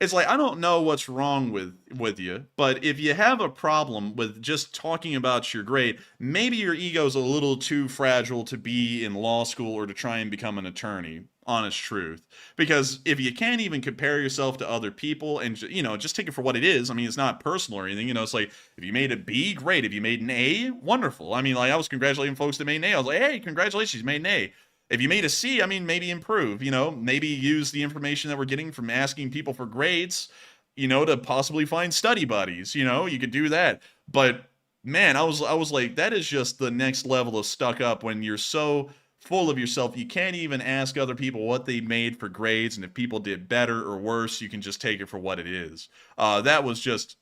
I don't know what's wrong with you, but if you have a problem with just talking about your grade, maybe your ego's a little too fragile to be in law school or to try and become an attorney. Honest truth. Because if you can't even compare yourself to other people and, you know, just take it for what it is. I mean, it's not personal or anything. You know, it's like, if you made a B, great. If you made an A, wonderful. I mean, like, I was congratulating folks that made an A. I was like, hey, congratulations, you made an A. If you made a C, I mean, maybe improve, you know, maybe use the information that we're getting from asking people for grades, you know, to possibly find study buddies, you know, you could do that. But man, I was like, that is just the next level of stuck up when you're so full of yourself. You can't even ask other people what they made for grades. And if people did better or worse, you can just take it for what it is. That was just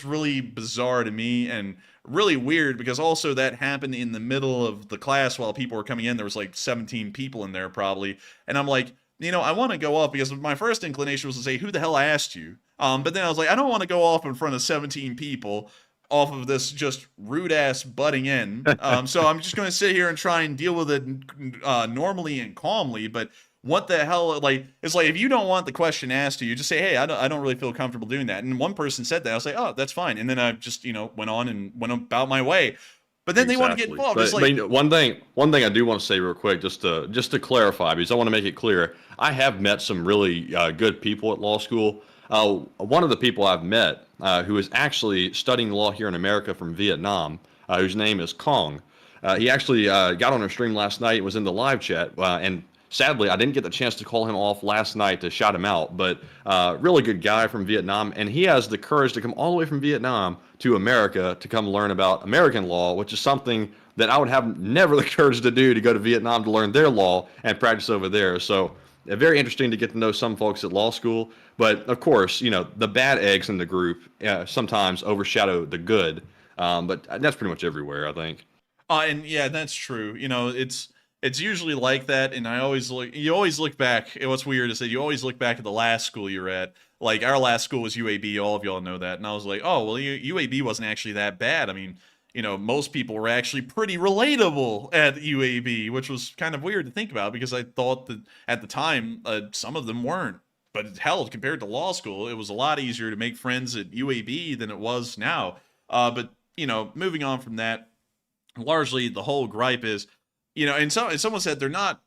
really bizarre to me and really weird, because also that happened in the middle of the class while people were coming in. There was like 17 people in there probably. And I'm like, you know, I want to go off, because my first inclination was to say, who the hell asked you? But then I was like, I don't want to go off in front of 17 people off of this just rude ass butting in. So I'm just going to sit here and try and deal with it normally and calmly. But what the hell, like, it's like, if you don't want the question asked to you, just say, hey, I don't really feel comfortable doing that. And one person said that. I was like, oh, that's fine. And then I just, you know, went on and went about my way. But then they want to get involved. But, it's like, I mean, one thing I do want to say real quick, just to clarify, because I want to make it clear, I have met some really good people at law school. One of the people I've met who is actually studying law here in America from Vietnam, whose name is Kong. He actually got on our stream last night and was in the live chat, and sadly, I didn't get the chance to call him off last night to shout him out, but really good guy from Vietnam, and he has the courage to come all the way from Vietnam to America to come learn about American law, which is something that I would have never the courage to do, to go to Vietnam to learn their law and practice over there. So very interesting to get to know some folks at law school, but of course, you know, the bad eggs in the group sometimes overshadow the good, but that's pretty much everywhere, I think. And yeah, that's true. You know, it's usually like that, and you always look back. What's weird is that you always look back at the last school you're at. Like, our last school was UAB, all of y'all know that, and I was like, oh, well, UAB wasn't actually that bad. I mean, you know, most people were actually pretty relatable at UAB, which was kind of weird to think about, because I thought that at the time, some of them weren't. But hell, compared to law school, it was a lot easier to make friends at UAB than it was now. But, you know, moving on from that, largely the whole gripe is, and someone said they're not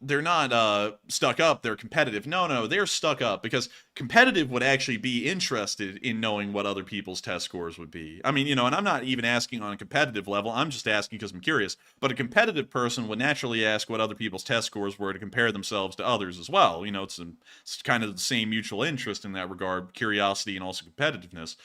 stuck up, they're competitive. No, they're stuck up because competitive would actually be interested in knowing what other people's test scores would be. I mean, and I'm not even asking on a competitive level, I'm just asking because I'm curious. But a competitive person would naturally ask what other people's test scores were to compare themselves to others as well. It's kind of the same mutual interest in that regard, curiosity and also competitiveness.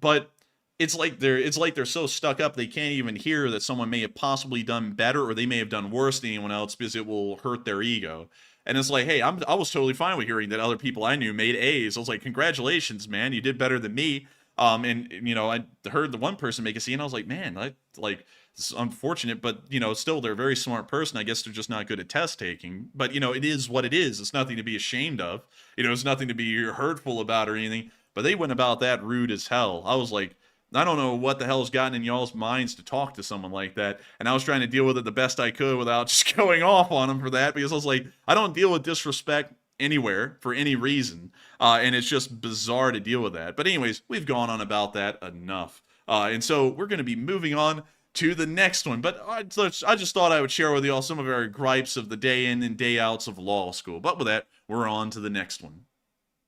But it's like they're so stuck up they can't even hear that someone may have possibly done better or they may have done worse than anyone else because it will hurt their ego. And it's like, hey, I was totally fine with hearing that other people I knew made A's. I was like, congratulations, man, you did better than me. And I heard the one person make a C, and I was like, man, it's unfortunate, but still they're a very smart person. I guess they're just not good at test taking. But it is what it is. It's nothing to be ashamed of. It's nothing to be hurtful about or anything. But they went about that rude as hell. I was like, I don't know what the hell's gotten in y'all's minds to talk to someone like that. And I was trying to deal with it the best I could without just going off on them for that, because I was like, I don't deal with disrespect anywhere for any reason. And it's just bizarre to deal with that. But anyways, we've gone on about that enough. And so we're going to be moving on to the next one. But I just thought I would share with y'all some of our gripes of the day in and day outs of law school. But with that, we're on to the next one.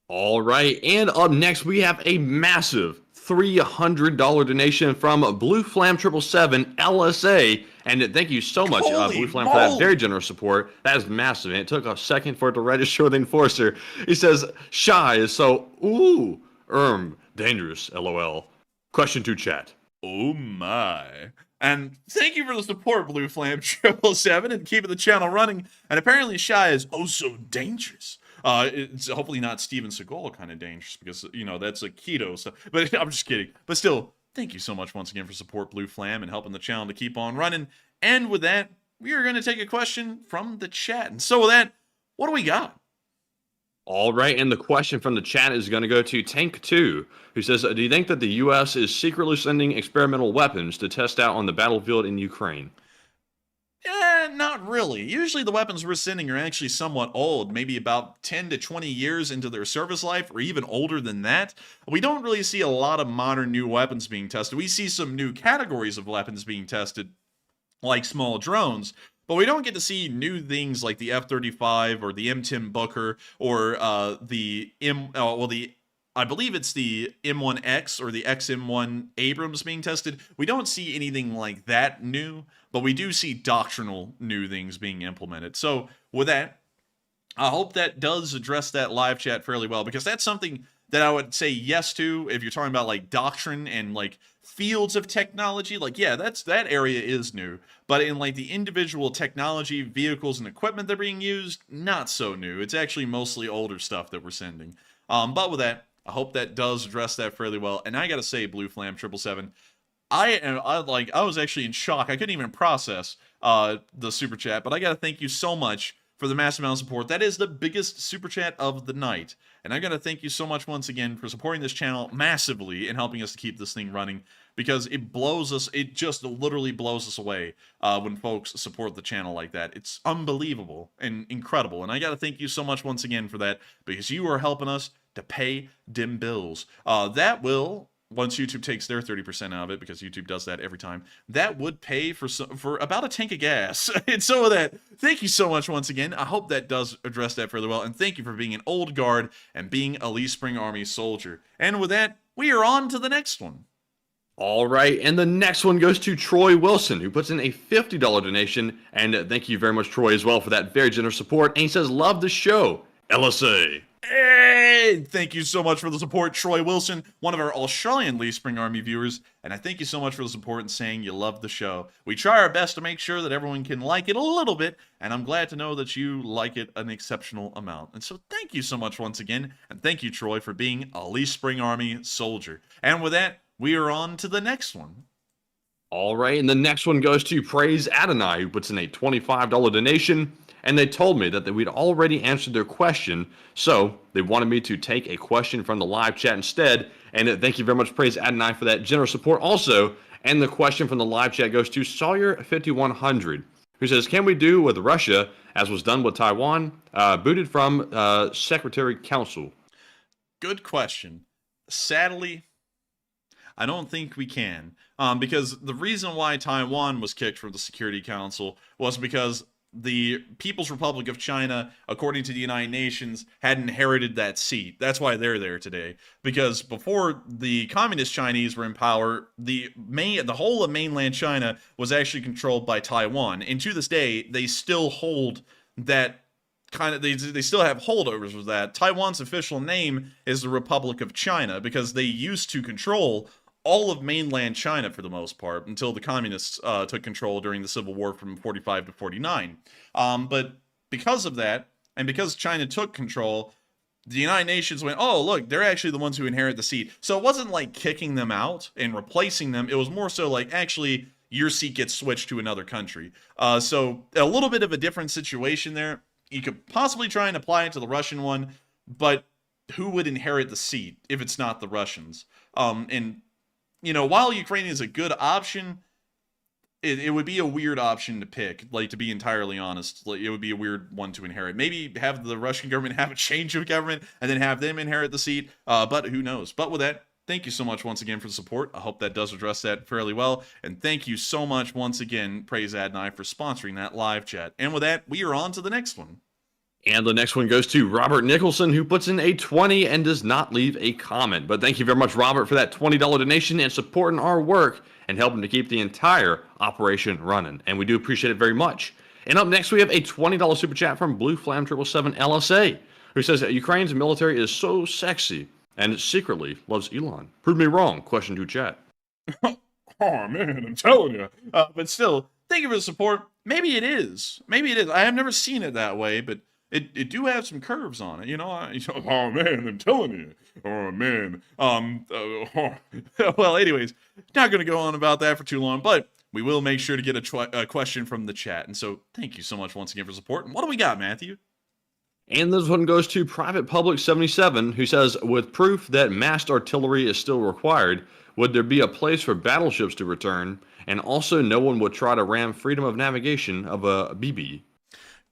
All right, and up next we have a massive $300 donation from Blue Flam 777 LSA, and thank you so much, Blue Flam, for that very generous support. That is massive, and it took a second for it to register with the enforcer. He says, "Shy is so dangerous, LOL." Question to chat. Oh my. And thank you for the support, Blue Flam 777, and keeping the channel running. And apparently Shy is oh so dangerous. It's hopefully not Steven Seagal kind of dangerous, because, that's a keto stuff. But I'm just kidding. But still, thank you so much once again for support, Blue Flam, and helping the channel to keep on running. And with that, we are going to take a question from the chat. And so with that, what do we got? All right, and the question from the chat is going to go to Tank2, who says, do you think that the U.S. is secretly sending experimental weapons to test out on the battlefield in Ukraine? Not really. Usually the weapons we're sending are actually somewhat old, maybe about 10 to 20 years into their service life, or even older than that. We don't really see a lot of modern new weapons being tested. We see some new categories of weapons being tested, like small drones, but we don't get to see new things like the F-35 or the M10 Booker or I believe it's the M1X or the XM1 Abrams being tested. We don't see anything like that new, but we do see doctrinal new things being implemented. So with that, I hope that does address that live chat fairly well, because that's something that I would say yes to if you're talking about like doctrine and like fields of technology. Like, yeah, that area is new, but in like the individual technology, vehicles, and equipment that are being used, not so new. It's actually mostly older stuff that we're sending. But with that, I hope that does address that fairly well. And I gotta say, Blue Flam 777, I was actually in shock. I couldn't even process the super chat, but I gotta thank you so much for the massive amount of support. That is the biggest super chat of the night. And I gotta thank you so much once again for supporting this channel massively and helping us to keep this thing running, because it just literally blows us away when folks support the channel like that. It's unbelievable and incredible. And I gotta thank you so much once again for that, because you are helping us to pay dim bills. That will, once YouTube takes their 30% out of it, because YouTube does that every time, that would pay for about a tank of gas. And so with that, thank you so much once again. I hope that does address that fairly well. And thank you for being an old guard and being a Lee Spring Army soldier. And with that, we are on to the next one. All right, and the next one goes to Troy Wilson, who puts in a $50 donation. And thank you very much, Troy, as well, for that very generous support. And he says, love the show, LSA. Hey, thank you so much for the support, Troy Wilson, one of our Australian Lee Spring Army viewers, and I thank you so much for the support and saying you love the show. We try our best to make sure that everyone can like it a little bit, and I'm glad to know that you like it an exceptional amount. And so thank you so much once again, and thank you, Troy, for being a Lee Spring Army soldier. And with that, we are on to the next one. All right, and the next one goes to Praise Adonai, who puts in a $25 donation. And they told me that we'd already answered their question, so they wanted me to take a question from the live chat instead. And thank you very much, Praise Adonai, for that generous support also. And the question from the live chat goes to Sawyer5100, who says, can we do with Russia, as was done with Taiwan, booted from Secretary Council? Good question. Sadly, I don't think we can. Because the reason why Taiwan was kicked from the Security Council was because the People's Republic of China, according to the United Nations, had inherited that seat. That's why they're there today. Because before the Communist Chinese were in power, the whole of mainland China was actually controlled by Taiwan. And to this day, they still hold that they still have holdovers with that. Taiwan's official name is the Republic of China because they used to control all of mainland China for the most part until the communists took control during the Civil War from 45 to 49. But because of that, and because China took control, the United Nations went, oh, look, they're actually the ones who inherit the seat. So it wasn't like kicking them out and replacing them. It was more so like, actually, your seat gets switched to another country. So a little bit of a different situation there. You could possibly try and apply it to the Russian one, but who would inherit the seat if it's not the Russians? And you know, while Ukraine is a good option, it would be a weird option to pick. Like, to be entirely honest, like, it would be a weird one to inherit. Maybe have the Russian government have a change of government and then have them inherit the seat. But who knows? But with that, thank you so much once again for the support. I hope that does address that fairly well. And thank you so much once again, Praise Adonai, for sponsoring that live chat. And with that, we are on to the next one. And the next one goes to Robert Nicholson, who puts in a 20 and does not leave a comment. But thank you very much, Robert, for that $20 donation and supporting our work and helping to keep the entire operation running. And we do appreciate it very much. And up next, we have a $20 super chat from Blue Flam 777 LSA, who says that Ukraine's military is so sexy and secretly loves Elon. Prove me wrong. Question to chat. Oh, man, I'm telling you. But still, thank you for the support. Maybe it is. Maybe it is. I have never seen it that way, but It do have some curves on it, you know. Oh man, I'm telling you. Oh man. Well, anyways, not going to go on about that for too long, but we will make sure to get a question from the chat. And so, thank you so much once again for support. And what do we got, Matthew? And this one goes to Private Public 77, who says, with proof that massed artillery is still required, would there be a place for battleships to return? And also, no one would try to ram freedom of navigation of a BB.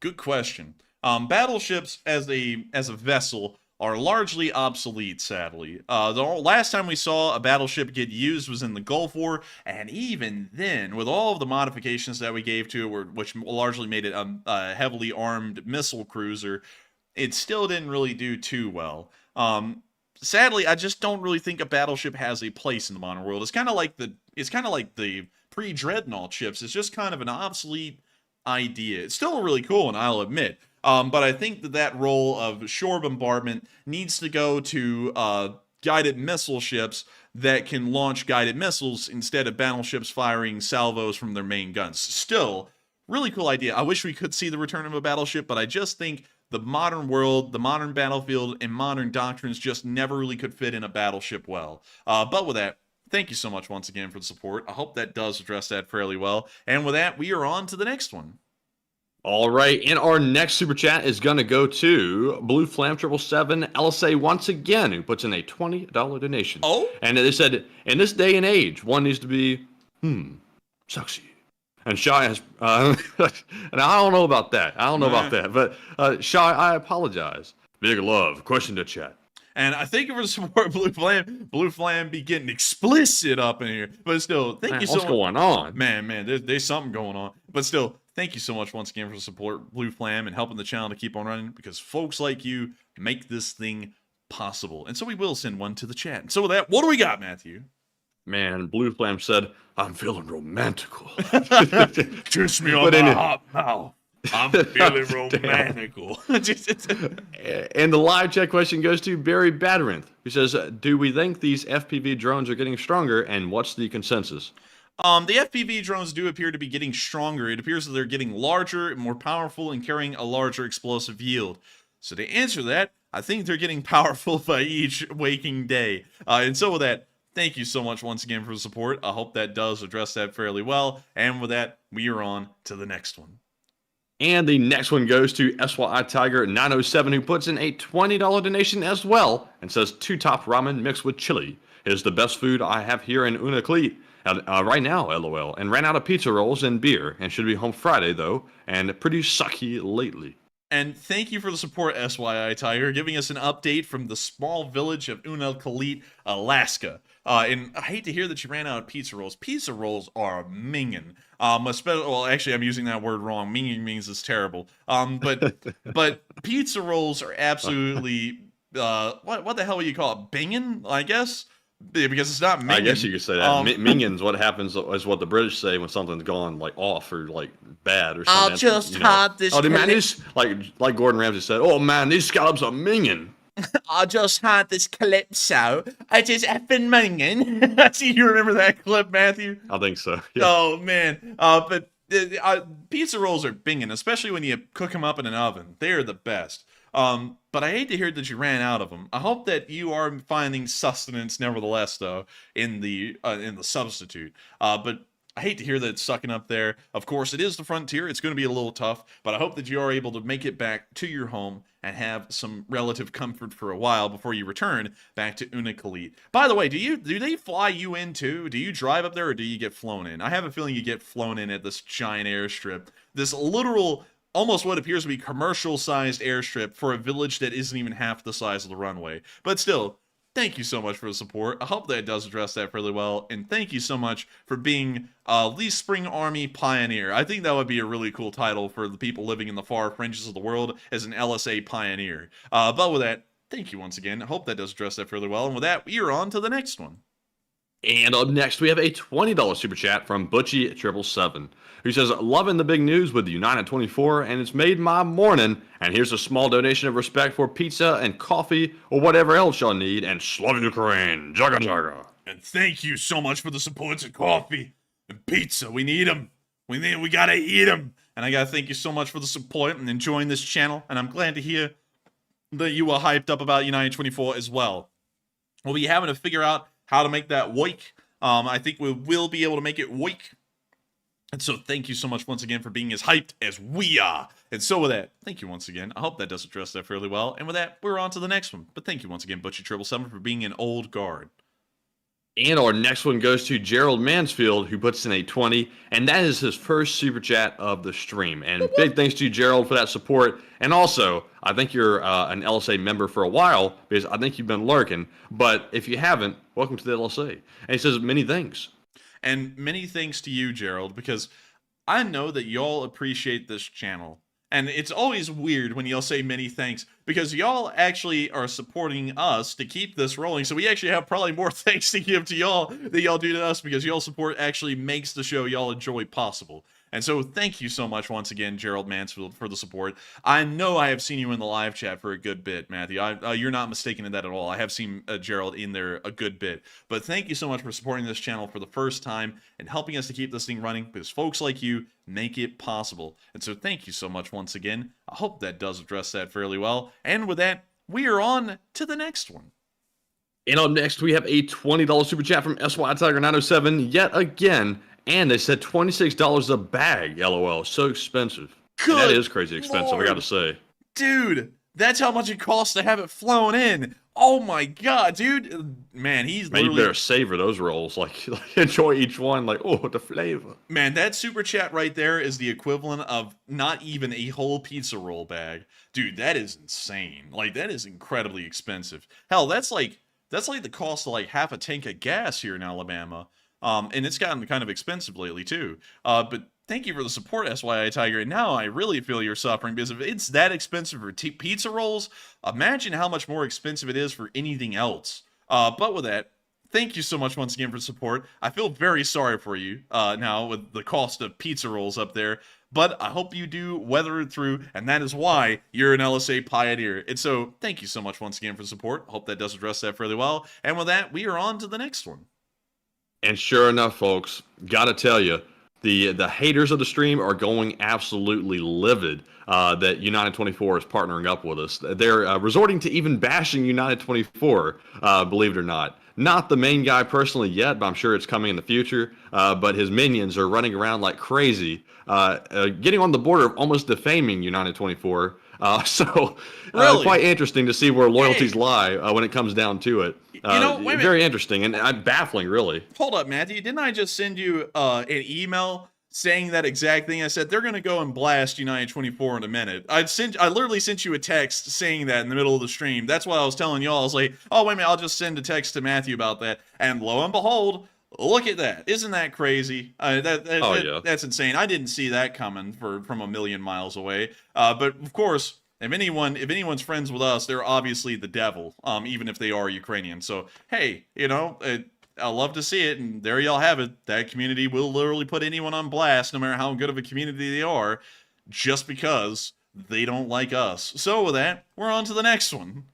Good question. Battleships as a vessel are largely obsolete, sadly. The last time we saw a battleship get used was in the Gulf War, and even then, with all of the modifications that we gave to it, which largely made it a heavily armed missile cruiser, it still didn't really do too well. Sadly, I just don't really think a battleship has a place in the modern world. It's kind of like the pre-Dreadnought ships. It's just kind of an obsolete idea. It's still really cool, and I'll admit. But I think that role of shore bombardment needs to go to guided missile ships that can launch guided missiles instead of battleships firing salvos from their main guns. Still, really cool idea. I wish we could see the return of a battleship, but I just think the modern world, the modern battlefield, and modern doctrines just never really could fit in a battleship well. But with that, thank you so much once again for the support. I hope that does address that fairly well. And with that, we are on to the next one. All right, and our next super chat is going to go to Blue Flam 777 LSA once again, who puts in a $20 donation. Oh? And they said, in this day and age, one needs to be, sexy. And Shy has, and I don't know about that. But Shy, I apologize. Big love. Question to chat. And I thank you for the support, Blue Flam. Blue Flam be getting explicit up in here. But still, thank you so much. What's going on? Man, there's something going on. But still, thank you so much once again for the support, Blue Flam, and helping the channel to keep on running, because folks like you make this thing possible. And so we will send one to the chat. And so with that, what do we got, Matthew? Man, Blue Flam said, I'm feeling romantical. Kiss me on the hot mouth. I'm feeling romantical. And the live chat question goes to Barry Badarinth, who says, do we think these FPV drones are getting stronger, and what's the consensus? The FPV drones do appear to be getting stronger. It appears that they're getting larger and more powerful and carrying a larger explosive yield. So to answer that, I think they're getting powerful by each waking day. And so with that, thank you so much once again for the support. I hope that does address that fairly well. And with that, we are on to the next one. And the next one goes to SYI Tiger 907, who puts in a $20 donation as well and says, 2 top ramen mixed with chili is the best food I have here in Unakli. Right now, LOL, and ran out of pizza rolls and beer, and should be home Friday, though, and pretty sucky lately. And thank you for the support, SYI Tiger, giving us an update from the small village of Unalakleet, Alaska. And I hate to hear that you ran out of pizza rolls. Pizza rolls are minging. Well, actually, I'm using that word wrong. Minging means it's terrible. But pizza rolls are absolutely what the hell would you call it? Binging, I guess. Because it's not minging. I guess you could say that. Minging's what happens is what the British say when something's gone like off or like bad or something. I'll just had this. Oh, man, this like Gordon Ramsay said. Oh man, these scallops are minging. I just had this calypso. I just effing minging. See, you remember that clip, Matthew? I think so. Yeah. Oh man. But pizza rolls are binging, especially when you cook them up in an oven. They are the best. But I hate to hear that you ran out of them. I hope that you are finding sustenance, nevertheless, though, in the substitute. But I hate to hear that it's sucking up there. Of course, it is the frontier. It's going to be a little tough, but I hope that you are able to make it back to your home and have some relative comfort for a while before you return back to Unalakleet. By the way, do they fly you in too? Do you drive up there or do you get flown in? I have a feeling you get flown in at this giant airstrip. This literal, almost what appears to be commercial-sized airstrip for a village that isn't even half the size of the runway. But still, thank you so much for the support. I hope that does address that fairly well. And thank you so much for being Lee Spring Army Pioneer. I think that would be a really cool title for the people living in the far fringes of the world as an LSA Pioneer. But with that, thank you once again. I hope that does address that fairly well. And with that, we are on to the next one. And up next, we have a $20 super chat from Butchie777, who says, loving the big news with the United 24, and it's made my morning. And here's a small donation of respect for pizza and coffee or whatever else y'all need. And Slava Ukraine, jaga jaga. And thank you so much for the supports and coffee and pizza. We need them. We gotta eat them. And I gotta thank you so much for the support and enjoying this channel. And I'm glad to hear that you were hyped up about United 24 as well. We'll be having to figure out how to make that work. I think we will be able to make it work. And so thank you so much once again for being as hyped as we are. And so with that, thank you once again. I hope that does address that fairly well. And with that, we're on to the next one. But thank you once again, Butchie777, for being an old guard. And our next one goes to Gerald Mansfield, who puts in a 20, and that is his first super chat of the stream. And big thanks to you, Gerald, for that support. And also, I think you're an LSA member for a while, because I think you've been lurking. But if you haven't, welcome to the LSA. And he says many thanks. And many thanks to you, Gerald, because I know that y'all appreciate this channel. And it's always weird when y'all say many thanks, because y'all actually are supporting us to keep this rolling. So we actually have probably more thanks to give to y'all than y'all do to us, because y'all support actually makes the show y'all enjoy possible. And so thank you so much once again, Gerald Mansfield, for the support. I know I have seen you in the live chat for a good bit, Matthew. You're not mistaken in that at all. I have seen Gerald in there a good bit. But thank you so much for supporting this channel for the first time and helping us to keep this thing running, because folks like you make it possible. And so thank you so much once again. I hope that does address that fairly well. And with that, we are on to the next one. And up next, we have a $20 super chat from SY Tiger 907 yet again. And they said $26 a bag, LOL. So expensive. That is crazy expensive, Lord. I gotta say. Dude, that's how much it costs to have it flown in. Oh my god, dude. Man, he's literally... you better savor those rolls. Like enjoy each one. Like, oh, the flavor. Man, that super chat right there is the equivalent of not even a whole pizza roll bag. Dude, that is insane. Like, that is incredibly expensive. Hell, that's like the cost of like half a tank of gas here in Alabama. And it's gotten kind of expensive lately, too. But thank you for the support, SYI Tiger. And now I really feel you're suffering, because if it's that expensive for pizza rolls, imagine how much more expensive it is for anything else. But with that, thank you so much once again for support. I feel very sorry for you now with the cost of pizza rolls up there. But I hope you do weather it through, and that is why you're an LSA Pioneer. And so thank you so much once again for support. Hope that does address that fairly well. And with that, we are on to the next one. And sure enough, folks, gotta tell you, the haters of the stream are going absolutely livid that United 24 is partnering up with us. They're resorting to even bashing United 24, believe it or not. Not the main guy personally yet, but I'm sure it's coming in the future. But his minions are running around like crazy, getting on the border of almost defaming United 24. So really? Quite interesting to see where loyalties lie when it comes down to it. Very interesting and baffling, really. Hold up, Matthew. Didn't I just send you an email saying that exact thing. I said, they're going to go and blast United 24 in a minute. I literally sent you a text saying that in the middle of the stream. That's what I was telling y'all. I was like, oh, wait a minute, I'll just send a text to Matthew about that. And lo and behold, look at that. Isn't that crazy? That's insane. I didn't see that coming from a million miles away. But of course, if anyone's friends with us, they're obviously the devil, even if they are Ukrainian. So, hey, I love to see it, and there y'all have it. That community will literally put anyone on blast, no matter how good of a community they are, just because they don't like us. So with that, we're on to the next one.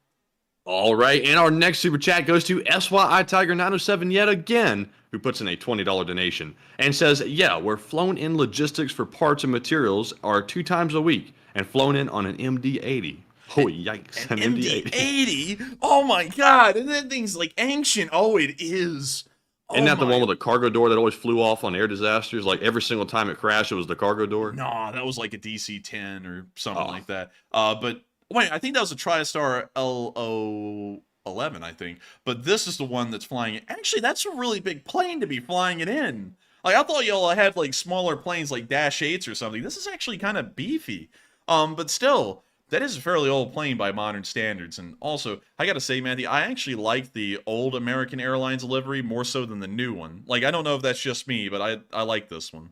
All right, and our next super chat goes to SYI Tiger 907 yet again, who puts in a $20 donation and says, yeah, we're flown in logistics for parts and materials are 2 times a week and flown in on an MD-80. Oh, yikes. An MD-80? Oh, my God. And that thing's like ancient. Oh, it is. Isn't that the one with the cargo door that always flew off on air disasters? Like every single time it crashed, it was the cargo door? No, that was like a DC-10 or something like that. But wait, I think that was a TriStar LO11, I think. But this is the one that's flying it. Actually, that's a really big plane to be flying it in. Like, I thought y'all had like smaller planes like Dash 8s or something. This is actually kind of beefy. But still, that is a fairly old plane by modern standards. And also, I gotta say, Matthew, I actually like the old American Airlines livery more so than the new one. Like, I don't know if that's just me, but I like this one.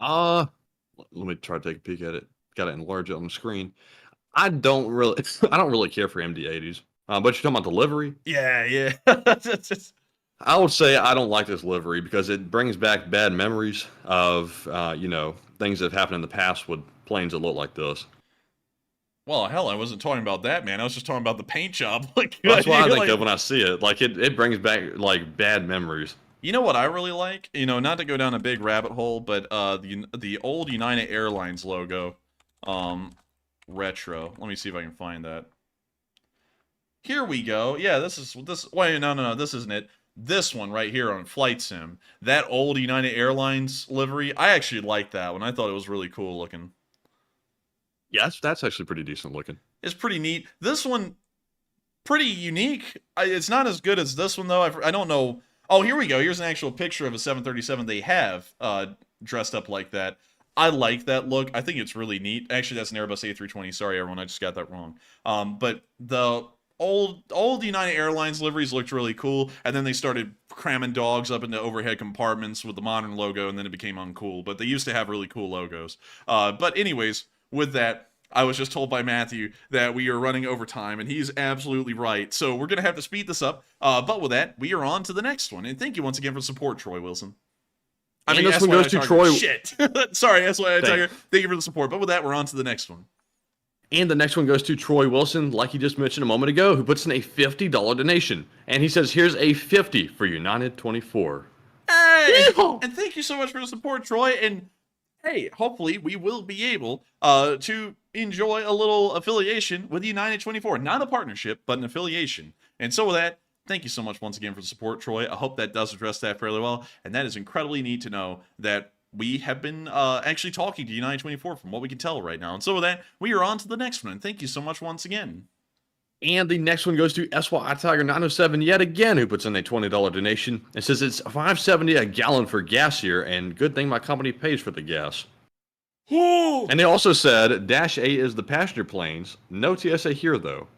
Let me try to take a peek at it. Gotta enlarge it on the screen. I don't really care for MD-80s. But you're talking about the livery? Yeah. I would say I don't like this livery because it brings back bad memories of, things that have happened in the past with planes that look like this. Well, hell, I wasn't talking about that, man. I was just talking about the paint job. That's what I think of when I see it. Like, it brings back, like, bad memories. You know what I really like? Not to go down a big rabbit hole, but the old United Airlines logo, retro. Let me see if I can find that. Here we go. Yeah, this. Wait, no, this isn't it. This one right here on Flight Sim. That old United Airlines livery. I actually like that one. I thought it was really cool looking. Yeah, that's actually pretty decent looking. It's pretty neat. This one, pretty unique. It's not as good as this one, though. I don't know. Oh, here we go. Here's an actual picture of a 737 they have dressed up like that. I like that look. I think it's really neat. Actually, that's an Airbus A320. Sorry, everyone. I just got that wrong. But the old United Airlines liveries looked really cool, and then they started cramming dogs up into overhead compartments with the modern logo, and then it became uncool. But they used to have really cool logos. But anyways, with that, I was just told by Matthew that we are running overtime, and he's absolutely right. So we're going to have to speed this up. But with that, we are on to the next one. And thank you once again for support, Troy Wilson. This one goes to Troy. Shit. Sorry, that's why I tell you. Thank you for the support. But with that, we're on to the next one. And the next one goes to Troy Wilson, like he just mentioned a moment ago, who puts in a $50 donation. And he says, here's a 50 for United 24. Hey! And thank you so much for the support, Troy. And hey, hopefully we will be able to enjoy a little affiliation with United 24. Not a partnership, but an affiliation. And so with that, thank you so much once again for the support, Troy. I hope that does address that fairly well. And that is incredibly neat to know that we have been actually talking to United 24 from what we can tell right now. And so with that, we are on to the next one. And thank you so much once again. And the next one goes to SYI Tiger 907 yet again, who puts in a $20 donation and says it's $5.70 a gallon for gas here, and good thing my company pays for the gas. And they also said Dash 8 is the passenger planes. No TSA here, though.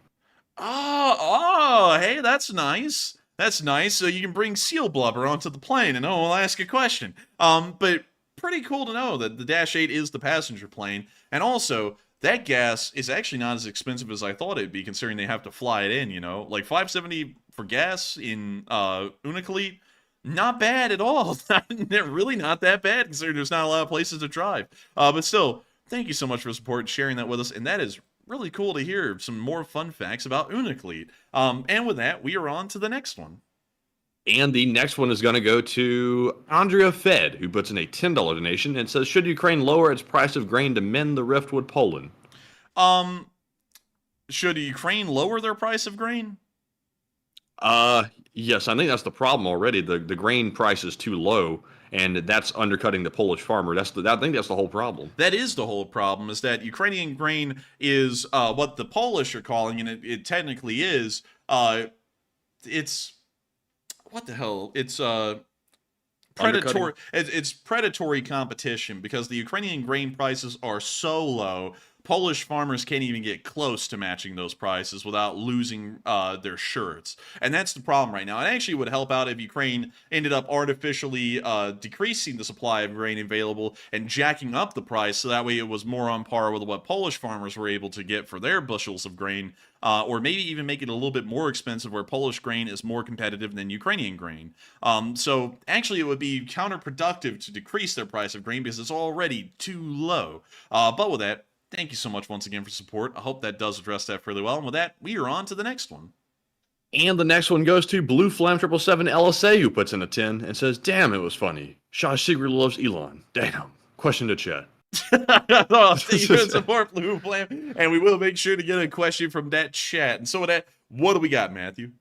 Oh, hey, that's nice. That's nice. So you can bring seal blubber onto the plane, and I'll ask a question. But pretty cool to know that the Dash 8 is the passenger plane, and also that gas is actually not as expensive as I thought it'd be, considering they have to fly it in, Like $5.70 for gas in Unakleet, not bad at all. Really not that bad, considering there's not a lot of places to drive. But still, thank you so much for the support and sharing that with us, and that is really cool to hear some more fun facts about Unakleet. And with that, we are on to the next one. And the next one is going to go to Andrea Fed, who puts in a $10 donation and says, should Ukraine lower its price of grain to mend the rift with Poland? Should Ukraine lower their price of grain? Yes, I think that's the problem already. The grain price is too low, and that's undercutting the Polish farmer. I think that's the whole problem. That is the whole problem, is that Ukrainian grain is what the Polish are calling, and it technically is, it's... What the hell? It's predatory. It's predatory competition because the Ukrainian grain prices are so low. Polish farmers can't even get close to matching those prices without losing their shirts. And that's the problem right now. It actually would help out if Ukraine ended up artificially decreasing the supply of grain available and jacking up the price so that way it was more on par with what Polish farmers were able to get for their bushels of grain, or maybe even make it a little bit more expensive where Polish grain is more competitive than Ukrainian grain. So actually it would be counterproductive to decrease their price of grain because it's already too low. But with that, thank you so much once again for support. I hope that does address that fairly well. And with that, we are on to the next one. And the next one goes to Blue Flame 777 LSA, who puts in a 10 and says, "Damn, it was funny. Shah secretly loves Elon. Damn." Question to chat. Oh, thank you for the support, Blue Flame. And we will make sure to get a question from that chat. And so with that, what do we got, Matthew?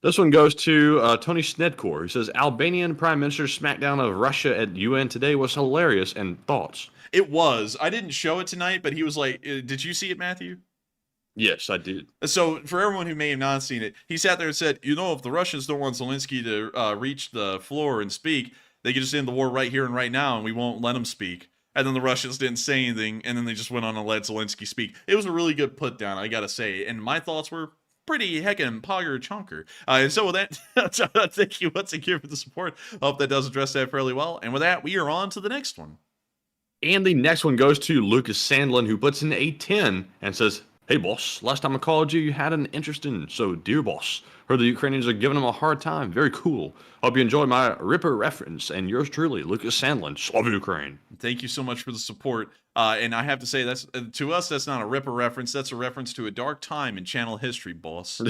This one goes to Tony Snedkor, who says, "Albanian Prime Minister's smackdown of Russia at UN today was hilarious, and thoughts." It was. I didn't show it tonight, but he was like, did you see it, Matthew? Yes, I did. So for everyone who may have not seen it, he sat there and said, if the Russians don't want Zelenskyy to reach the floor and speak, they could just end the war right here and right now, and we won't let them speak. And then the Russians didn't say anything, and then they just went on and let Zelenskyy speak. It was a really good put down, I gotta say. And my thoughts were pretty heckin' pogger chonker. And so with that, thank you once again for the support. I hope that does address that fairly well. And with that, we are on to the next one. And the next one goes to Lucas Sandlin, who puts in a 10 and says, "Hey, boss, last time I called you, you had an interesting, so dear boss. Heard the Ukrainians are giving them a hard time. Very cool. Hope you enjoyed my Ripper reference. And yours truly, Lucas Sandlin. Slava Ukraine." Thank you so much for the support. And I have to say, that's to us, that's not a Ripper reference. That's a reference to a dark time in channel history, boss.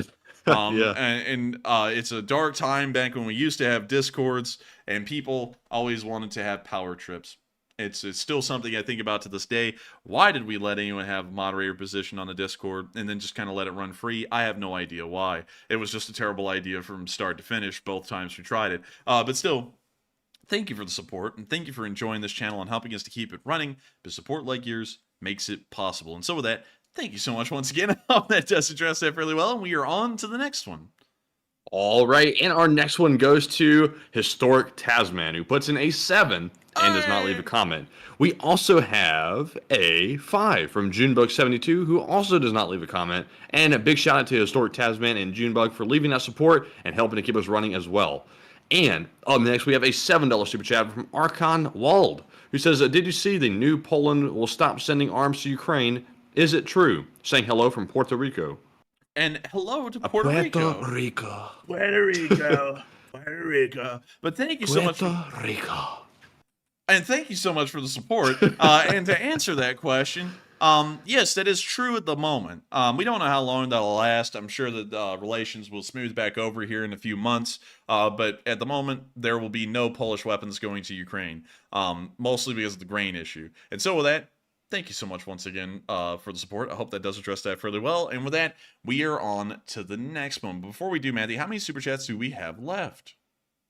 Yeah. And it's a dark time back when we used to have discords and people always wanted to have power trips. It's still something I think about to this day. Why did we let anyone have moderator position on the Discord and then just kind of let it run free? I have no idea why. It was just a terrible idea from start to finish both times we tried it. But still, thank you for the support, and thank you for enjoying this channel and helping us to keep it running, because support like yours makes it possible. And so with that, thank you so much once again. I hope that does address that fairly well, and we are on to the next one. All right, and our next one goes to Historic Tasman, who puts in a 7 and does not leave a comment. We also have a 5 from Junebug72, who also does not leave a comment. And a big shout out to Historic Tasman and Junebug for leaving that support and helping to keep us running as well. And up next, we have a $7 super chat from Archon Wald, who says, "Did you see the new Poland will stop sending arms to Ukraine? Is it true?" Saying hello from Puerto Rico. And hello to Puerto Rico. Puerto Rico. Puerto Rico. Puerto Rico. But thank you so much. Puerto Rico. And thank you so much for the support. And to answer that question, yes, that is true at the moment. We don't know how long that'll last. I'm sure that relations will smooth back over here in a few months. But at the moment, there will be no Polish weapons going to Ukraine, mostly because of the grain issue. And so with that, thank you so much once again for the support. I hope that does address that fairly well. And with that, we are on to the next one. Before we do, Matthew, how many super chats do we have left?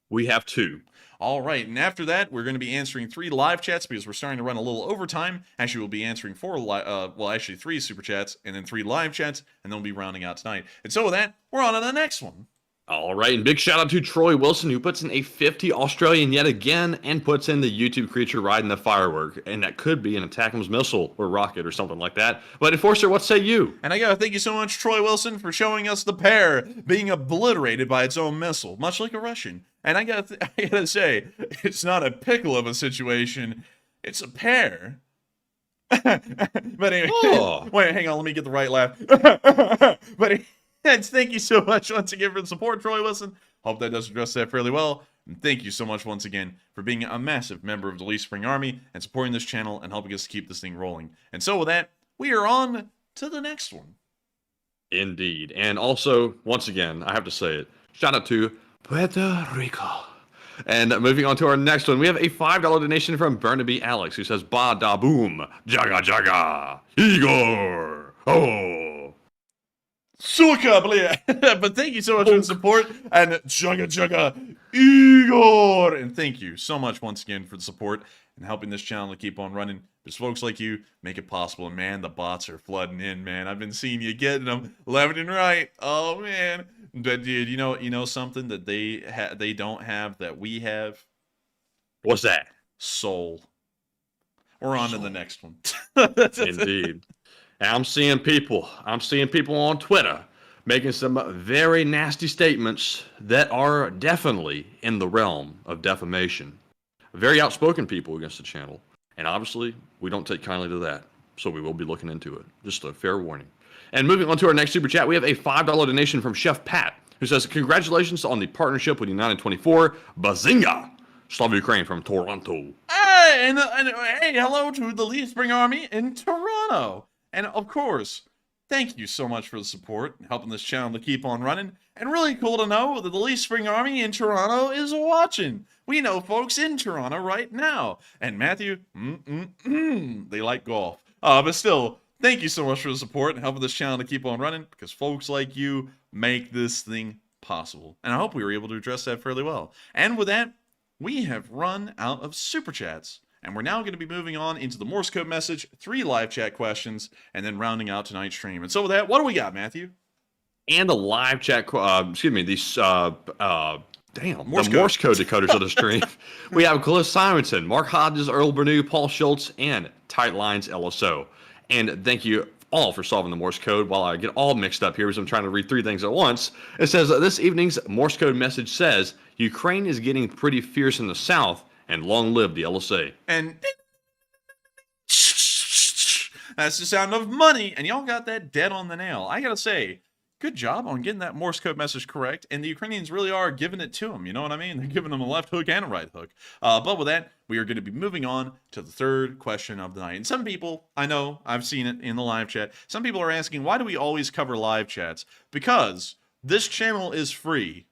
We have 2. All right, and after that, we're going to be answering 3 live chats because we're starting to run a little overtime. Actually, we'll be answering 3 super chats and then 3 live chats, and then we'll be rounding out tonight. And so with that, we're on to the next one. All right, and big shout out to Troy Wilson, who puts in a 50 Australian yet again and puts in the YouTube creature riding the firework. And that could be an ATACMS missile or rocket or something like that. But Enforcer, what say you? And I gotta thank you so much, Troy Wilson, for showing us the pear being obliterated by its own missile, much like a Russian. And I gotta say, it's not a pickle of a situation, it's a pear. But anyway, wait, hang on, let me get the right laugh. But thank you so much once again for the support, Troy Wilson. Hope that does address that fairly well. And thank you so much once again for being a massive member of the Leaf Spring Army and supporting this channel and helping us to keep this thing rolling. And so with that, we are on to the next one. Indeed. And also, once again, I have to say it, shout out to Puerto Rico. And moving on to our next one, we have a $5 donation from Burnaby Alex, who says, "Ba da boom, jaga jaga, Igor, oh." Suka, but thank you so much for the support, and jugga jugga Igor, and thank you so much once again for the support and helping this channel to keep on running. Because folks like you make it possible, and man, the bots are flooding in, man. I've been seeing you getting them left and right. Oh man, but dude, you know something that they don't have that we have. What's that? Soul. We're on to the next one. Indeed. And I'm seeing people on Twitter making some very nasty statements that are definitely in the realm of defamation. Very outspoken people against the channel. And obviously, we don't take kindly to that. So we will be looking into it. Just a fair warning. And moving on to our next super chat, we have a $5 donation from Chef Pat, who says, congratulations on the partnership with United 24. Bazinga! Slava Ukraine from Toronto. Hey, and hey, hello to the Leaf Spring Army in Toronto. And of course, thank you so much for the support and helping this channel to keep on running. And really cool to know that the Leaf Spring Army in Toronto is watching. We know folks in Toronto right now. And Matthew, they like golf. But still, thank you so much for the support and helping this channel to keep on running, because folks like you make this thing possible. And I hope we were able to address that fairly well. And with that, we have run out of super chats, and we're now going to be moving on into the Morse code message, 3 live chat questions, and then rounding out tonight's stream. And so with that, what do we got, Matthew? And the live chat, the Morse code decoders of the stream. We have Cliff Simonson, Mark Hodges, Earl Bernew, Paul Schultz, and Tight Lines LSO. And thank you all for solving the Morse code while I get all mixed up here because I'm trying to read 3 things at once. It says, this evening's Morse code message says, Ukraine is getting pretty fierce in the south, and long live the LSA. And that's the sound of money, and y'all got that dead on the nail. I gotta say, good job on getting that Morse code message correct, and the Ukrainians really are giving it to them, you know what I mean? They're giving them a left hook and a right hook. But with that, we are going to be moving on to the 3rd question of the night. And some people, I know, I've seen it in the live chat, some people are asking, why do we always cover live chats? Because this channel is free.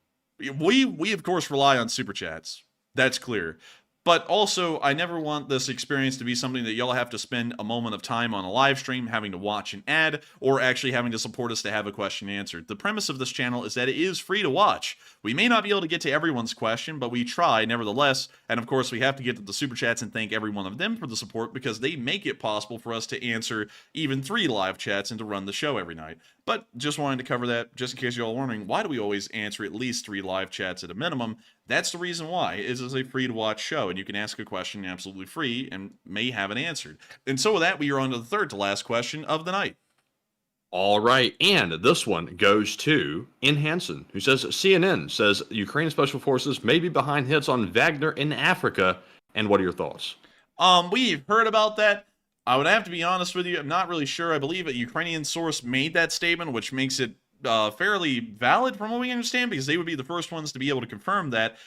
We of course rely on super chats. That's clear. But also, I never want this experience to be something that y'all have to spend a moment of time on a live stream having to watch an ad or actually having to support us to have a question answered. The premise of this channel is that it is free to watch. We may not be able to get to everyone's question, but we try nevertheless. And of course, we have to get to the super chats and thank every one of them for the support because they make it possible for us to answer even 3 live chats and to run the show every night. But just wanted to cover that, just in case you're all wondering, why do we always answer at least 3 live chats at a minimum? That's the reason why. It is a free-to-watch show, and you can ask a question absolutely free and may have it answered. And so with that, we are on to the 3rd to last question of the night. All right, and this one goes to In Hansen, who says, CNN says Ukrainian Special Forces may be behind hits on Wagner in Africa, and what are your thoughts? We've heard about that. I would have to be honest with you, I'm not really sure. I believe a Ukrainian source made that statement, which makes it fairly valid from what we understand, because they would be the first ones to be able to confirm that.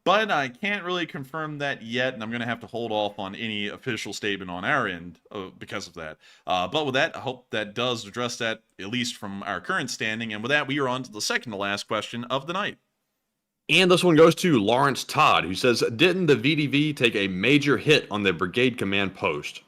But I can't really confirm that yet, and I'm going to have to hold off on any official statement on our end because of that. But with that, I hope that does address that, at least from our current standing. And with that, we are on to the 2nd to last question of the night. And this one goes to Lawrence Todd, who says, didn't the VDV take a major hit on the brigade command post?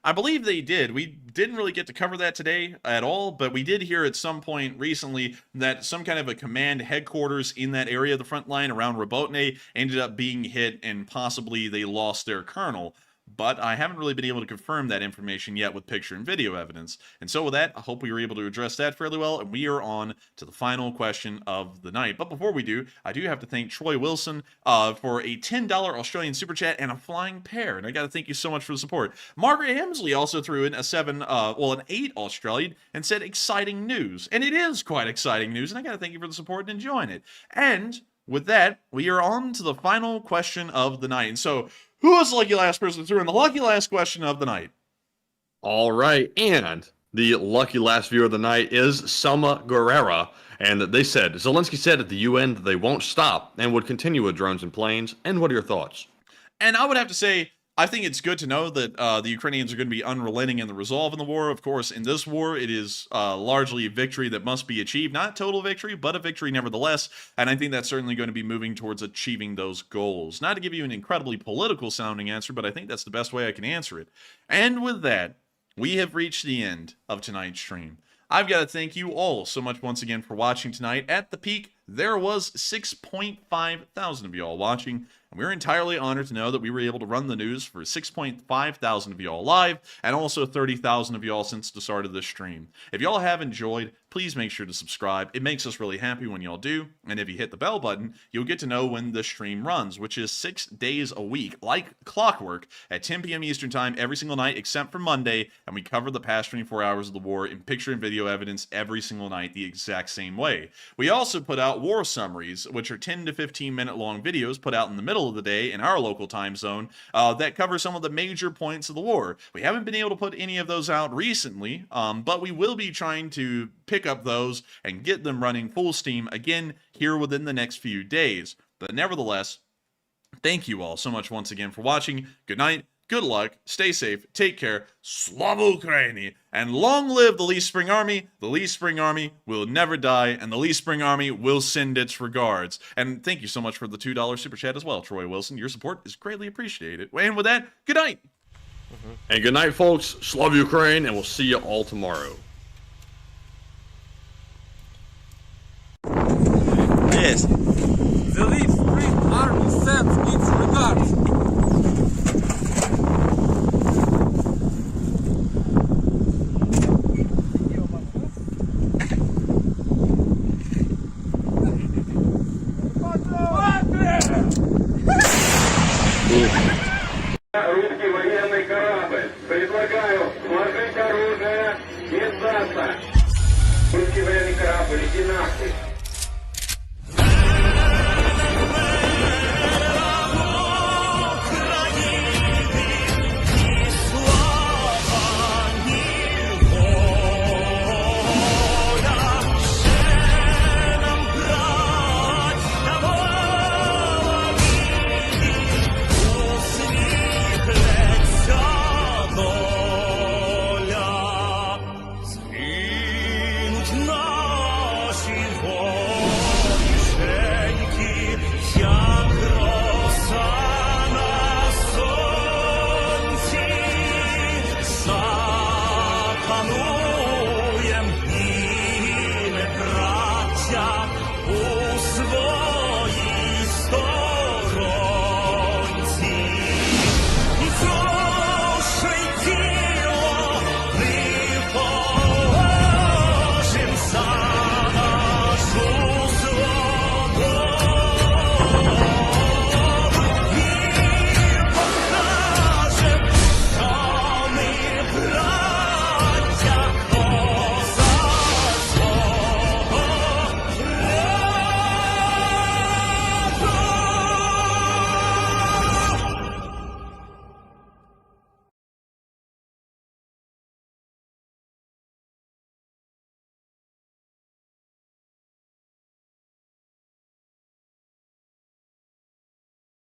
I believe they did. We didn't really get to cover that today at all, but we did hear at some point recently that some kind of a command headquarters in that area of the front line around Robotyne ended up being hit, and possibly they lost their colonel. But I haven't really been able to confirm that information yet with picture and video evidence. And so with that, I hope we were able to address that fairly well, and we are on to the final question of the night. But before we do, I do have to thank Troy Wilson for a $10 Australian super chat and a flying pair, and I got to thank you so much for the support. Margaret Hemsley also threw in an 8 Australian and said exciting news, and it is quite exciting news, and I got to thank you for the support and enjoying it. And with that, we are on to the final question of the night. And so, who was the lucky last person through in the lucky last question of the night? All right, and the lucky last viewer of the night is Selma Guerrera, and they said, Zelenskyy said at the UN that they won't stop and would continue with drones and planes, and what are your thoughts? And I would have to say, I think it's good to know that the Ukrainians are going to be unrelenting in the resolve in the war. Of course, in this war, it is largely a victory that must be achieved. Not total victory, but a victory nevertheless. And I think that's certainly going to be moving towards achieving those goals. Not to give you an incredibly political sounding answer, but I think that's the best way I can answer it. And with that, we have reached the end of tonight's stream. I've got to thank you all so much once again for watching tonight at the peak there was 6.5 thousand of y'all watching, and we're entirely honored to know that we were able to run the news for 6.5 thousand of y'all live, and also 30,000 of y'all since the start of this stream. If y'all have enjoyed, please make sure to subscribe. It makes us really happy when y'all do, and if you hit the bell button, you'll get to know when the stream runs, which is 6 days a week, like clockwork, at 10 p.m. Eastern Time every single night except for Monday, and we cover the past 24 hours of the war in picture and video evidence every single night the exact same way. We also put out war summaries, which are 10 to 15 minute long videos put out in the middle of the day in our local time zone that cover some of the major points of the war. We haven't been able to put any of those out recently, but we will be trying to pick up those and get them running full steam again here within the next few days. But nevertheless, thank you all so much once again for watching. Good night, good luck, stay safe, take care, Slava Ukraini, and long live the Lee Spring Army. The Lee Spring Army will never die, and the Lee Spring Army will send its regards. And thank you so much for the $2 super chat as well, Troy Wilson. Your support is greatly appreciated. And with that, good night. And good night, folks. Slava Ukraine, and we'll see you all tomorrow. Yes. The Lee Spring Army sends its regards. Русский военный корабль. Предлагаю сложить оружие и сдаться. Русский военный корабль, иди нахуй.